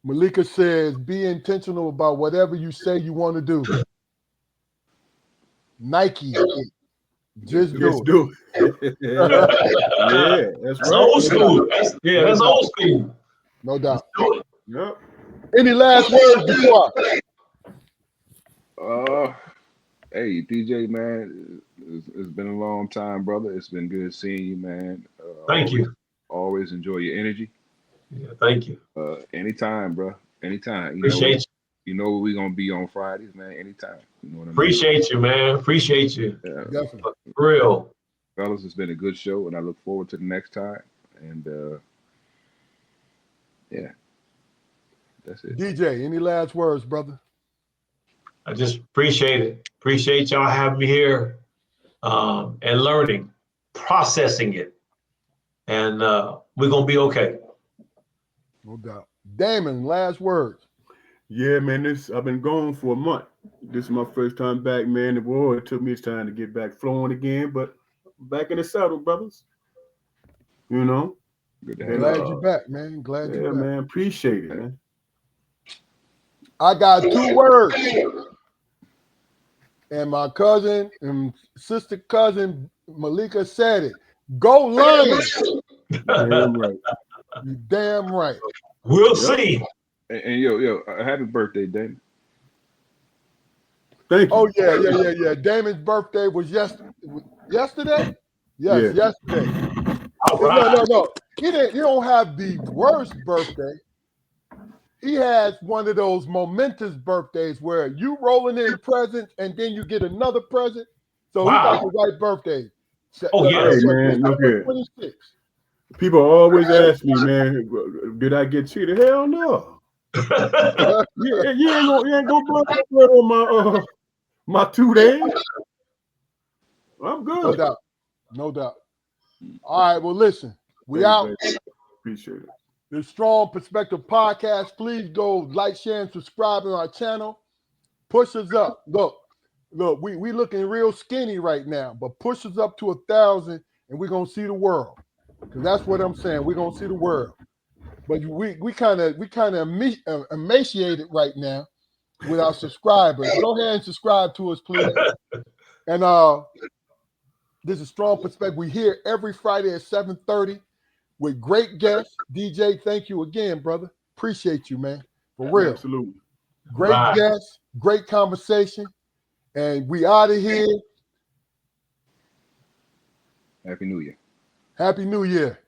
Speaker 1: Malika says, be intentional about whatever you say you want to do. Nike it. Just
Speaker 3: Just
Speaker 1: do it.
Speaker 3: do it. Yeah, that's
Speaker 4: That's
Speaker 3: right.
Speaker 4: old school. That's old school.
Speaker 1: No doubt.
Speaker 4: Do it.
Speaker 3: Yep.
Speaker 1: Any last words before?
Speaker 2: Hey, DJ, man, it's been a long time, brother. It's been good seeing you, man.
Speaker 4: Thank you.
Speaker 2: Always enjoy your energy.
Speaker 4: Yeah, thank you.
Speaker 2: Anytime, bro. Anytime.
Speaker 4: Appreciate
Speaker 2: You know where we're gonna be on Fridays, man. Anytime. You know what I mean?
Speaker 4: Appreciate you, man. Appreciate you.
Speaker 2: Yeah,
Speaker 1: Definitely.
Speaker 4: For real.
Speaker 2: fellas, it's been a good show, and I look forward to the next time. And yeah, that's it.
Speaker 1: DJ, any last words, brother?
Speaker 4: I just appreciate it. Appreciate y'all having me here and learning, processing it. And we're going to be okay.
Speaker 1: No doubt. Damon, last words.
Speaker 3: Yeah, man. I've been gone for a month. This is my first time back, man. Boy, it took me time to get back flowing again, but back in the saddle, brothers. You know.
Speaker 2: Good to have
Speaker 1: Glad
Speaker 2: you.
Speaker 1: you're back, man. Glad
Speaker 3: Yeah,
Speaker 1: you're back.
Speaker 3: man. Appreciate it, man.
Speaker 1: I got 2 words. And my cousin and sister cousin Malika said it. Go Lions.
Speaker 3: Damn right.
Speaker 1: You damn right.
Speaker 4: We'll see.
Speaker 2: And yo, happy birthday, Damon.
Speaker 3: Thank you.
Speaker 1: Oh yeah. Damon's birthday was yesterday? Yes,
Speaker 3: Yeah.
Speaker 1: yesterday.
Speaker 4: All right.
Speaker 1: No. He don't have the worst birthday. He has one of those momentous birthdays where you rolling in presents and then you get another present. So he got the right birthday.
Speaker 4: Oh, yes.
Speaker 3: Hey, man, look here.
Speaker 1: 26.
Speaker 3: People always ask me, man, did I get cheated? Hell no. You ain't gonna blow that blood on my 2 days. I'm good.
Speaker 1: No doubt. All right, well, listen, we
Speaker 3: Thanks,
Speaker 1: out.
Speaker 3: baby. Appreciate it.
Speaker 1: The Strong Perspective Podcast. Please go like, share, and subscribe on our channel. Push us up. Look, we looking real skinny right now, but push us up to 1,000 and we're gonna see the world. Because that's what I'm saying. We're gonna see the world. But we kind of emaciated right now with our subscribers. Go ahead and subscribe to us, please. And this is Strong Perspective. We here every Friday at 7:30 with great guests. DJ, thank you again, brother. Appreciate you, man. For real.
Speaker 3: Absolutely.
Speaker 1: Great guests, great conversation. And we out of here.
Speaker 2: Happy New Year.
Speaker 1: Happy New Year.